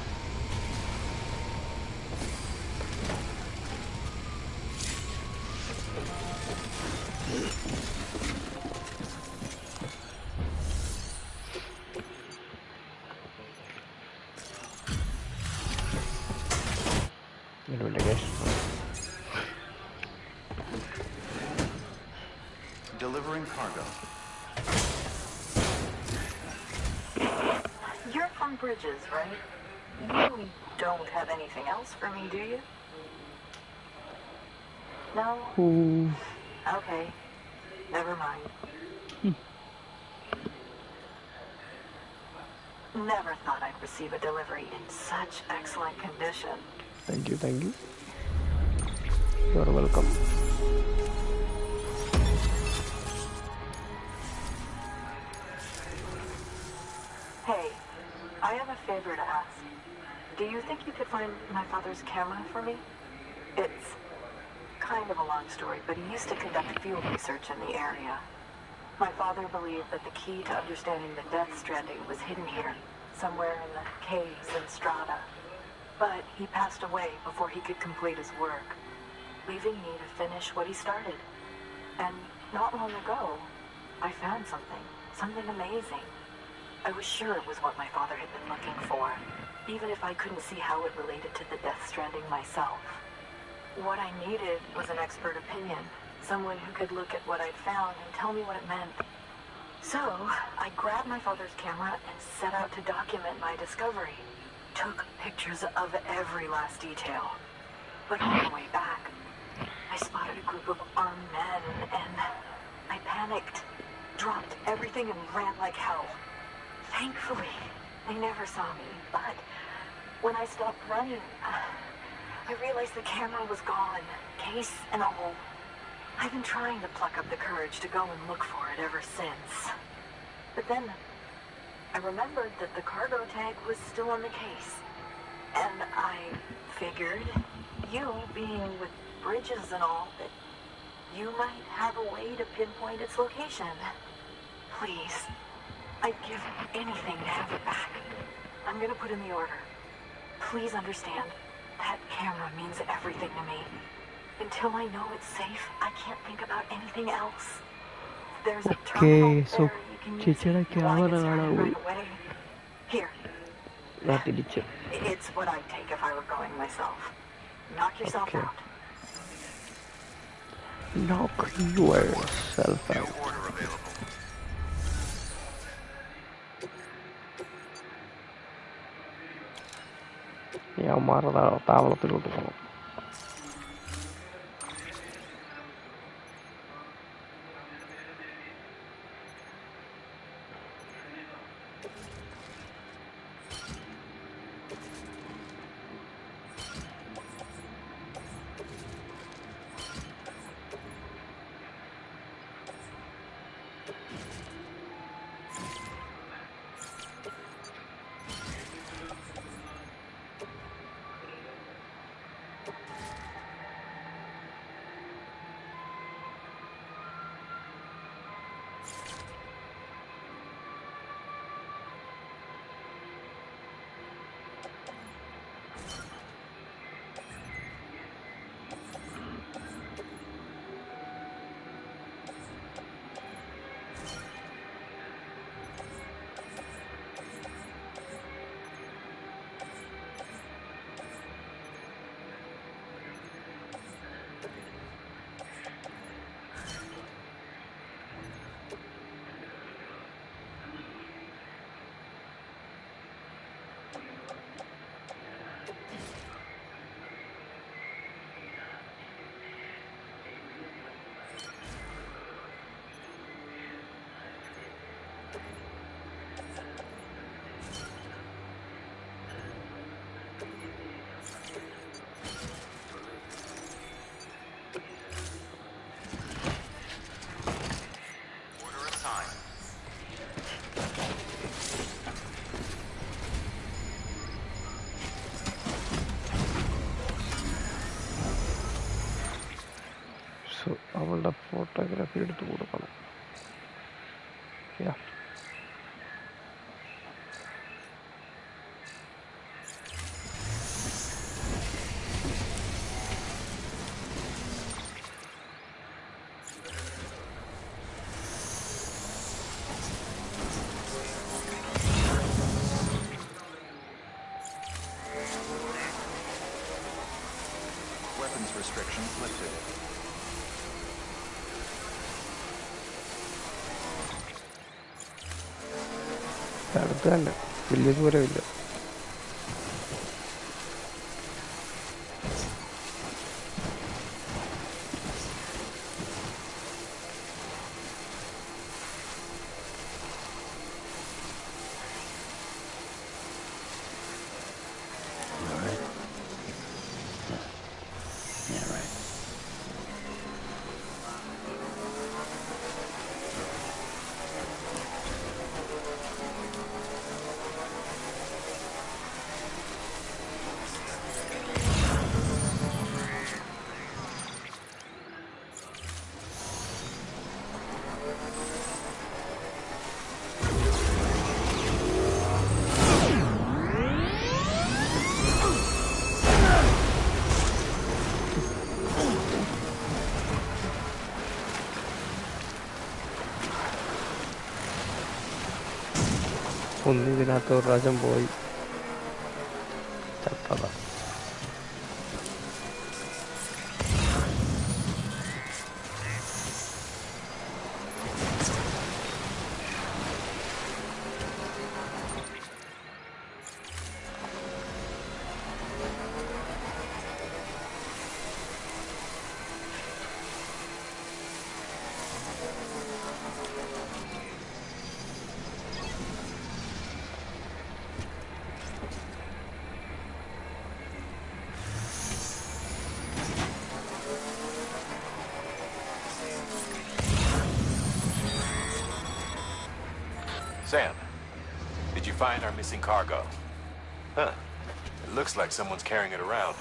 Delivering cargo. You're from Bridges, right? You don't have anything else for me, do you? No? Okay. Never mind. Never thought I'd receive a delivery in such excellent condition. Thank you, thank you. You're welcome. Hey, I have a favor to ask. Do you think you could find my father's camera for me? It's kind of a long story, but he used to conduct field research in the area. My father believed that the key to understanding the Death Stranding was hidden here, somewhere in the caves and strata. But he passed away before he could complete his work, leaving me to finish what he started. And not long ago, I found something amazing. I was sure it was what my father had been looking for, even if I couldn't see how it related to the Death Stranding myself. What I needed was an expert opinion, someone who could look at what I'd found and tell me what it meant. So, I grabbed my father's camera and set out to document my discovery. Took pictures of every last detail. But on the way back, I spotted a group of armed men and I panicked, dropped everything and ran like hell. Thankfully, they never saw me, but when I stopped running, I realized the camera was gone, case and all. I've been trying to pluck up the courage to go and look for it ever since. But then, I remembered that the cargo tag was still on the case. And I figured, you being with bridges and all, that you might have a way to pinpoint its location. Please. I'd give anything to have it back. I'm gonna put in the order. Please understand, that camera means everything to me. Until I know it's safe, I can't think about anything else. There's a terminal so there you can use if you want to get started right away. Here. It's what I'd take if I were going myself. Knock yourself out. Knock yourself out. New order available. ഞാൻ മാറുന്ന താവളത്തിലോട്ട് പോകണം. അവളുടെ photography എടുത്ത് കൊടുക്കണം. യാ Weapons restrictions lifted. അടുത്ത് തന്നെ, വലിയ ദൂരമില്ല. ഒന്നിതിനകത്ത് ഒരു പ്രാവശ്യം പോയി ചത്തതാ. Sam, Did you find our missing cargo? Huh. It looks like someone's carrying it around.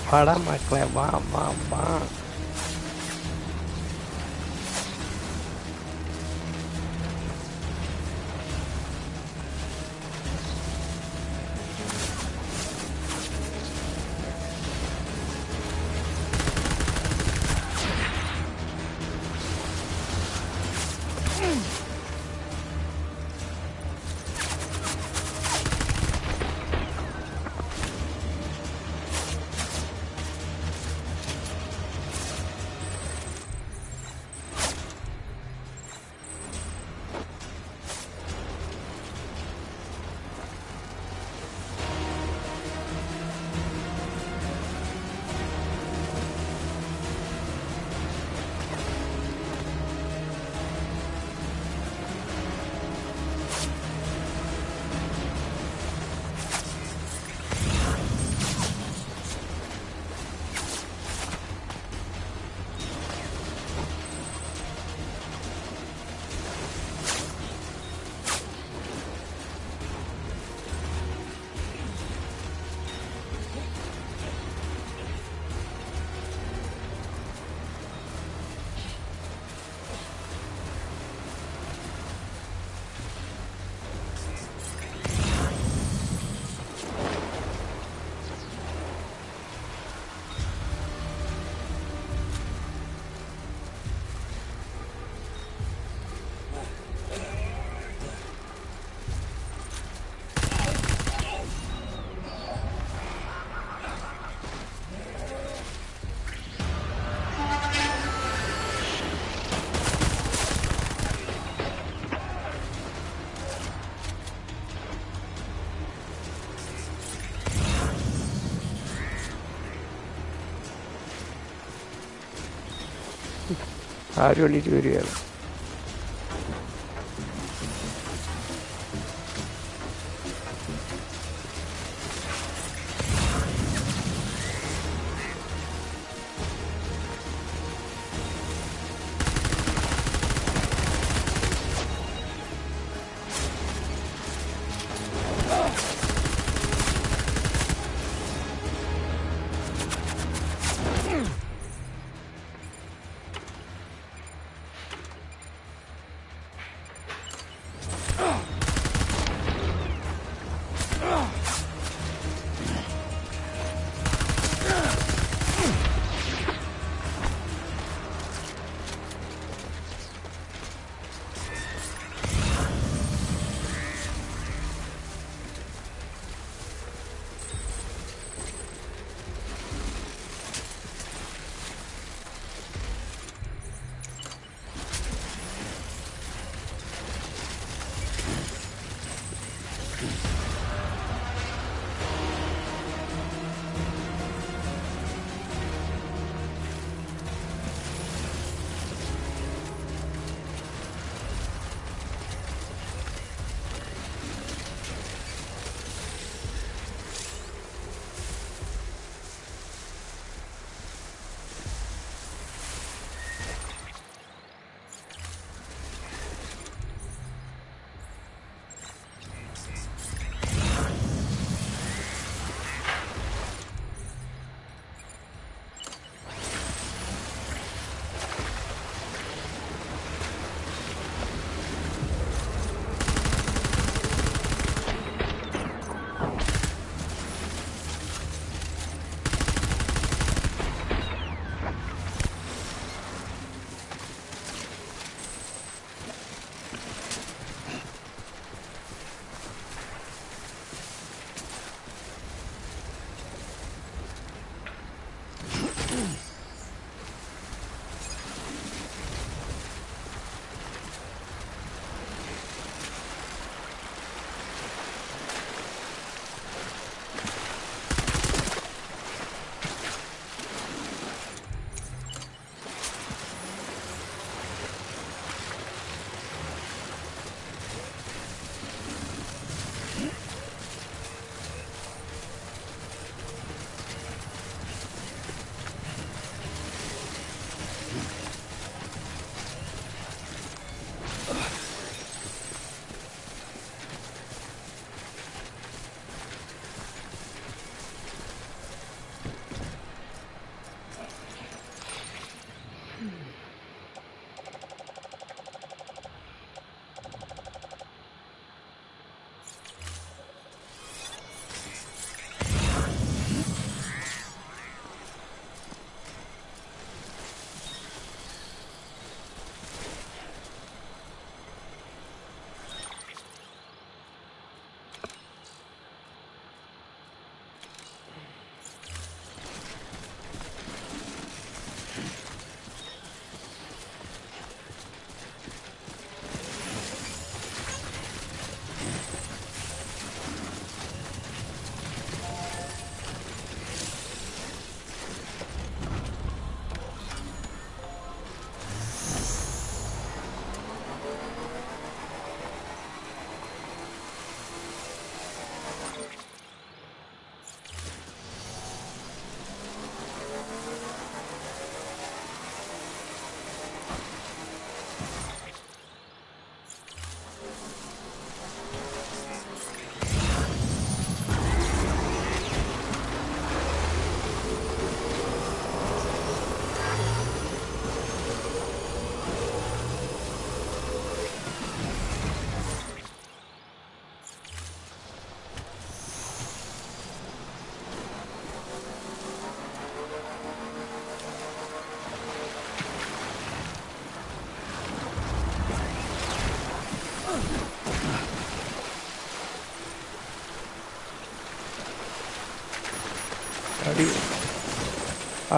വാടാ മക്കളെ, വാ വാ വാ. ആരും എണീറ്റ് വരികയാണ്.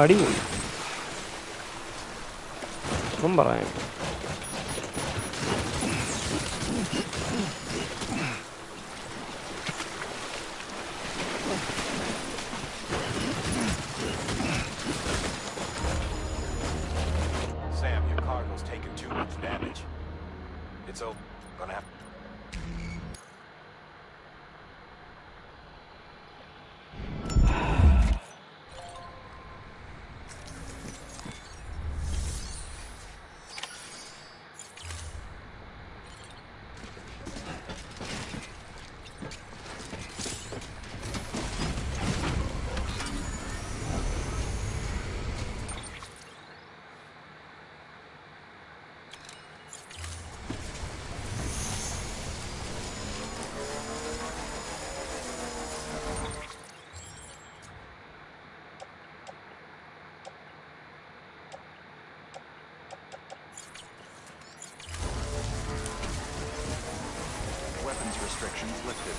അടിപൊളി ഒന്നും പറയാം. Sam, your cargo Weapons restrictions lifted.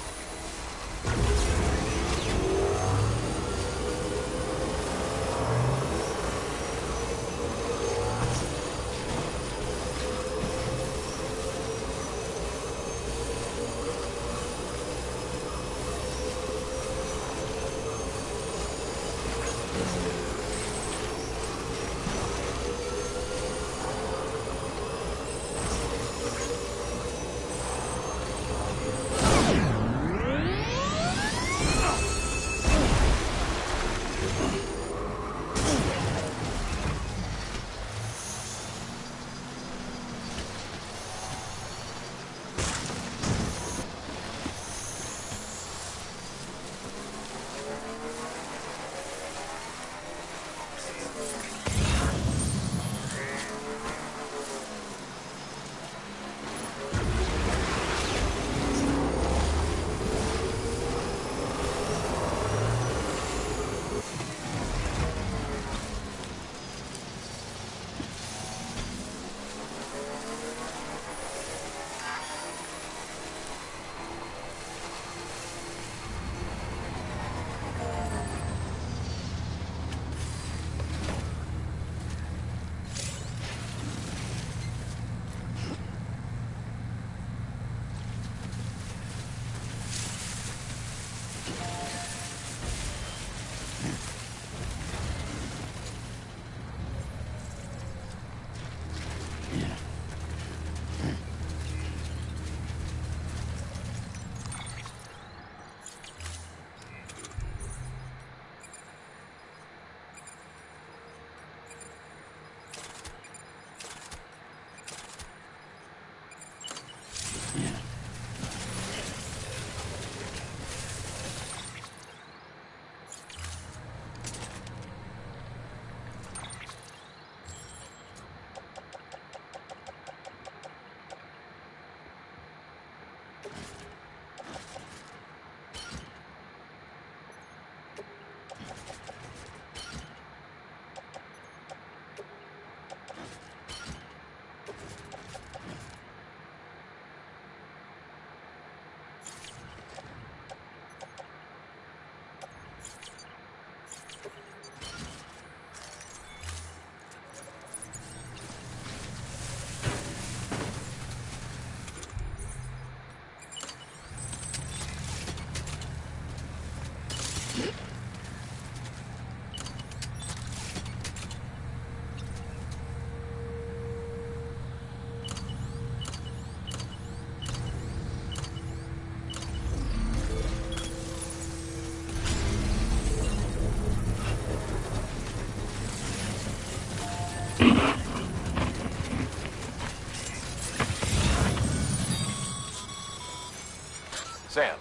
Sam,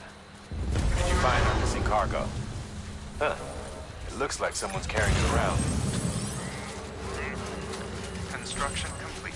did you find our missing cargo? Huh. It looks like someone's carrying it around. Construction complete.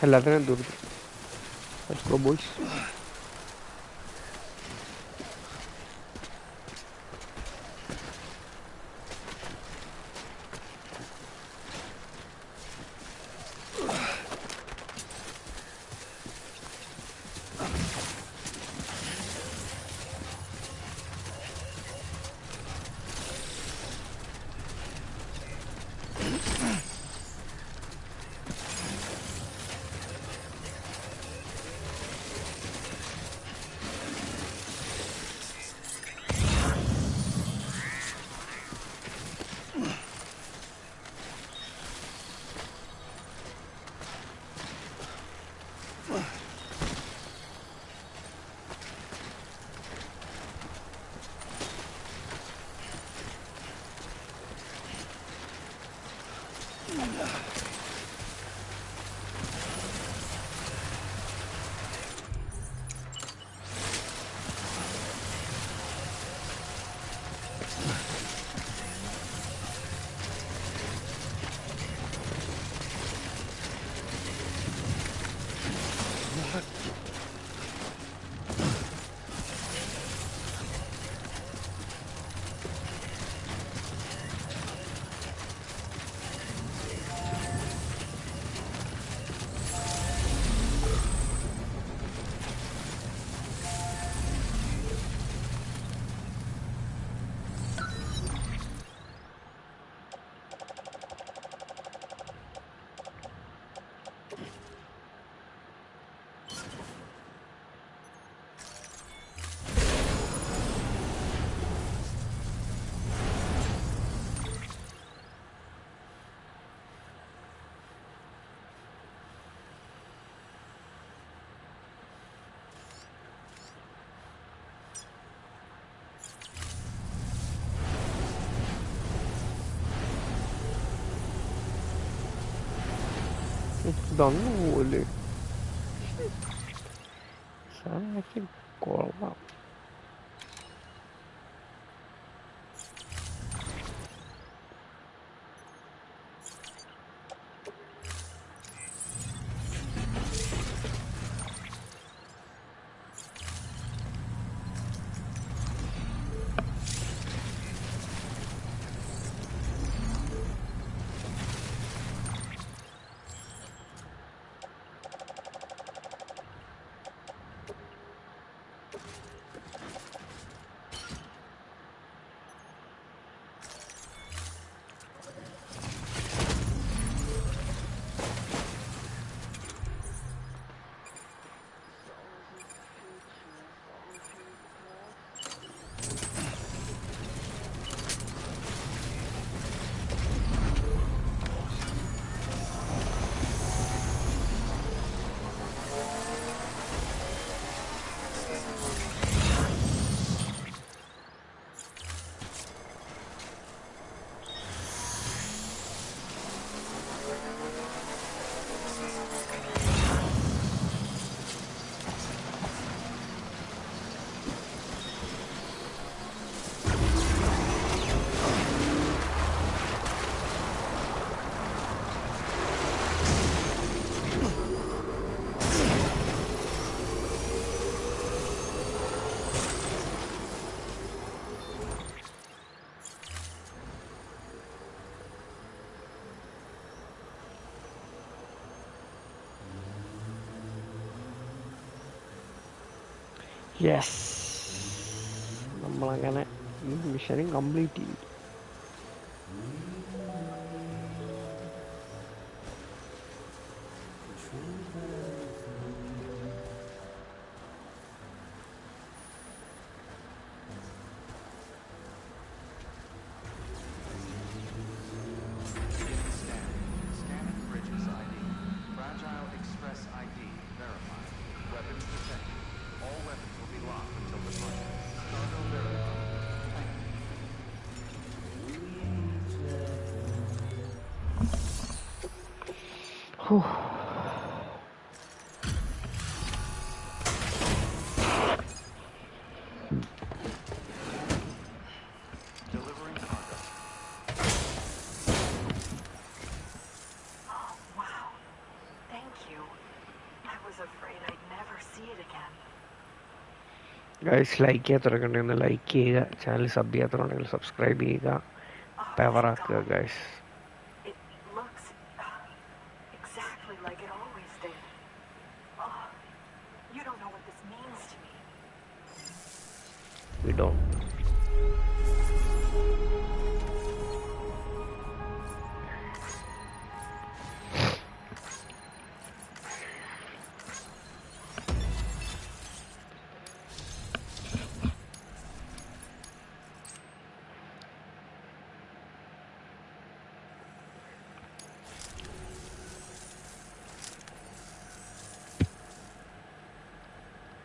എല്ലാത്തിനും ദൂരത്ത്. Let's go, boys. ഇതൊന്നുപോലെ സാധനം കൊള്ളാം. യെസ്, നമ്മളങ്ങനെ ഈ മിഷനും കംപ്ലീറ്റ് ചെയ്തു. afraid I'd never see it again. Guys like ചെയ്യാത്തവരൊക്കെ like ചെയ്യുക, ചാനൽ സബ് ചെയ്യാത്തവരുണ്ടെങ്കിൽ സബ്സ്ക്രൈബ് ചെയ്യുക, പവറാക്കുക guys. It looks exactly like it always did. Oh, you don't know what this means to me. We don't.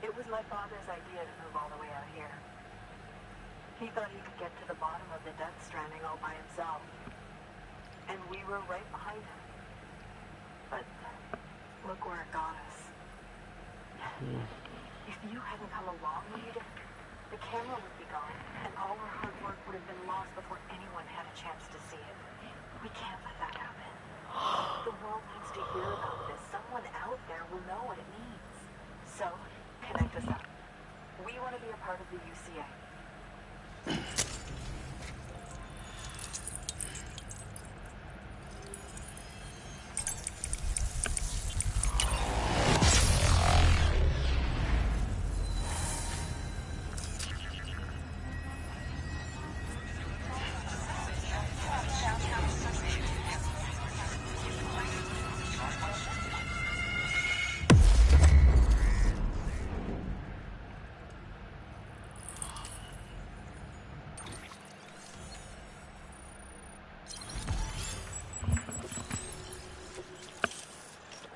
It was my father's idea to move all the way out here. He thought he could get to the bottom of the Death Stranding all by himself. And we were right behind him. But look where it got us. If you hadn't come along, Reed, the camera would be gone, and all our hard work would have been lost before anyone had a chance to see it. We can't let that happen. The world needs to hear about this. Someone out there will know what it means. So, connect us up. We want to be a part of the UCA.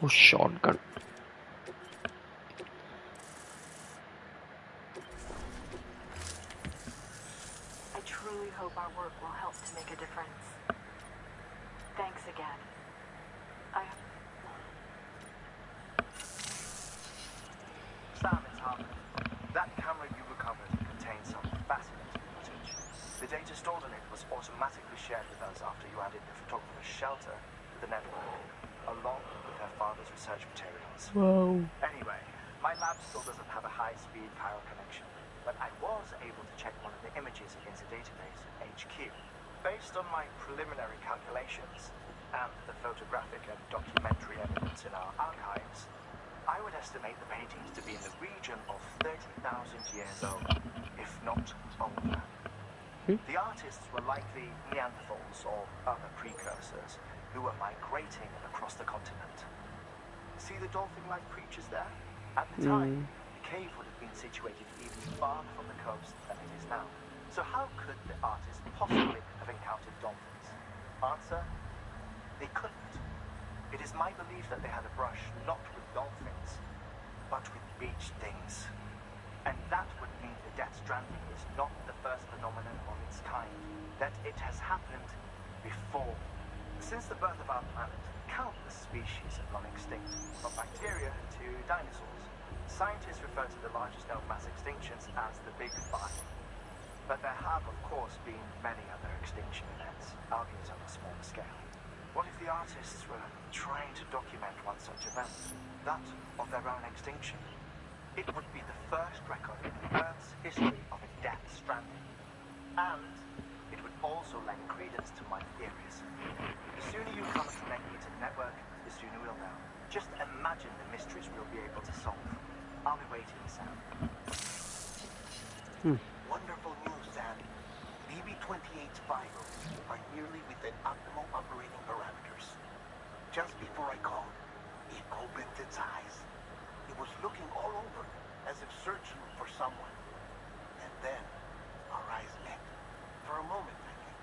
Oh, shotgun. I truly hope our work will help to make a difference. Thanks again. Sam, it's Harper. That camera you recovered contains some fascinating footage. The data stored on it was automatically shared with us after you added the photographer's shelter to the network, along with her father's research materials. Whoa. Anyway, my lab still doesn't have a high-speed chiral connection, but I was able to check one of the images against a database at HQ. Based on my preliminary calculations and the photographic and documentary evidence in our archives, I would estimate the paintings to be in the region of 30,000 years old, if not older. The artists were likely Neanderthals or other precursors who were migrating across the continent. See the dolphin-like creatures there? At the time, the cave would have been situated even farther from the coast than it is now. So how could the artists possibly have encountered dolphins? Answer: they couldn't. It is my belief that they had a brush not with dolphins, but with beach things. And that would mean the Death Stranding is not the first phenomenon of its kind, that it has happened before. Since the birth of our planet, countless species have gone extinct, from bacteria to dinosaurs. Scientists refer to the largest known mass extinctions as the Big Five. But there have, of course, been many other extinction events, albeit on a smaller scale. What if the artists were trying to document one such event, that of their own extinction? It would be the first record in Earth's history of a Death Stranding. And it would also lend credence to my theories. The sooner you come and connect me to the network, the sooner we'll know. Just imagine the mysteries we'll be able to solve. I'll be waiting, Sam. Wonderful news, Sam. BB-28's vitals are nearly within optimal operating parameters. Just before I called, it opened its eyes. It was looking all over, as if searching for someone. And then, our eyes met. For a moment, I think.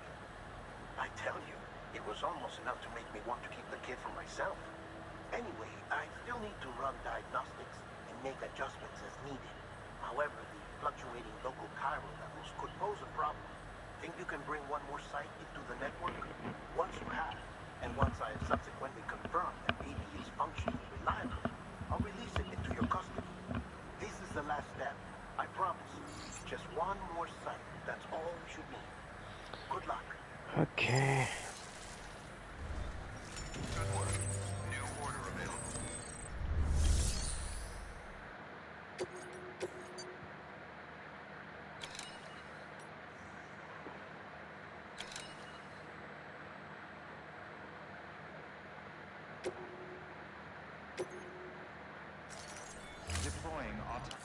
I tell you, it was almost enough to make me want to keep the kid for myself. Anyway, I still need to run diagnostics and make adjustments as needed. However, the fluctuating local chiral levels could pose a problem. Think you can bring one more site into the network? Once you have, and once I have subsequently confirmed that BB is functioning reliably, I'll release it into your custody. This is the last step. I promise. Just one more site. That's all we should need. Good luck. Okay. Good work. New order available. deploying auto...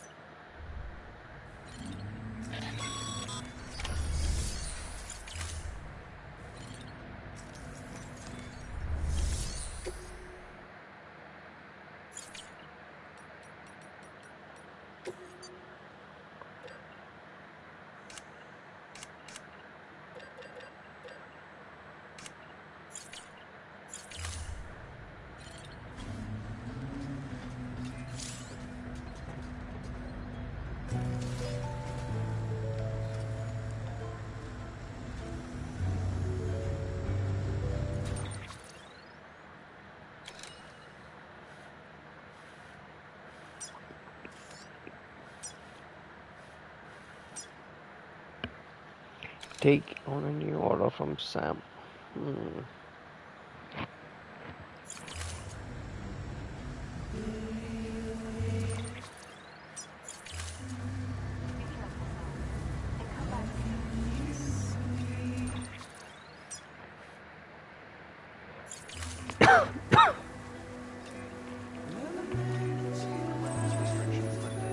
Take on a new order from Sam. Be careful, Sam. And come back soon. Weapons restrictions lifted.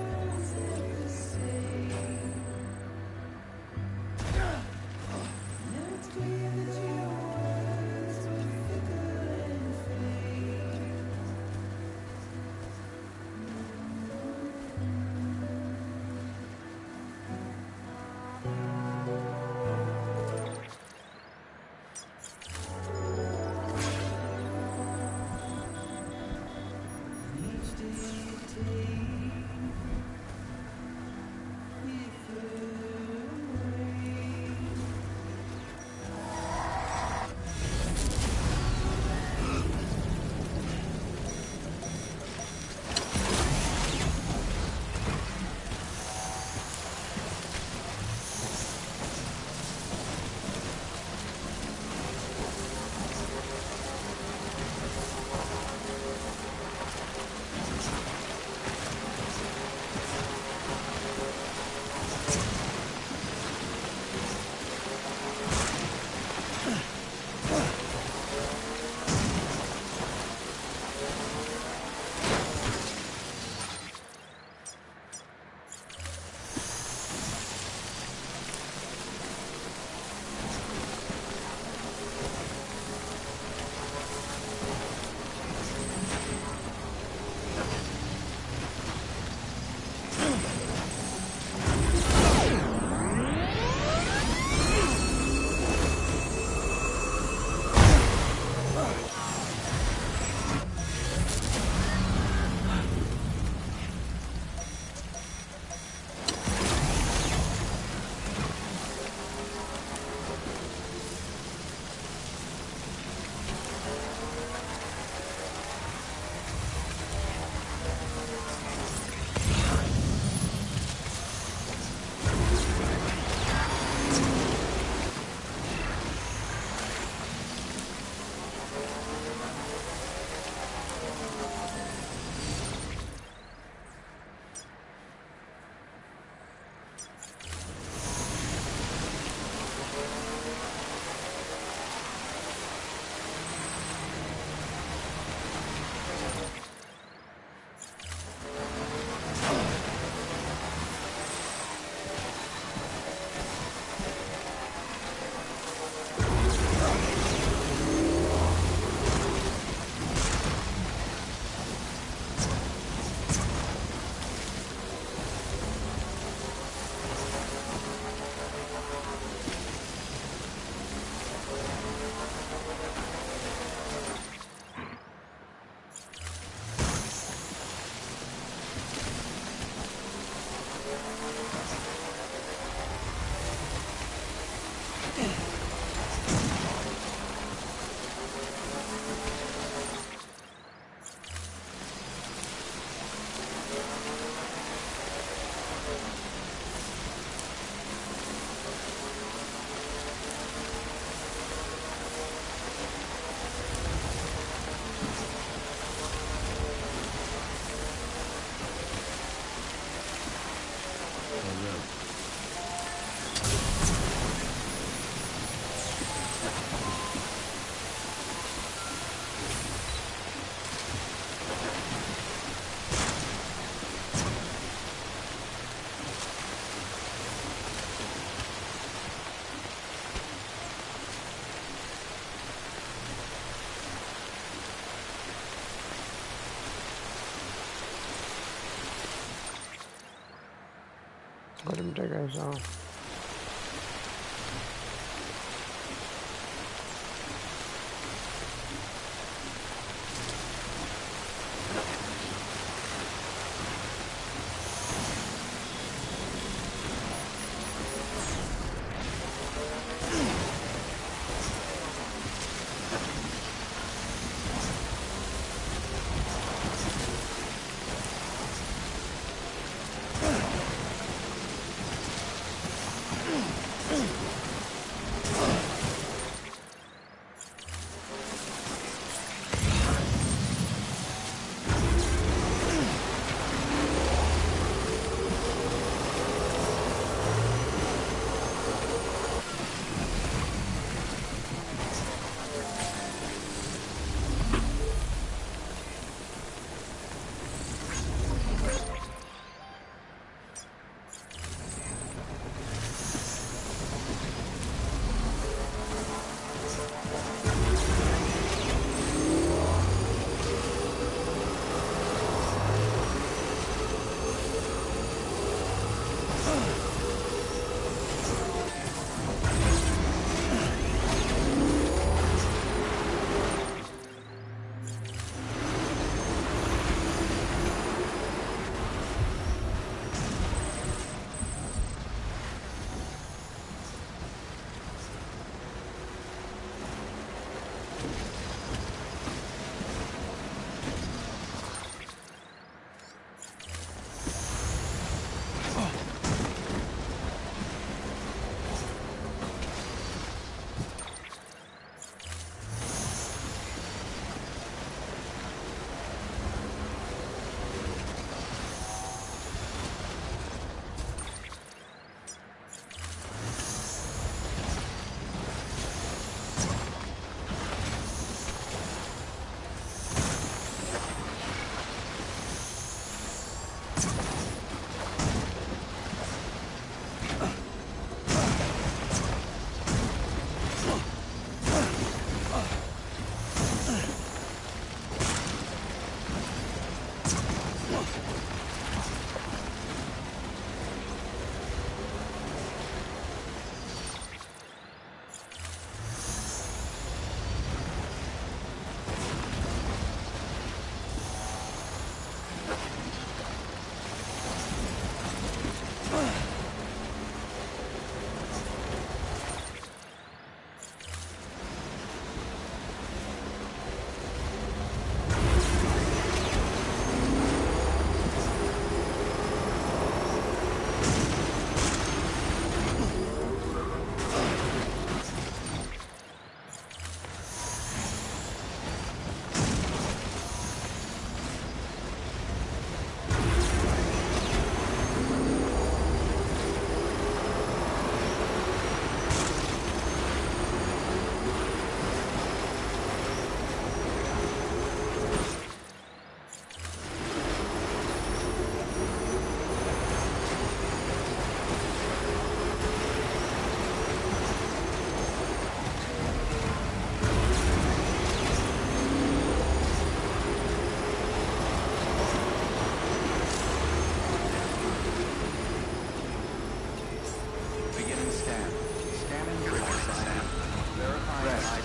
ഒരു minute guys.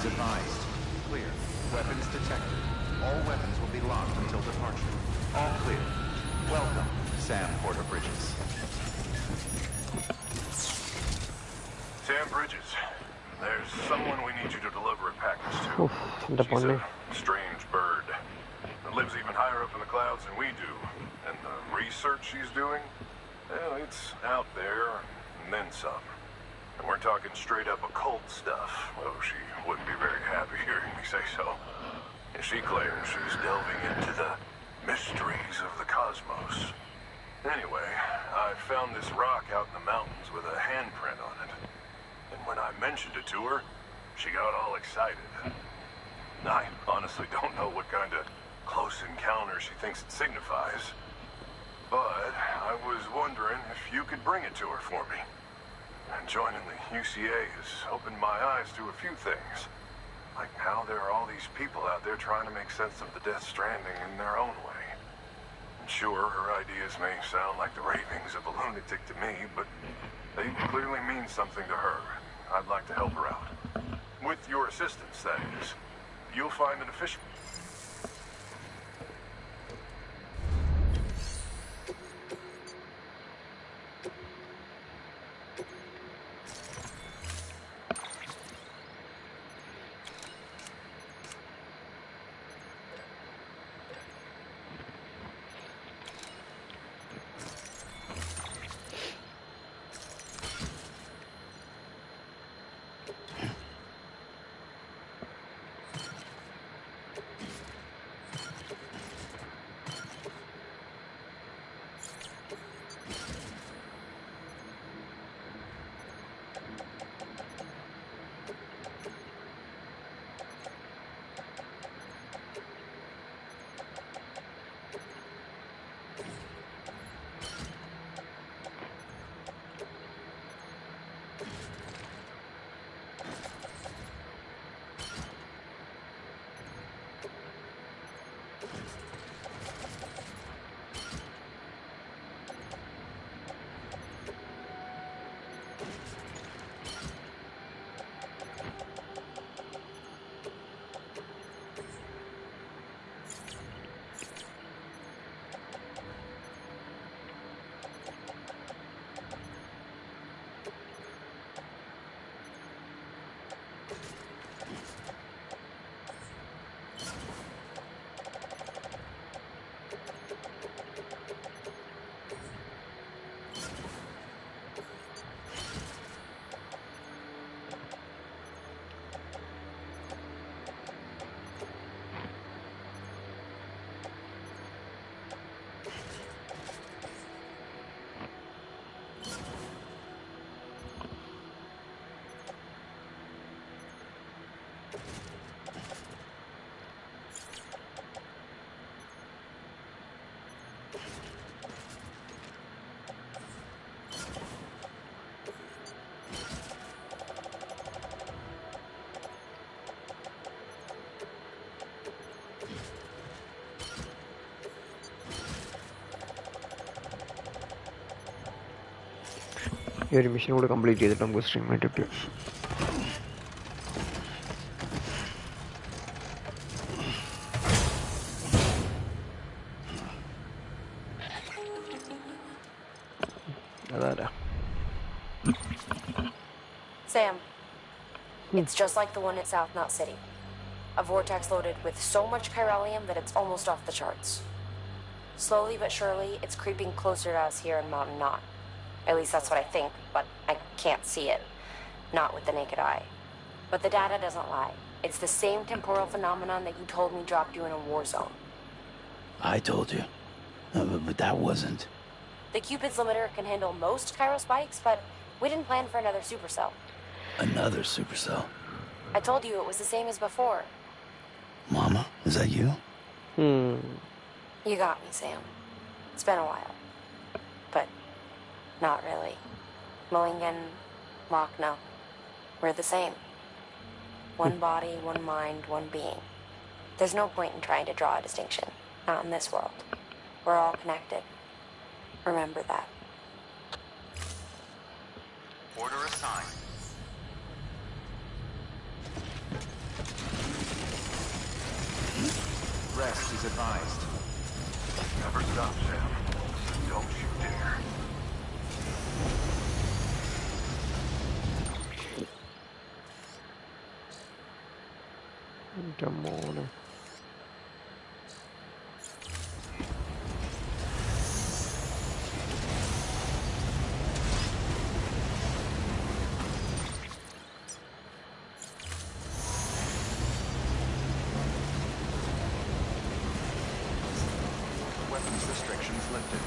Advised. Clear. Weapons detected. All weapons will be locked until departure. All clear. Welcome, Sam Porter Bridges. Sam Bridges, there's someone we need you to deliver a package to. Oof, She's a strange bird that lives even higher up in the clouds than we do. And the research she's doing, well, it's out there and then some. And we're talking straight up occult stuff. Well, she wouldn't be very happy hearing me say so. And she claims she's delving into the mysteries of the cosmos. Anyway, I found this rock out in the mountains with a handprint on it. And when I mentioned it to her, she got all excited. I honestly don't know what kind of close encounter she thinks it signifies. But I was wondering if you could bring it to her for me. And joining the UCA has opened my eyes to a few things. Like how there are all these people out there trying to make sense of the death stranding in their own way. And Sure, her ideas may sound like the ravings of a lunatic to me, but they clearly mean something to her. I'd like to help her out. With your assistance, that is. You'll find an official... ഈ ഒരു mission കൂടെ complete ചെയ്തിട്ട് നമുക്ക് stream ആയിട്ട് പറ്റും. അതാരാ? Sam, it's just like the one at South Knot City. A vortex loaded with so much chiralium that it's almost off the charts. Slowly but surely, it's creeping closer to us here in Mountain Knot. At least that's what I think, but I can't see it. Not with the naked eye. But the data doesn't lie. It's the same temporal phenomenon that you told me dropped you in a war zone. I told you. But that wasn't. The Cupid's limiter can handle most chiral spikes, but we didn't plan for another supercell. Another supercell? I told you it was the same as before. Mama, is that you? You got me, Sam. It's been a while. But not really. Mulligan, Lochner, we're the same. One body, one mind, one being. There's no point in trying to draw a distinction. Not in this world. We're all connected. Remember that. Order assigned. Rest is advised. Never stop, Sam. Don't you dare. എൻ്റെ മോനെ. Weapons restrictions lifted.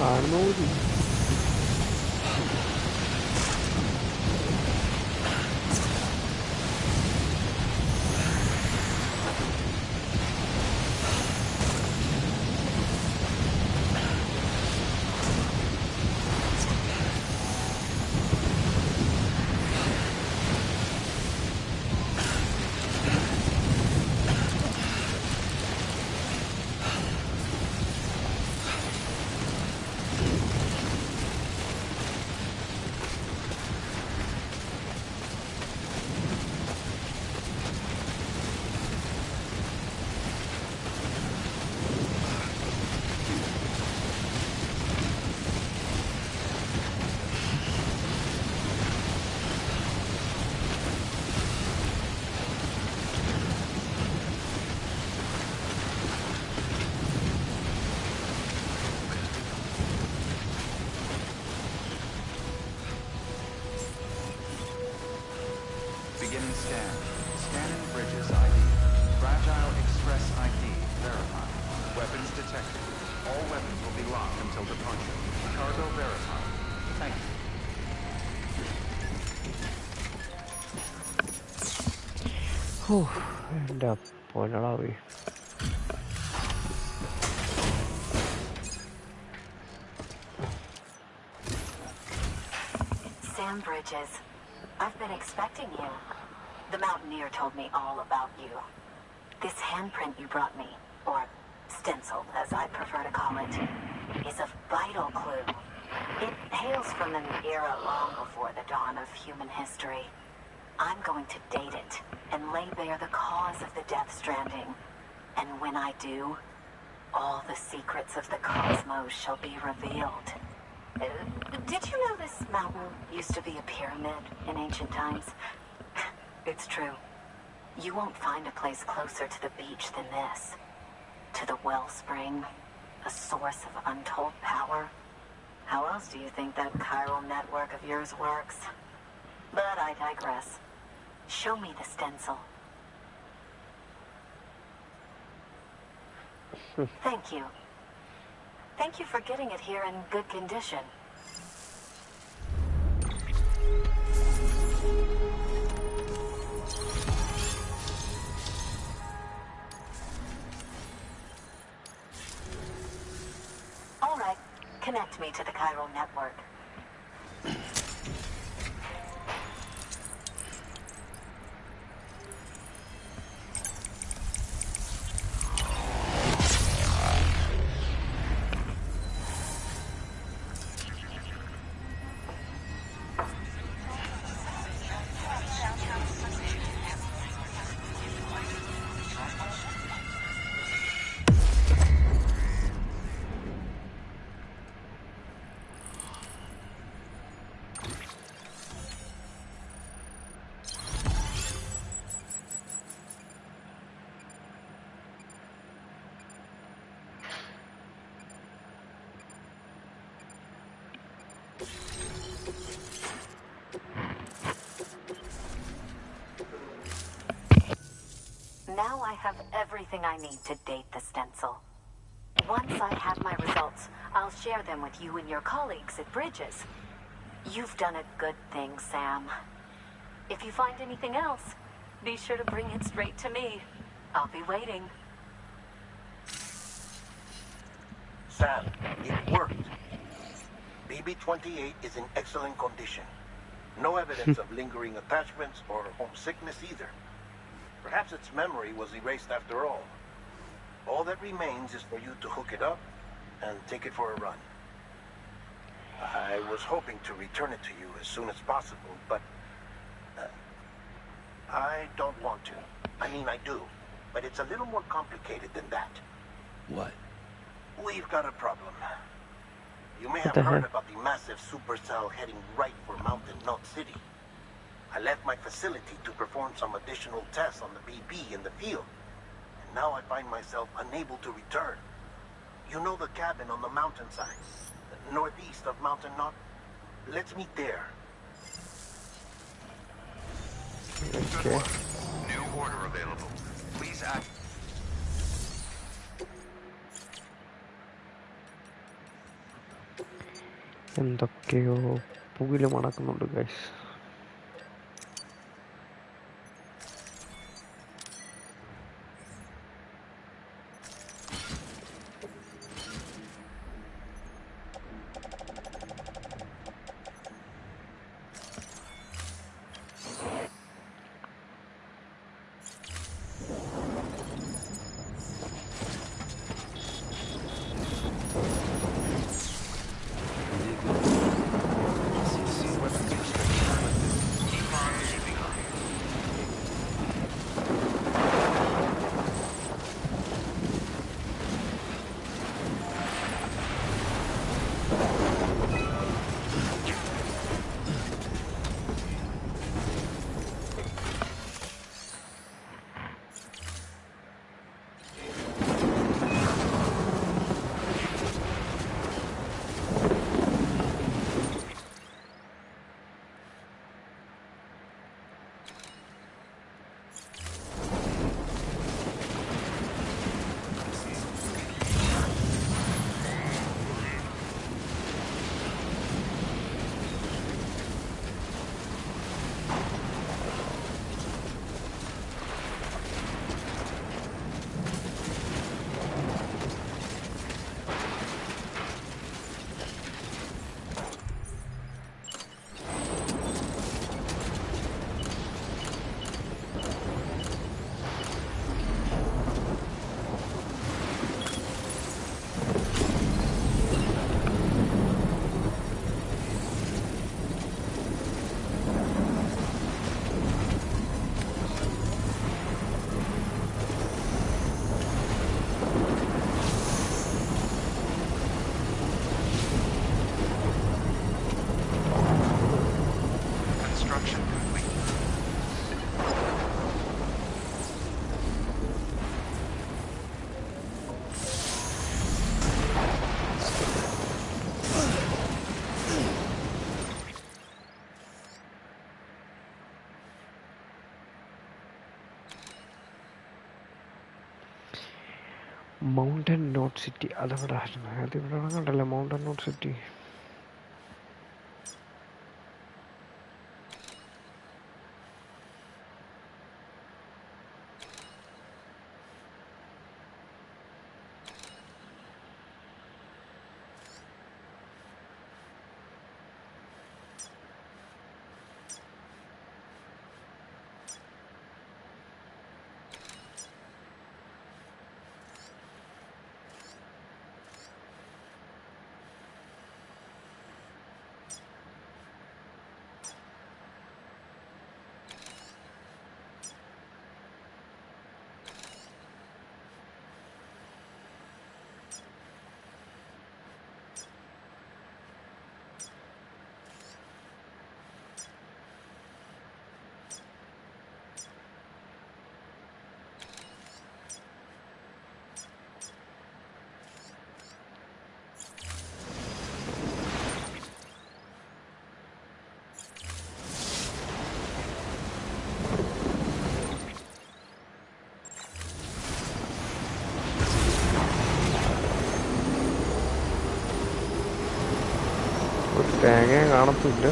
കാണുന്നു. Beginning scan. Scanning bridges ID. Fragile Express ID verified. Weapons detected. All weapons will be locked until departure. Cargo verified. Thank you. എൻ്റെ പൊന്നടാവേ. Sam Bridges, I've been expecting you. The Mountaineer told me all about you. This handprint you brought me, or stencil as I prefer to call it, is a vital clue. It hails from an era long before the dawn of human history. I'm going to date it and lay bare the cause of the Death Stranding. And when I do, all the secrets of the cosmos shall be revealed. Did you know this mountain used to be a pyramid in ancient times? It's true. You won't find a place closer to the beach than this. To the wellspring, a source of untold power. How else do you think that chiral network of yours works? But I digress. Show me the stencil. Thank you. Thank you for getting it here in good condition. All right, connect me to the chiral network. Now I have everything I need to date the stencil. Once I have my results, I'll share them with you and your colleagues at Bridges. You've done a good thing, Sam. If you find anything else, be sure to bring it straight to me. I'll be waiting. Sam, it worked. BB-28 is in excellent condition. No evidence of lingering attachments or homesickness either. Perhaps its memory was erased after all. All that remains is for you to hook it up and take it for a run. I was hoping to return it to you as soon as possible, but I don't want to. I mean, I do, but it's a little more complicated than that. What? We've got a problem. You may have heard about the massive supercell heading right for Mountain Knot City. I left my facility to perform some additional tests on the BB in the field, and now I find myself unable to return. You know the cabin on the mountainside, northeast of Mountain Knot? Let's meet there. Okay. New order available. Please act. എന്തൊക്കെയോ പുകില് മണക്കുന്നുണ്ട് guys. Construction complete. Mountain knot city അതെവിടെ അതിവിടെ കണ്ടല്ലേ mountain knot city. ഒരു തേങ്ങയും കാണത്തില്ല.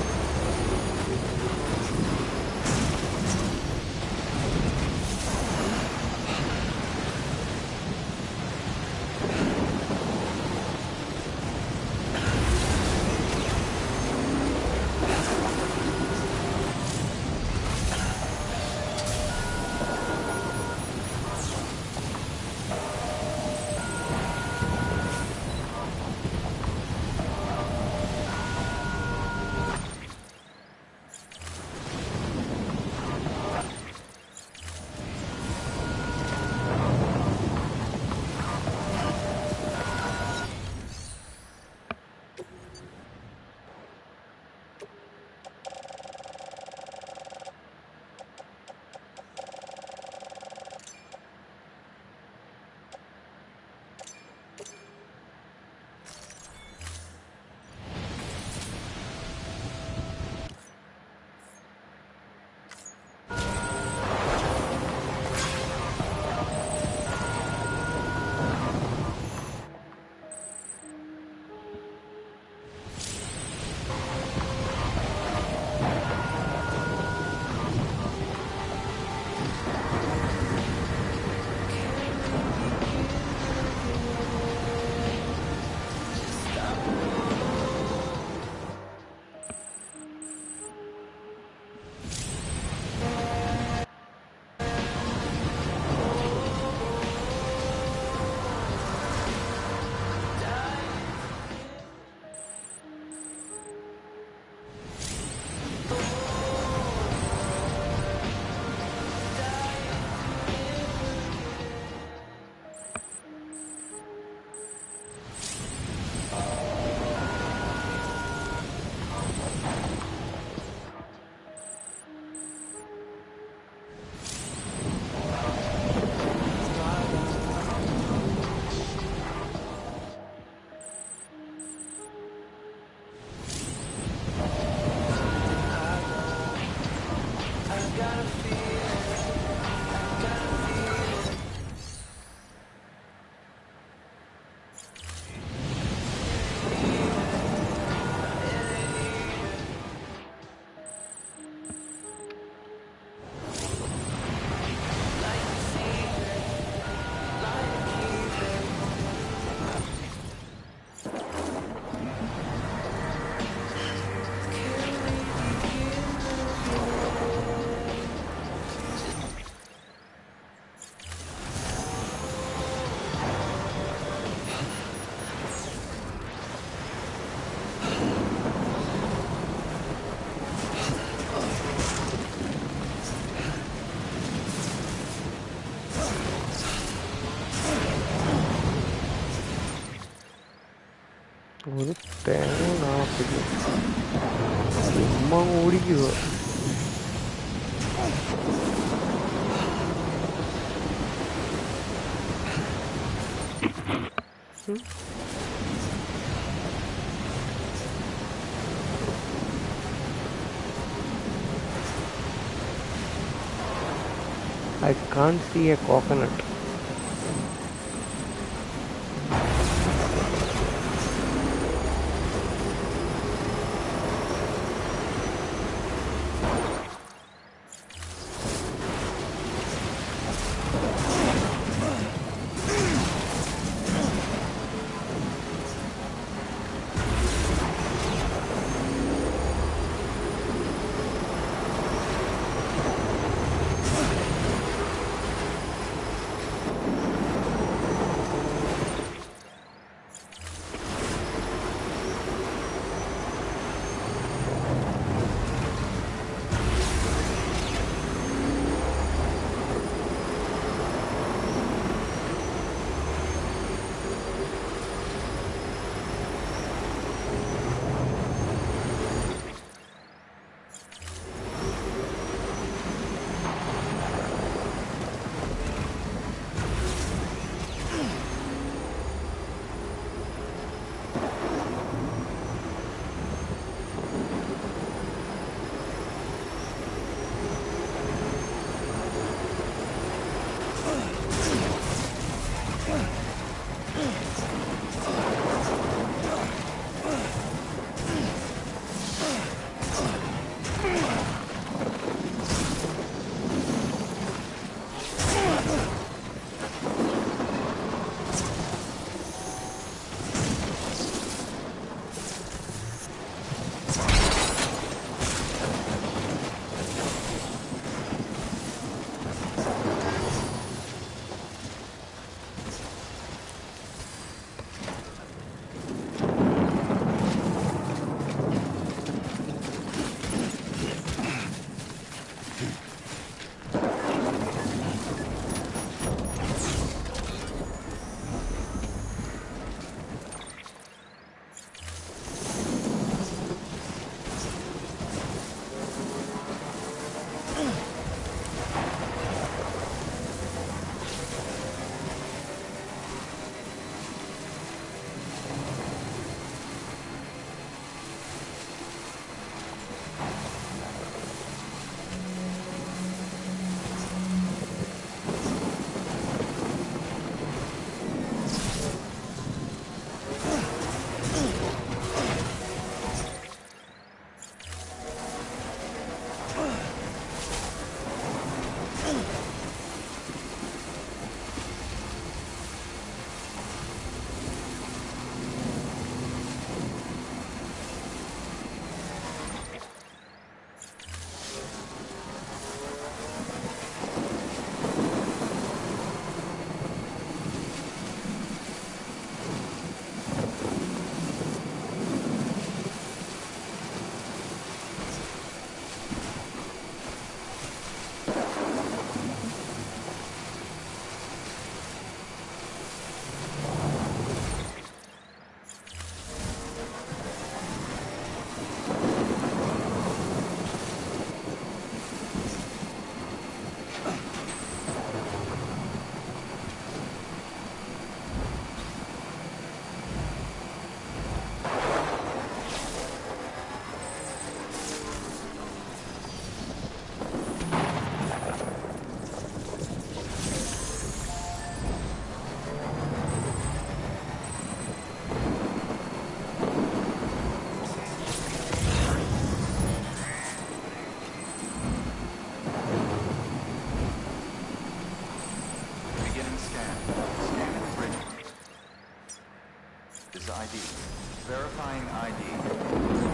ഒരു തേങ്ങ ചുമ്മാ ഓടിക്കുക. I can't see a coconut. ID. Verifying ID.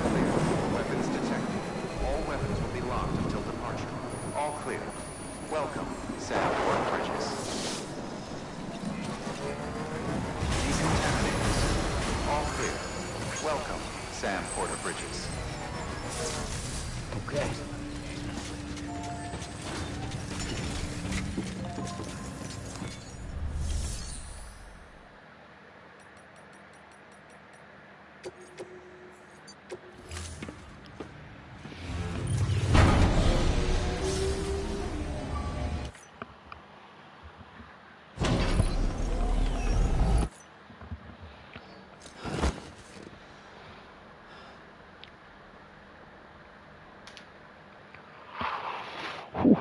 Clear. Weapons detected. All weapons will be locked until departure. All clear. Welcome, Sam Porter Bridges. Decontaminated. All clear. Welcome, Sam Porter Bridges. Okay. Good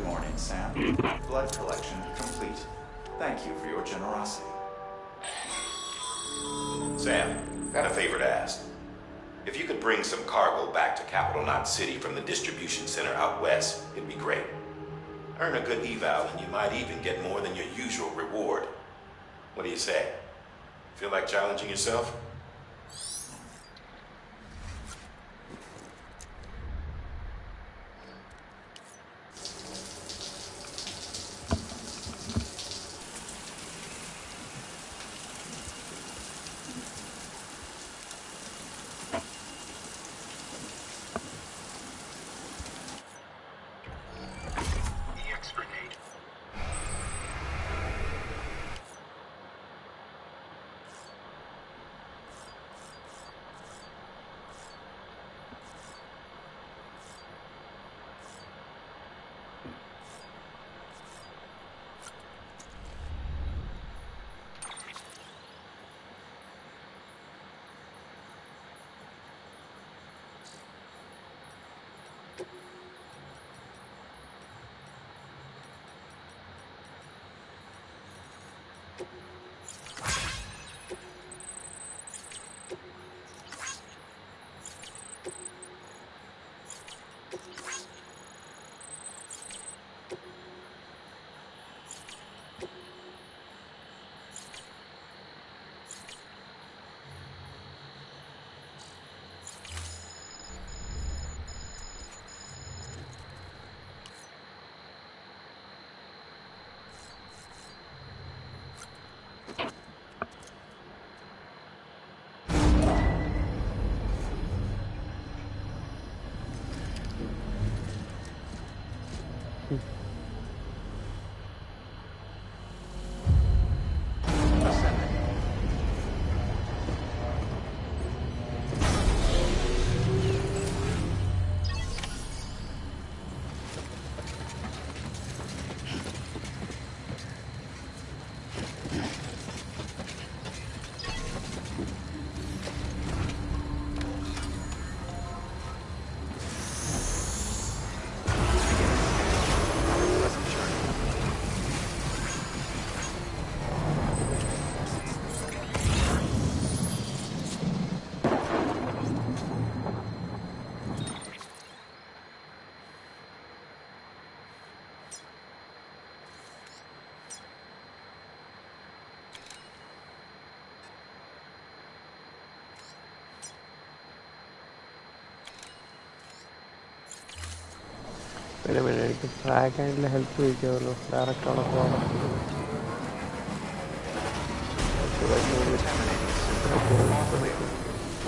morning, Sam. Blood collection complete. Thank you for your generosity. Sam, got a favor to ask. If you could bring some cargo back to Capital Knot City from the distribution center out west, it'd be great. Earn a good eval and you might even get more than your usual reward. What do you say? Feel like challenging yourself? Wait a minute, എനിക്ക് track ആൻഡിൽ help ചോദിക്കാമല്ലോ direct അവിടെ പോകാം.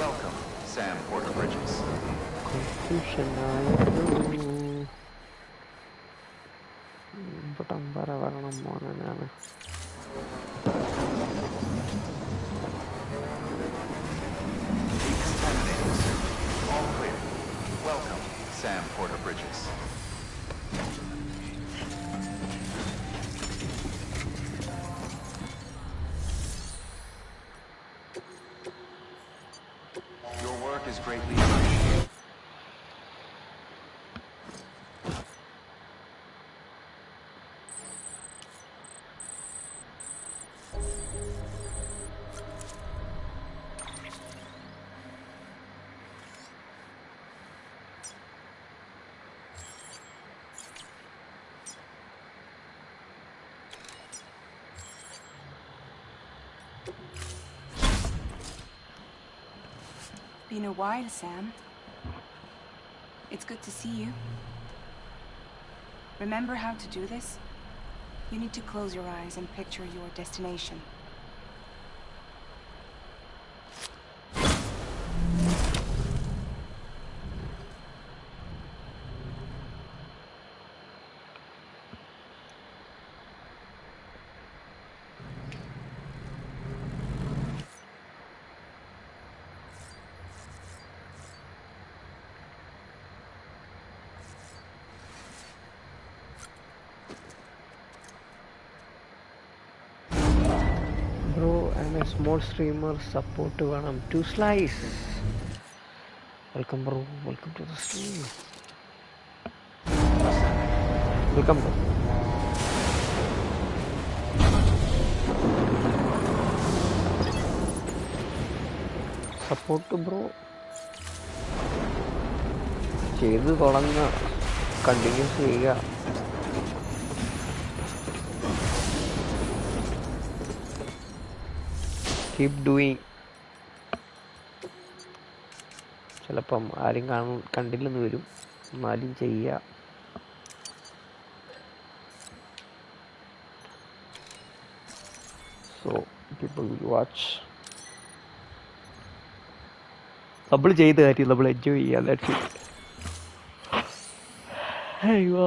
Welcome, Sam Porter Bridges. Confusion ആയിരുന്നു. പട്ടം വരണം മോനെ ഞാൻ. All clear. Welcome, Sam Porter Bridges. Your work is greatly appreciated. Been a while, Sam. It's good to see you. Remember how to do this? You need to close your eyes and picture your destination. I'm a small streamer. Support വേണം. 2 slice. Welcome bro. Welcome to the stream. Welcome bro. Support bro. ചെയ്ത് തുടങ്ങുക. Continuous ചെയ്യുക. Keep doing. ചിലപ്പം ആരും കണ്ടില്ലെന്ന് വരും. എന്നാലും ചെയ്യുക. So people will watch. നമ്മൾ ചെയ്ത കാര്യം നമ്മൾ എൻജോയ് ചെയ്യുക. That's it. അയ്യോ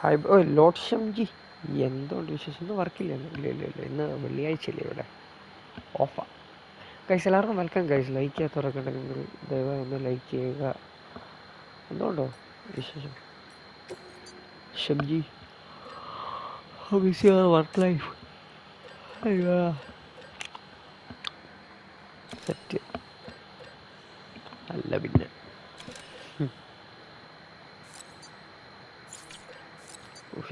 ഹായ് ഓ ലോഡ് ഷംജി എന്തുകൊണ്ട് വിശേഷം? ഇന്ന് വർക്കില്ല? ഇല്ല ഇന്ന് വെള്ളിയാഴ്ചയല്ലേ ഇവിടെ ഓഫാ. ഗൈസ് എല്ലാവർക്കും വെൽക്കം ഗൈസ്. ലൈക്ക് ചെയ്യാത്തവരൊക്കെ ഉണ്ടെങ്കിൽ ദയവായി ഒന്ന് ലൈക്ക് ചെയ്യുക. എന്തുകൊണ്ടോ വിശേഷം Shamji? Miss your work life. അയ്യോ സെറ്റ് അല്ല പിന്നെ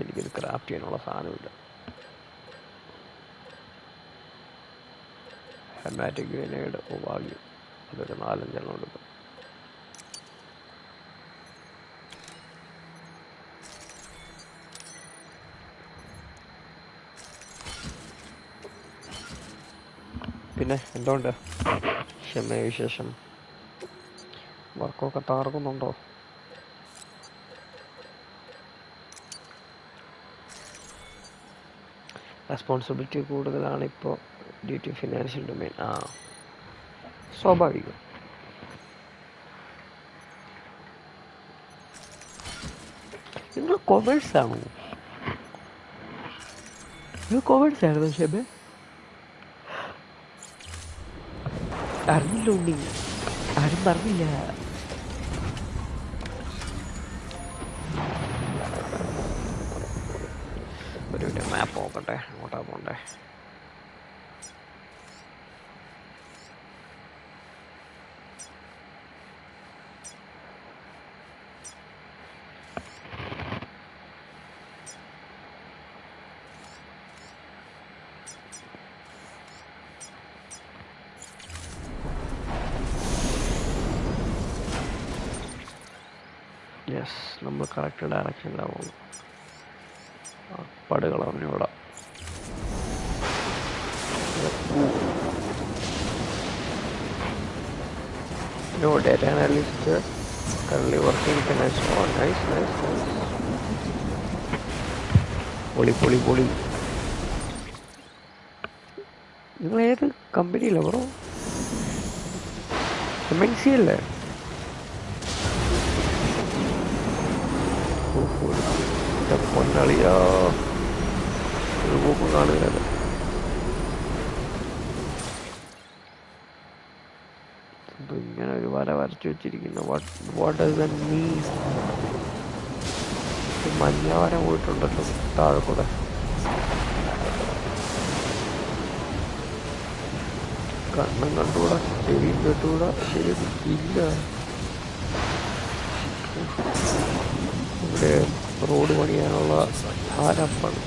എനിക്കിത് ക്രാഫ്റ്റ് ചെയ്യാനുള്ള സാധനമില്ല. ഹെമാറ്റിക് ഗ്രനേഡ് ഭാഗ്യം അതൊരു 4-5 എണ്ണം എടുക്കും. പിന്നെ എന്തുകൊണ്ട് ക്ഷമ വിശേഷം? വർക്കൊക്കെ തകർക്കുന്നുണ്ടോ? റെസ്പോൺസിബിലിറ്റി കൂടുതലാണ് ഇപ്പോൾ ഡ്യൂ ടു ഫിനാൻഷ്യൽ ഡൊമൈൻ. സ്വാഭാവികം. നിങ്ങൾ കൊമേഴ്സ് ആണോ? നിങ്ങൾ കൊമേഴ്സ് ആയിരുന്നു ഷെബേ? അറിഞ്ഞില്ല ഉണ്ണി, ആരും പറഞ്ഞില്ല. ഒരു മാപ്പ് നോക്കട്ടെ, അങ്ങോട്ടാ പോണ്ടേ. യെസ്, നമ്മൾ കറക്റ്റ് ഡയറക്ഷനിലാണ് പോകുന്നത്. പടുകളാണ് ഇവിടെ. No data analyst currently working finance. Oh, nice. പൊളി. നിങ്ങൾ ഏത് കമ്പനിയില്ല ബ്രോ? MNC അല്ലേ? പൊന്നാളിയാ, ഒരു പോക്കും കാണുകയല്ല. ഇങ്ങനെ ഒരു വര വരച്ചു വെച്ചിരിക്കുന്നു. വാട്ട് ഡസ് ദാറ്റ് മീൻ? മഞ്ഞ വര പോയിട്ടുണ്ടല്ലോ താഴെ കൂടെ. കണ്ണും കണ്ടുകൂടാ, ചെവിയും കേട്ടുകൂടാ, ശരി ഇല്ല. ഇവിടെ road പണിയാനുള്ള ആരപ്പാണ്.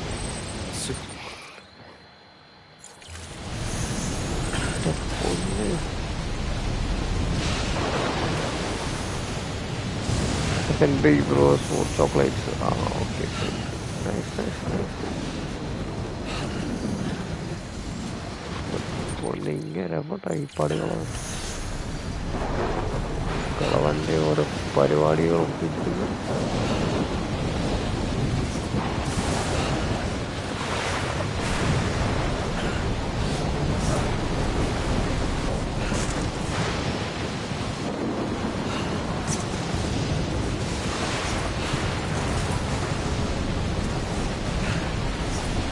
Big bros, more chocolates. Okay. Nice. ഇങ്ങനെ ടൈപ്പാടുകളാണ് കളവൻ്റെ ഓരോ പരിപാടികൾ ഒപ്പിച്ചിരിക്കുന്നു.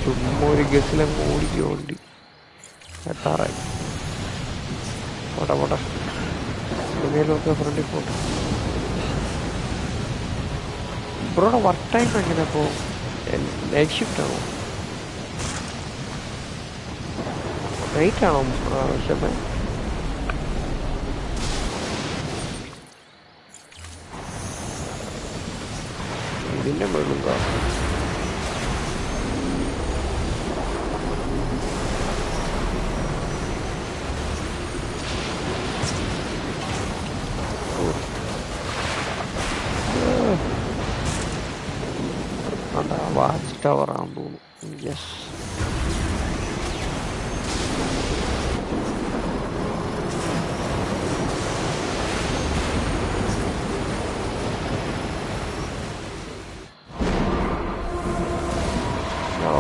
ചുമ്മാ ഒരു ഗസിലങ്ങ് ഓടിക്കോണ്ടി എത്താറായി. പോട്ടെ പോട്ടെ എന്തെങ്കിലുമൊക്കെ ഫ്രണ്ടിൽ പോട്ടെ. ബ്രോയുടെ വർക്ക് ടൈം എങ്ങനെ ഇപ്പോൾ നൈറ്റ് ഷിഫ്റ്റ് ആണോ നൈറ്റ് ആണോ ഷെഫ്? ഇതിൻ്റെ മുകളിലെന്താ വാച്ച് ടവർ ആണെന്ന് തോന്നുന്നു. Yes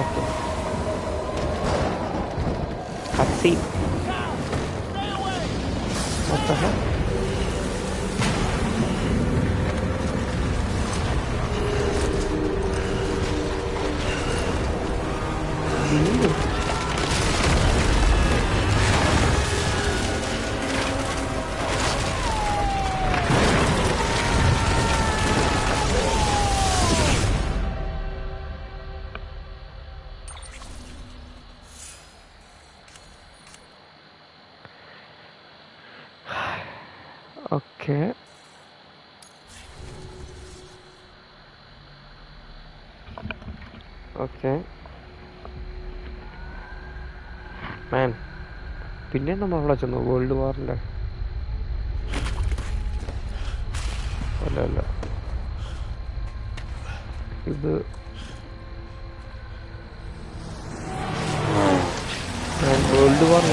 okay cutscene. What the heck? Okay. Okay. Man. പിന്നെ നമ്മൾ അവിടെ ചെന്നു വേൾഡ് വാറിൻ്റെ അല്ല ഇത് world war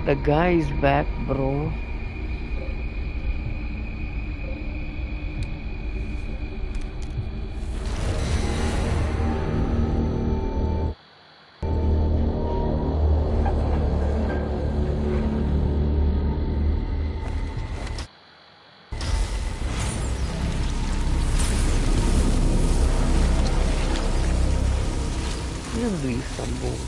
The guy is back, bro. എന്ത് ഈ സംഭവം?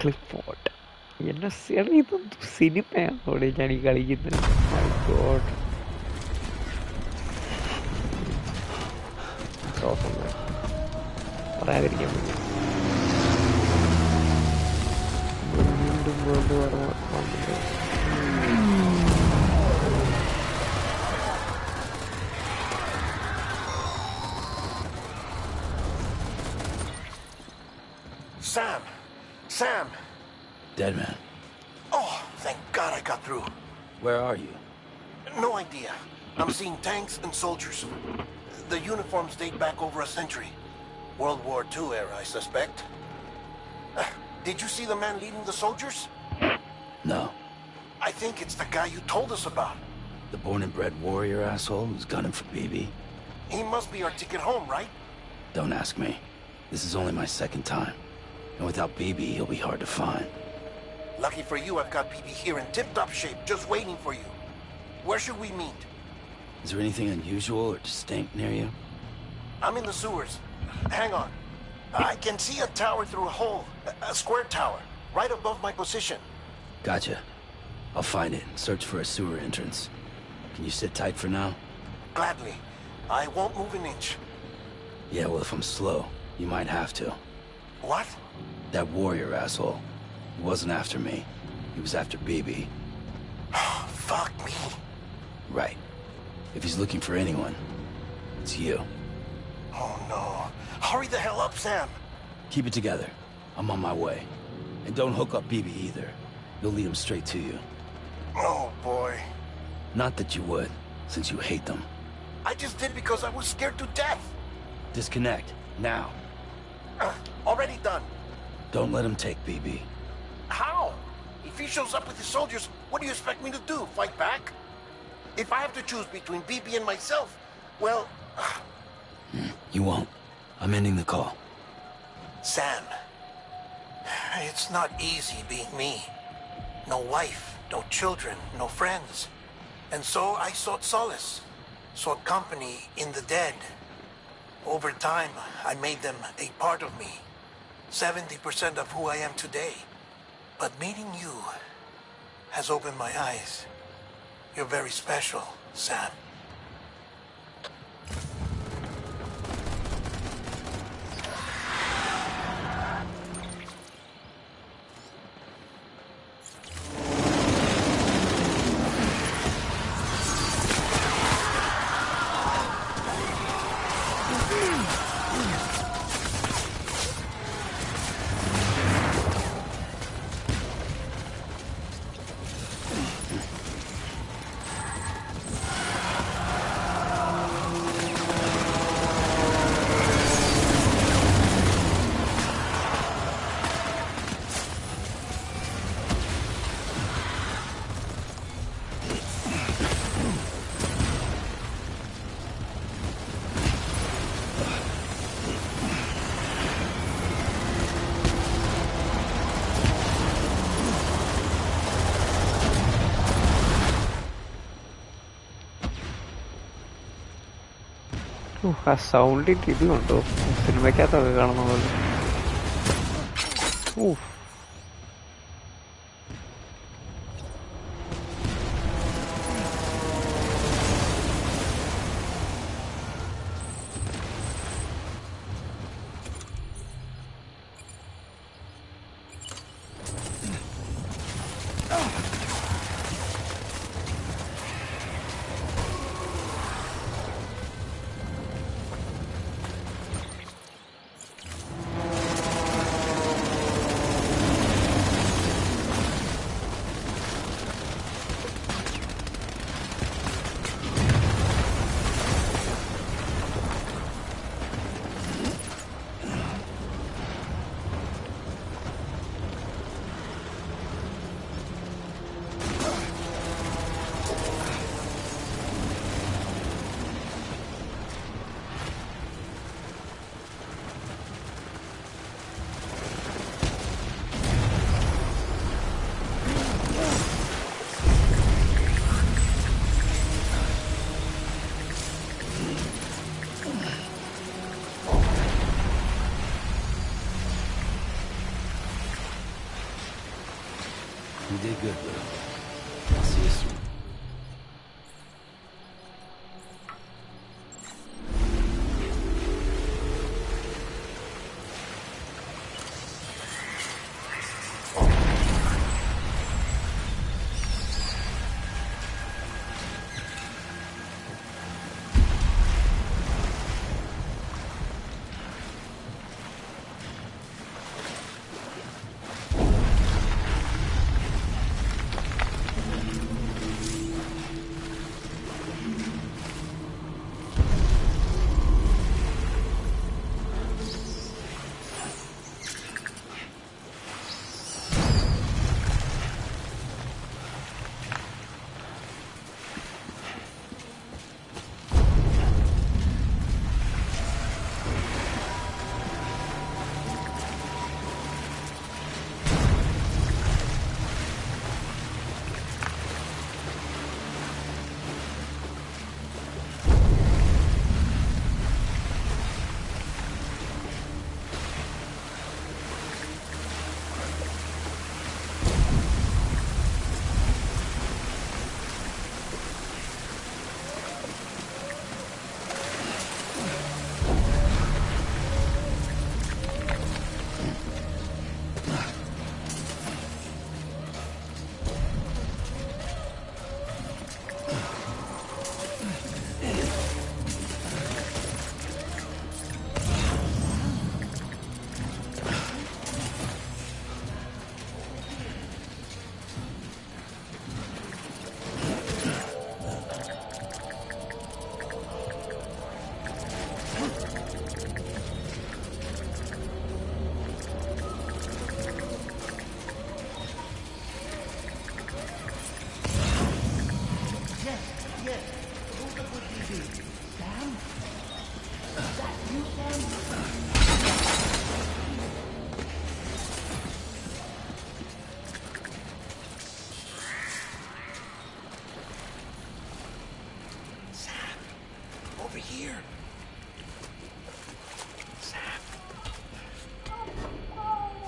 ക്ലിഫോർഡ് എന്നെ ഇതൊന്നും സിനിമയാണോടെ ഞാൻ ഈ കളിക്കുന്നത്. My God. പറയാതിരിക്കാൻ പറ്റും. വീണ്ടും വീണ്ടും വന്നിട്ട് Sam! Dead man. Oh, thank God I got through. Where are you? No idea. I'm seeing tanks and soldiers. The uniforms date back over a century. World War II era, I suspect. Did you see the man leading the soldiers? No. I think it's the guy you told us about. The born and bred warrior asshole who's gunning for BB? He must be our ticket home, right? Don't ask me. This is only my second time. And without BB, he'll be hard to find. Lucky for you, I've got BB here in tip-top shape, just waiting for you. Where should we meet? Is there anything unusual or distinct near you? I'm in the sewers. Hang on. I can see a tower through a hole. A square tower, right above my position. Gotcha. I'll find it and search for a sewer entrance. Can you sit tight for now? Gladly. I won't move an inch. Yeah, well, if I'm slow, you might have to. What? That warrior asshole. He wasn't after me. He was after BB. Fuck me. Right. If he's looking for anyone, it's you. Oh no. Hurry the hell up, Sam. Keep it together. I'm on my way. And don't hook up BB either. You'll lead him straight to you. Oh boy. Not that you would, since you hate them. I just did because I was scared to death. Disconnect. Now. Already done. Don't let him take BB. How? If he shows up with his soldiers, what do you expect me to do? Fight back? If I have to choose between BB and myself, well... You won't. I'm ending the call. Sam, it's not easy being me. No wife, no children, no friends. And so I sought solace, sought company in the dead. Over time, I made them a part of me. 70% of who I am today. But meeting you has opened my eyes. You're very special, Sam. ആ സൗണ്ടിൻ്റെ ഇത് കണ്ടോ, സിനിമയ്ക്കകത്തൊക്കെ കാണുന്ന പോലെ. You did good, Lou. I'll see you soon.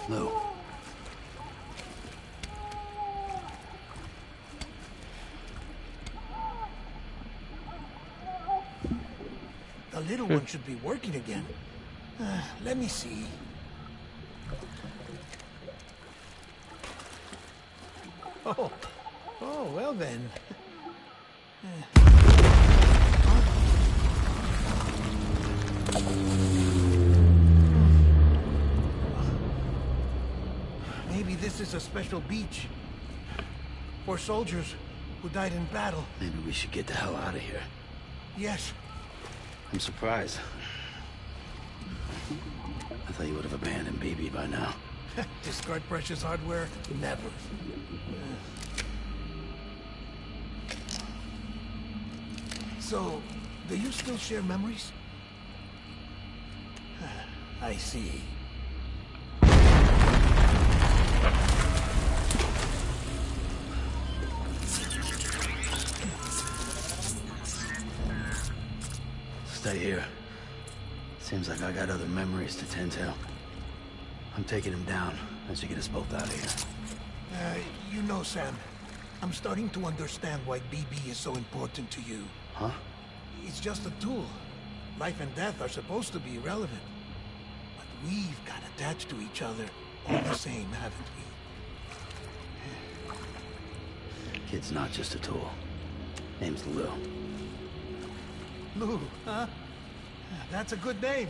Lou. The little one should be working again. Let me see. Oh, well then. Maybe this is a special beach for soldiers who died in battle. Maybe we should get the hell out of here. Yes. I'm surprised. I thought you would have abandoned BB by now. Discard precious hardware? Never. So, do you still share memories? I see. Stay here. Seems like I got other memories to tend to. I'm taking him down as you get us both out of here. You know, Sam, I'm starting to understand why BB is so important to you. Huh? It's just a tool. Life and death are supposed to be irrelevant. But we've got attached to each other all the same, haven't we? Kid's not just a tool. Name's Lou. Lou, huh? That's a good name.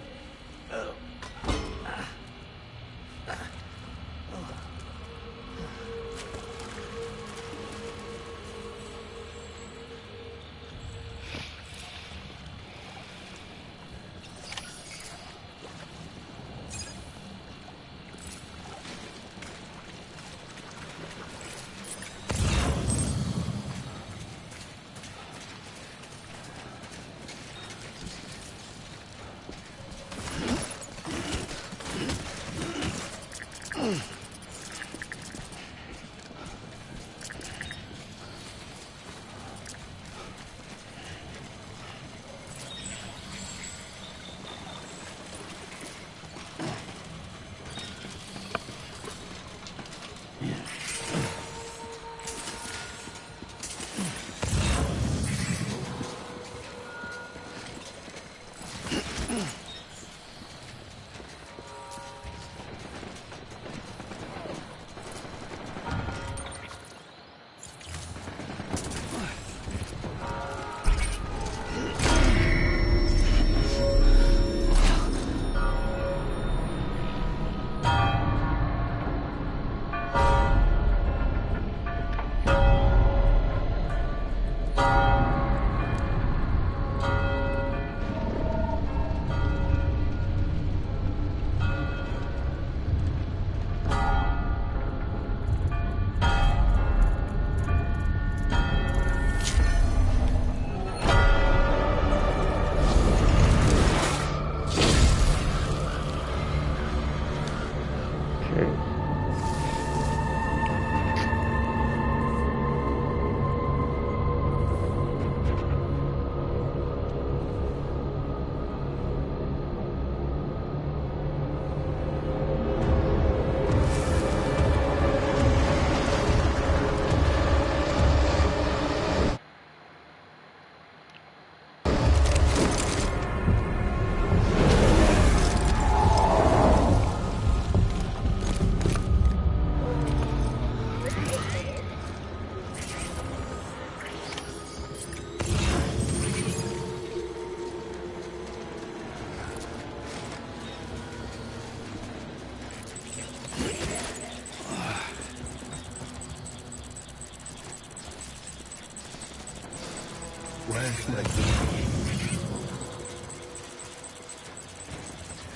Where's my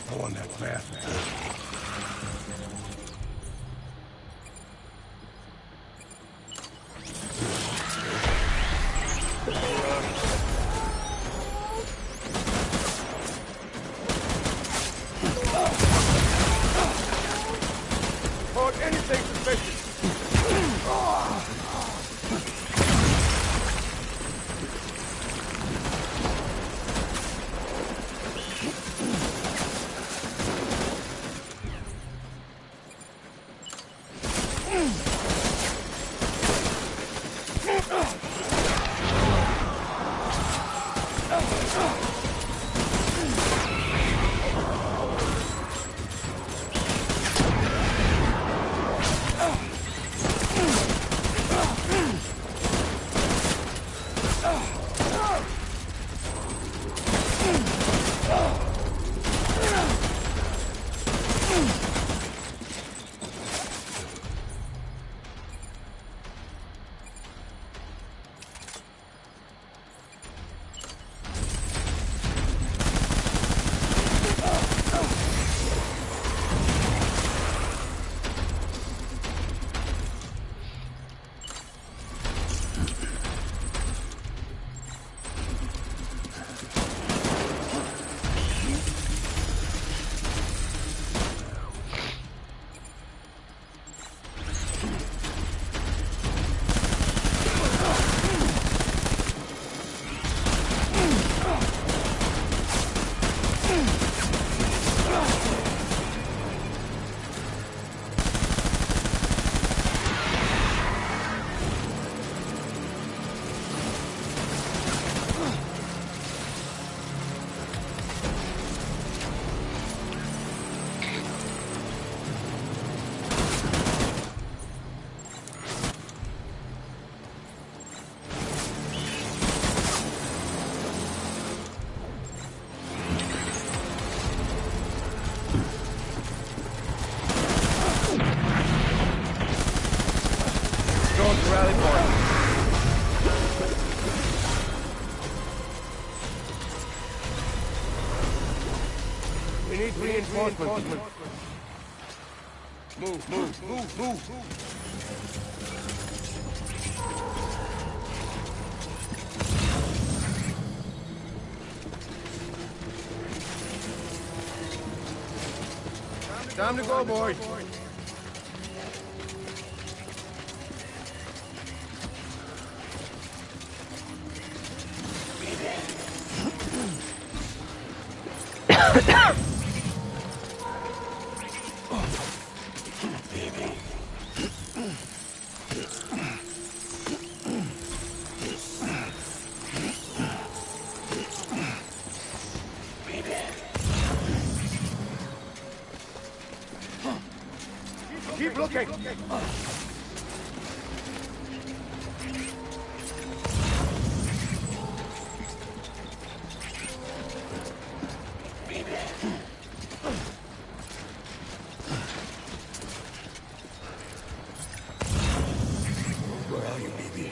I want that fast man. Anything suspicious. We need reinforcements. Move. Time to go, boys. Keep looking. Where are you, baby?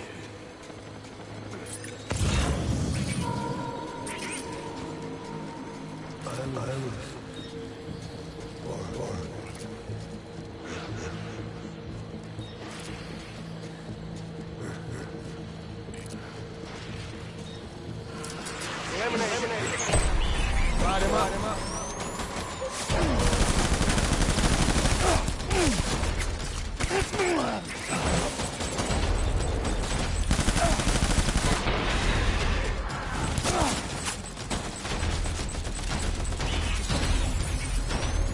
Ride him up.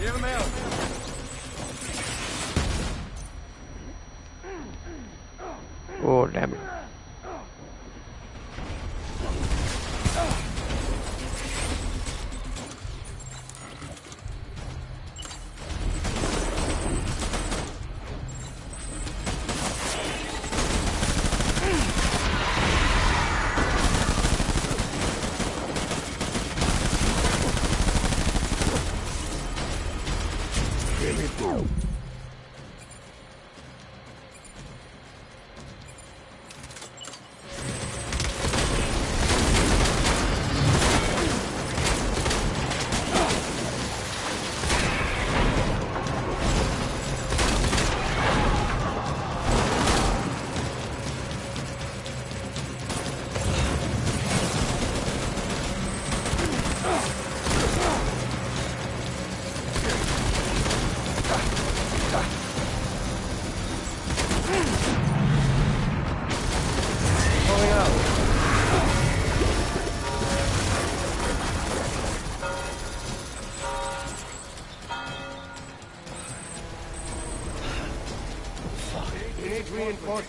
Give him help. Oh, damn it.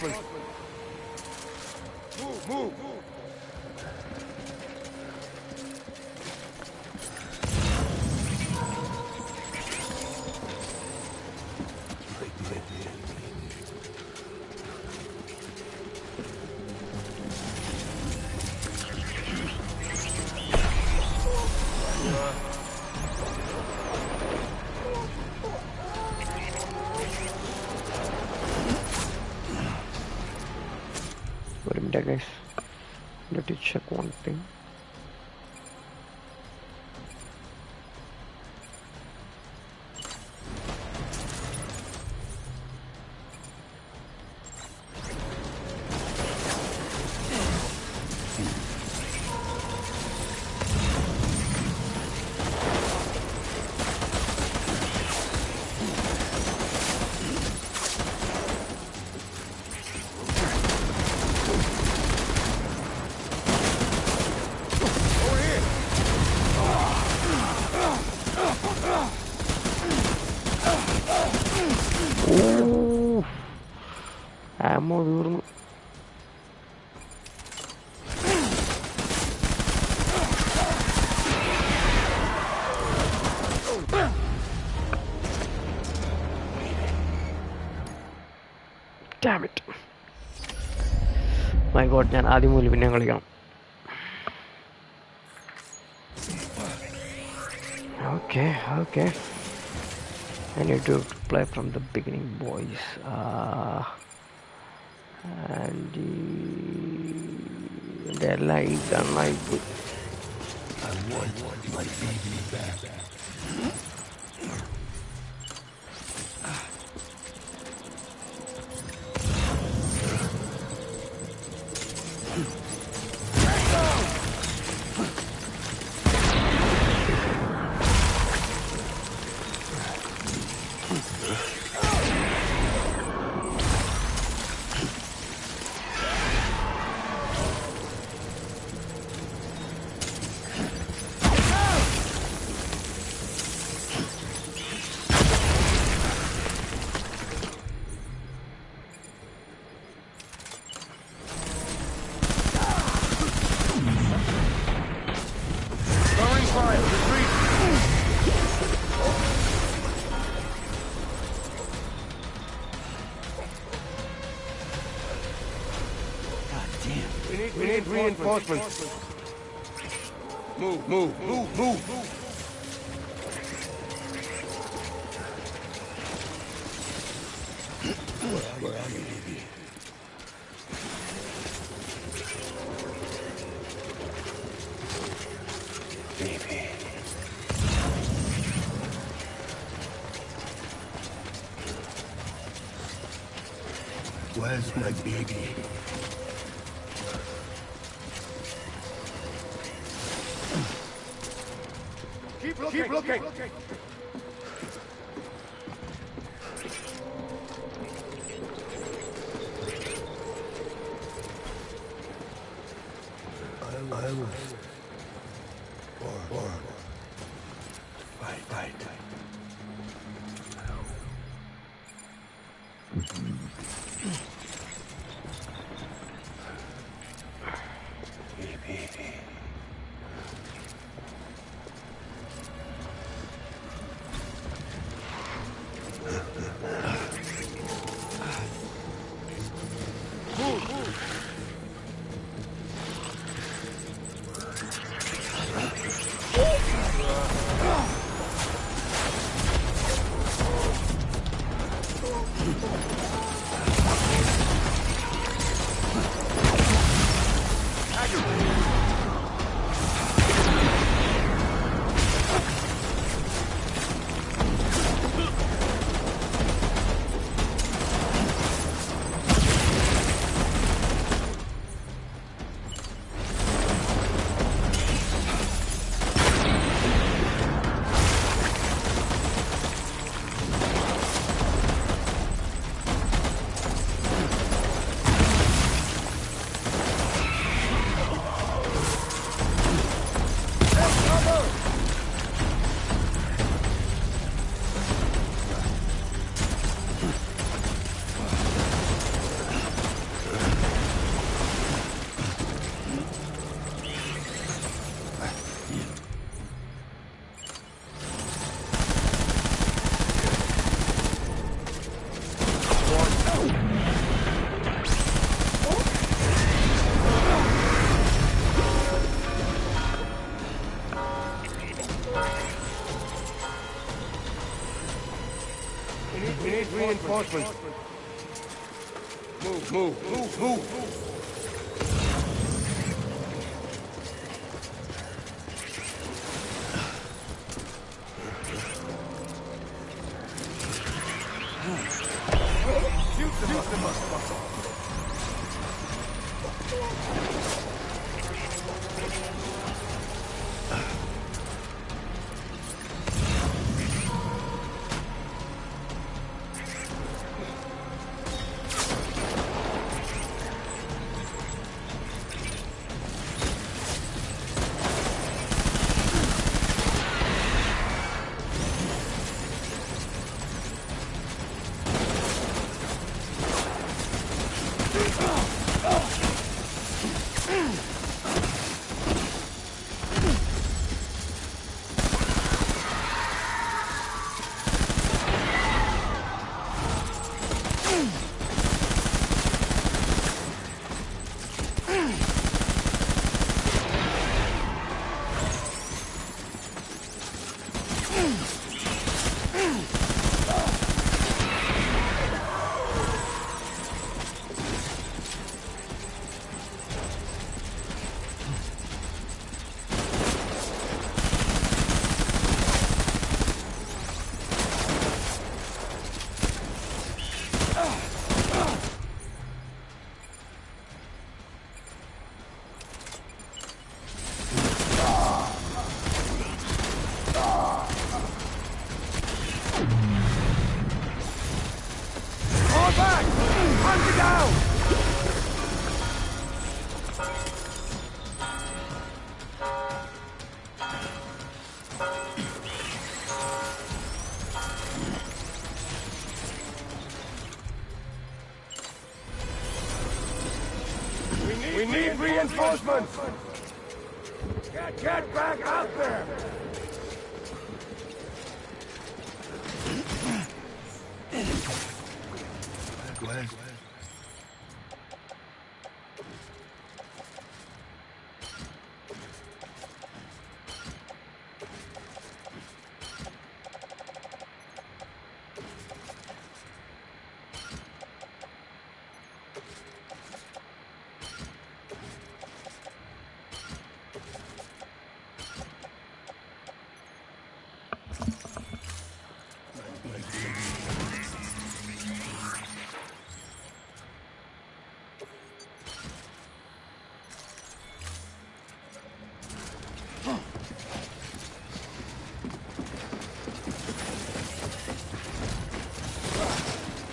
Reinforcements. Move. Wait a minute, guys. Let me check one thing. Ammo തീർന്നു. Damn it. My god, ഞാൻ ആദ്യം മുതൽ പിന്നെ കളിക്കണം. Okay. I need to play from the beginning, boys. And the light and I want my baby back. We need reinforcements. Move. Where are you, baby? Where's my baby? Keep looking. I was born. Fight. reinforcements. Move. Shoot them. We need reinforcements! Get back out there! West.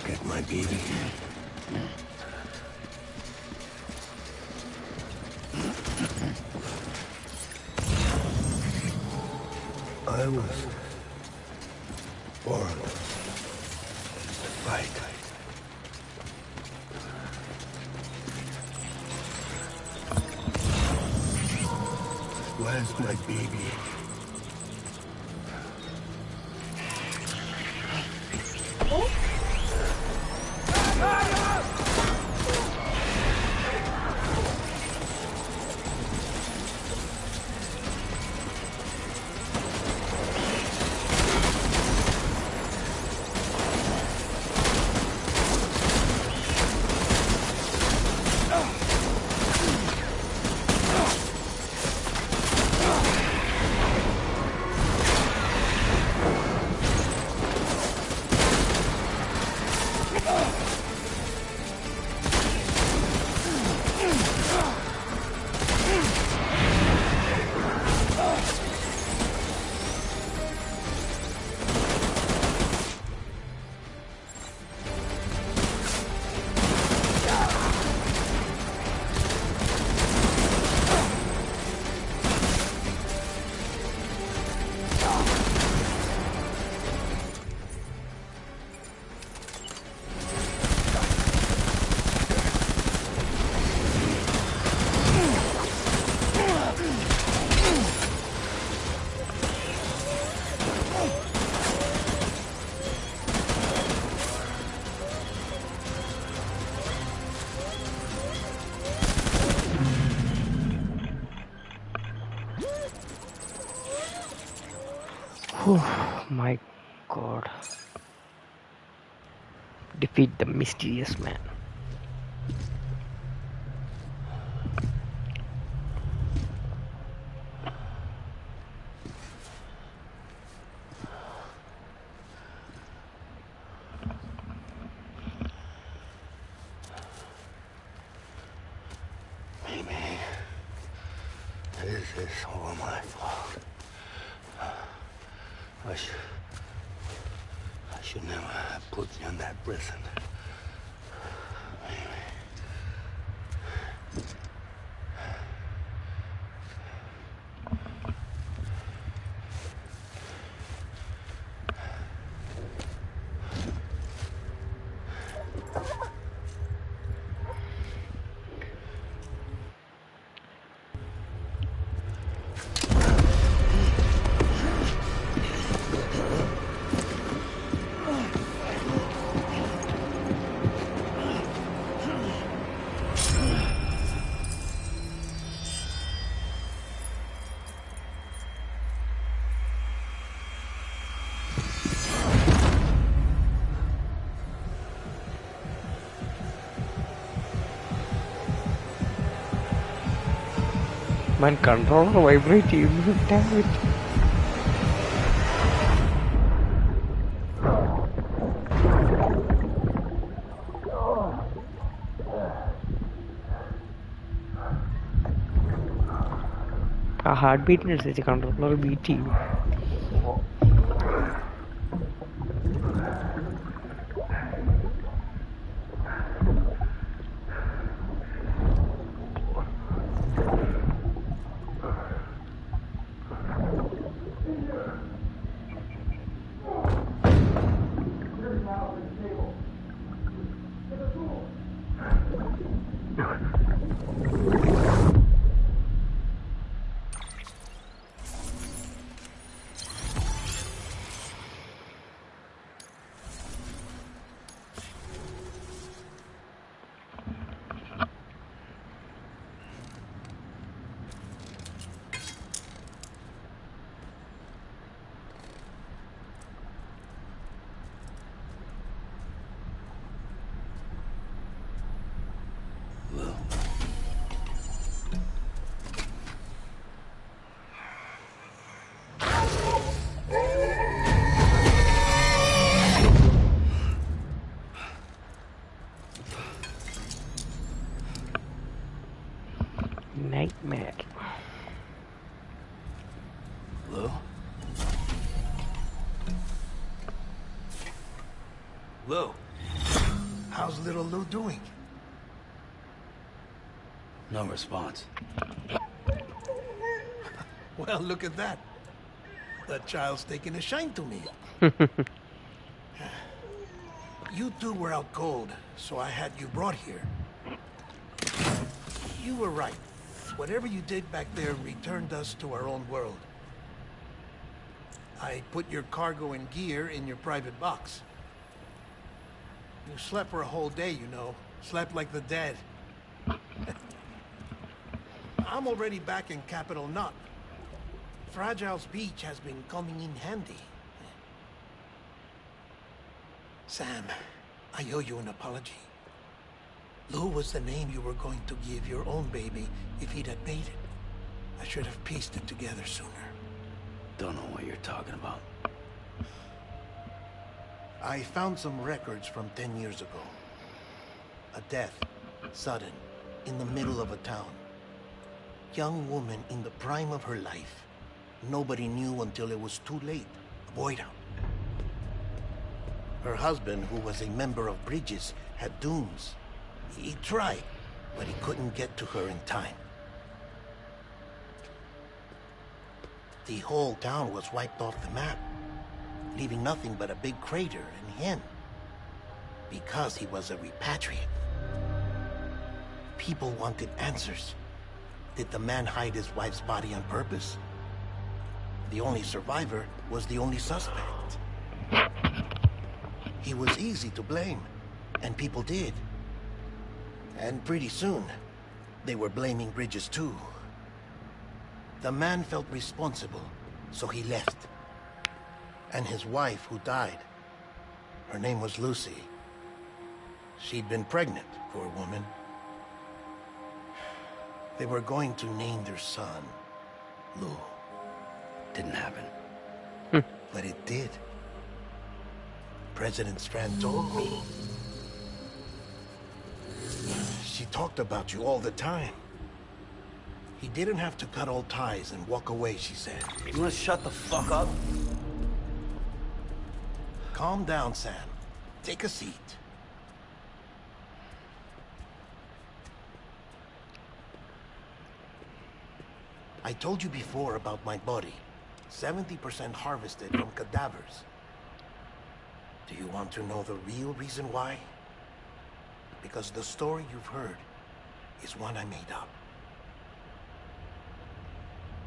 Get my baby. I was born to fight. Where's my baby? Oh my god. defeat the mysterious man. Maybe this is all my fault. I should never have put you in that prison. Man, controller vibrating. Damn it. A heartbeat is a controller beating. Nightmare. Lou? Lou? How's little Lou doing? No response. Well, look at that. That child's taking a shine to me. You two were out cold, so I had you brought here. You were right. Whatever you did back there returned us to our own world. I put your cargo and gear in your private box. You slept for a whole day, you know. Slept like the dead. I'm already back in Capital Knot. Fragile's beach has been coming in handy. Sam, I owe you an apology. Lou was the name you were going to give your own baby if he'd had made it. I should have pieced it together sooner. Don't know what you're talking about. I found some records from 10 years ago. A death, sudden, in the middle of a town. Young woman in the prime of her life. Nobody knew until it was too late. A void out. Her husband, who was a member of Bridges, had dooms. He tried, but he couldn't get to her in time. The whole town was wiped off the map, leaving nothing but a big crater and him, because he was a repatriate. People wanted answers. Did the man hide his wife's body on purpose? The only survivor was the only suspect. He was easy to blame, and people did. And pretty soon, they were blaming Bridges too. The man felt responsible, so he left. And his wife, who died, her name was Lucy. She'd been pregnant, poor woman. They were going to name their son Lou. Didn't happen. But it did. President Strand told me. She talked about you all the time. He didn't have to cut all ties and walk away, she said. You wanna shut the fuck up? Calm down, Sam. Take a seat. I told you before about my body. 70% harvested from cadavers. Do you want to know the real reason why? Because the story you've heard is one I made up.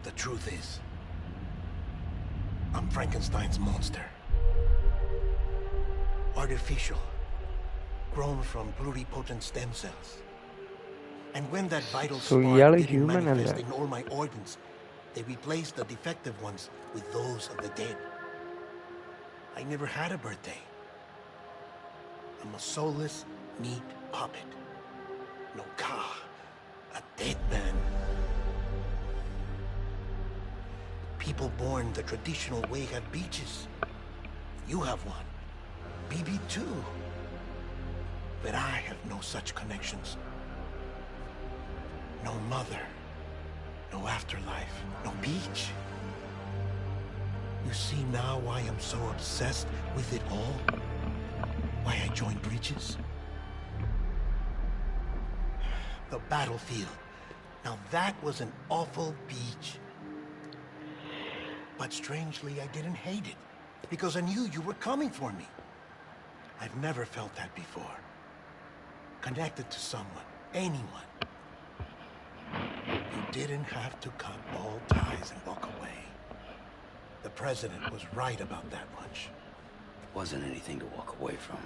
The truth is, I'm Frankenstein's monster. Artificial, grown from pluripotent stem cells. And when that vital spark didn't manifest in all my organs, they replaced the defective ones with those of the dead. I never had a birthday. I'm a soulless meat puppet. No car, a dead man. People born the traditional way have beaches. You have one. BB too. But I have no such connections. No mother. No afterlife. No beach. You see now why I'm so obsessed with it all? Why I joined Bridges? The battlefield. Now that was an awful beach. But strangely, I didn't hate it. Because I knew you were coming for me. I've never felt that before. Connected to someone. Anyone. You didn't have to cut all ties and walk away. The president was right about that much. Wasn't anything to walk away from.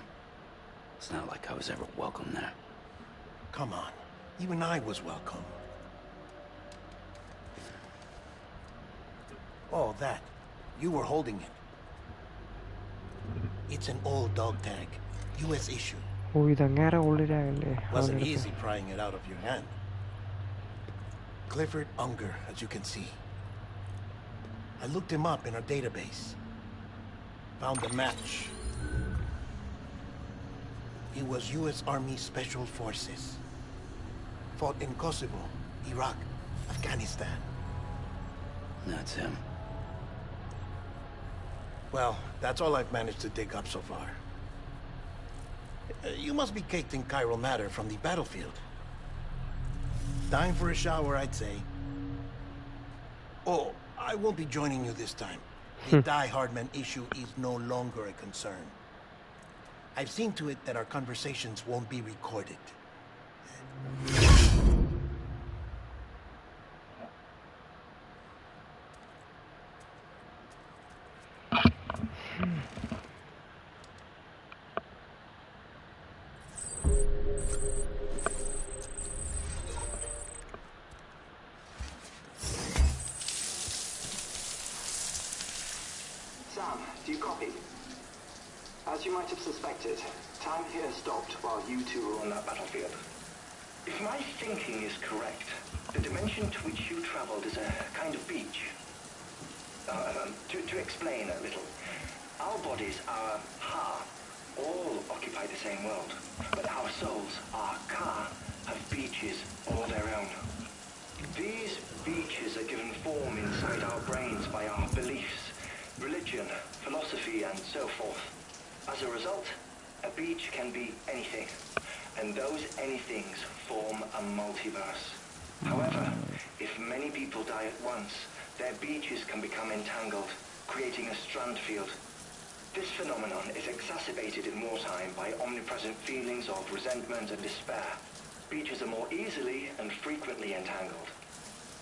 It's not like I was ever welcome there. Come on. Even I was welcome. Oh, that. You were holding it. It's an old dog tag. US issue. Wasn't easy prying it out of your hand. Clifford Unger, as you can see. I looked him up in our database. Found a match. He was US Army Special Forces. Fought in Kosovo, Iraq, Afghanistan. That's him. Well, that's all I've managed to dig up so far. You must be caked in chiral matter from the battlefield. Time for a shower, I'd say. Oh, I won't be joining you this time. The Die Hardman issue is no longer a concern. I've seen to it that our conversations won't be recorded. Sam, do you copy? As you might have suspected, time here stopped while you two were on that battlefield. If my thinking is correct, the dimension to which you traveled is a kind of beach. To explain a little, our bodies, our ha, all occupy the same world, but our souls, our ka, have beaches all their own. These beaches are given form inside our brains by our beliefs, religion, philosophy, and so forth. As a result, a beach can be anything, and those anythings form a multiverse. However, if many people die at once, their beaches can become entangled, creating a strand field. This phenomenon is exacerbated in wartime by omnipresent feelings of resentment and despair. Beaches are more easily and frequently entangled.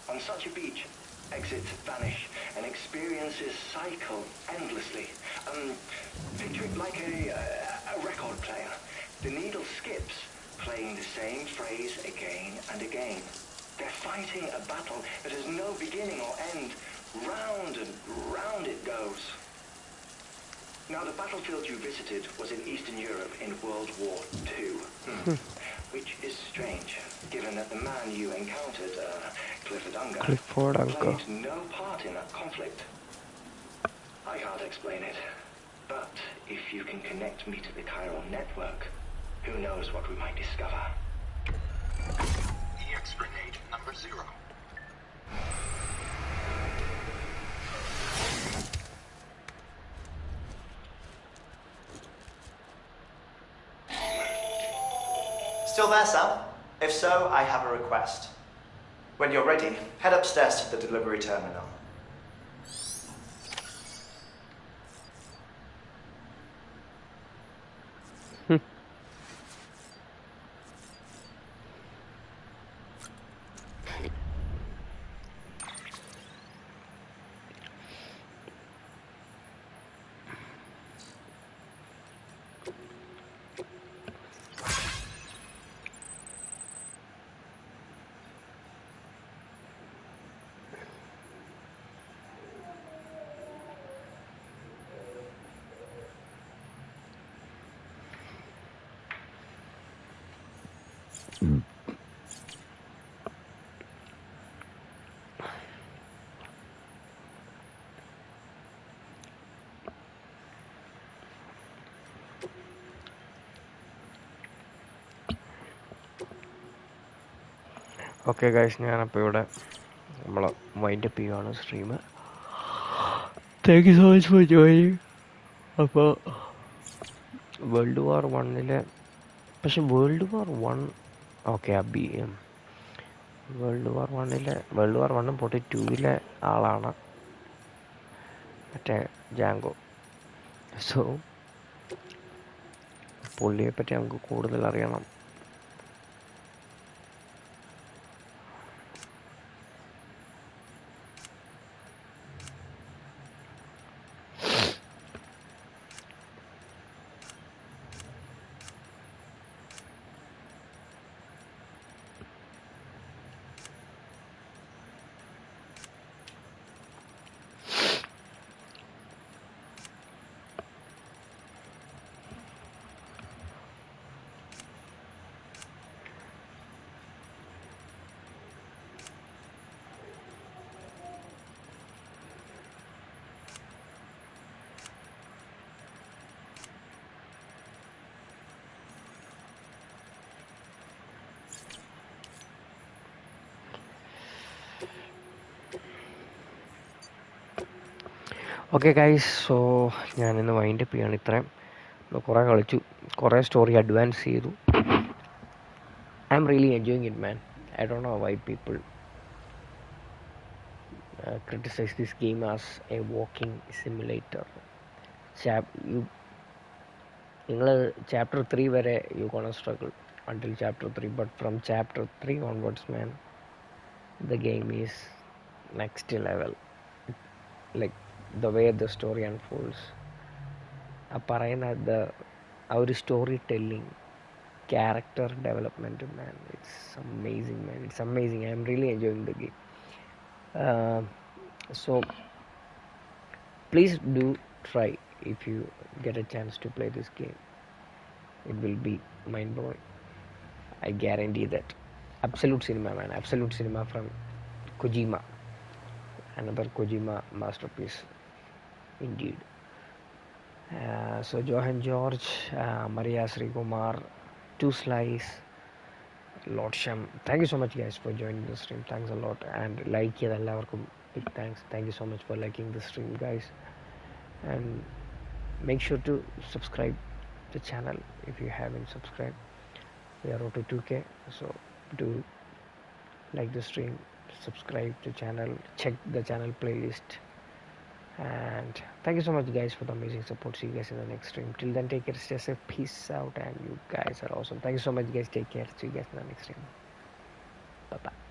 On such a beach, exits vanish and experiences cycle endlessly. Picture it like a record player. The needle skips, playing the same phrase again and again. They're fighting a battle that has no beginning or end. Round and round it goes. Now, the battlefield you visited was in Eastern Europe in World War II. Which is strange, given that the man you encountered, Clifford Unger, played no part in that conflict. I can't explain it, but if you can connect me to the chiral network, who knows what we might discover. EX grenade number 0. Still there, Sam? If so, I have a request. When you're ready, head upstairs to the delivery terminal. Okay guys, ഞാനപ്പോൾ ഇവിടെ നമ്മൾ wind up ചെയ്യുകയാണ് stream. Thank you so much for joining. അപ്പോൾ world war 1 പക്ഷെ world war 1 okay world war 1 42 ആളാണ് മറ്റേ Jango. So പുള്ളിയെപ്പറ്റി നമുക്ക് കൂടുതൽ അറിയണം. ഓക്കെ ഗൈസ്, സോ ഞാനിന്ന് വൈൻഡപ്പ് ചെയ്യാണ്. ഇത്രയും കുറേ കളിച്ചു, കുറേ സ്റ്റോറി അഡ്വാൻസ് ചെയ്തു. I am really enjoying it man. I don't know why people criticize this game as a walking simulator. നിങ്ങൾ chapter 3 വരെ you gonna struggle until chapter 3, but from chapter 3 onwards man, the game is next level. Like the way the story unfolds, ആ ഒരു story telling, character development man, it's amazing man, it's amazing. I am really enjoying the game. So please do try if you get a chance to play this game. It will be mind blowing, I guarantee that. Absolute cinema man, absolute cinema from Kojima, another Kojima masterpiece indeed. So Johan George, Maria Sri Kumar, Two Slice, Lord Sham, thank you so much guys for joining the stream. Thanks a lot. And like ചെയ്ത എല്ലാവർക്കും big thanks. Thank you so much for liking the stream guys, and make sure to subscribe the channel if you haven't subscribed. We are up to 2k, so do like the stream, subscribe to channel, check the channel playlist, and thank you so much guys for the amazing support. See you guys in the next stream. Till then, take care, stay safe, peace out, and you guys are awesome. Thank you so much guys, take care, see you guys in the next stream. Bye bye.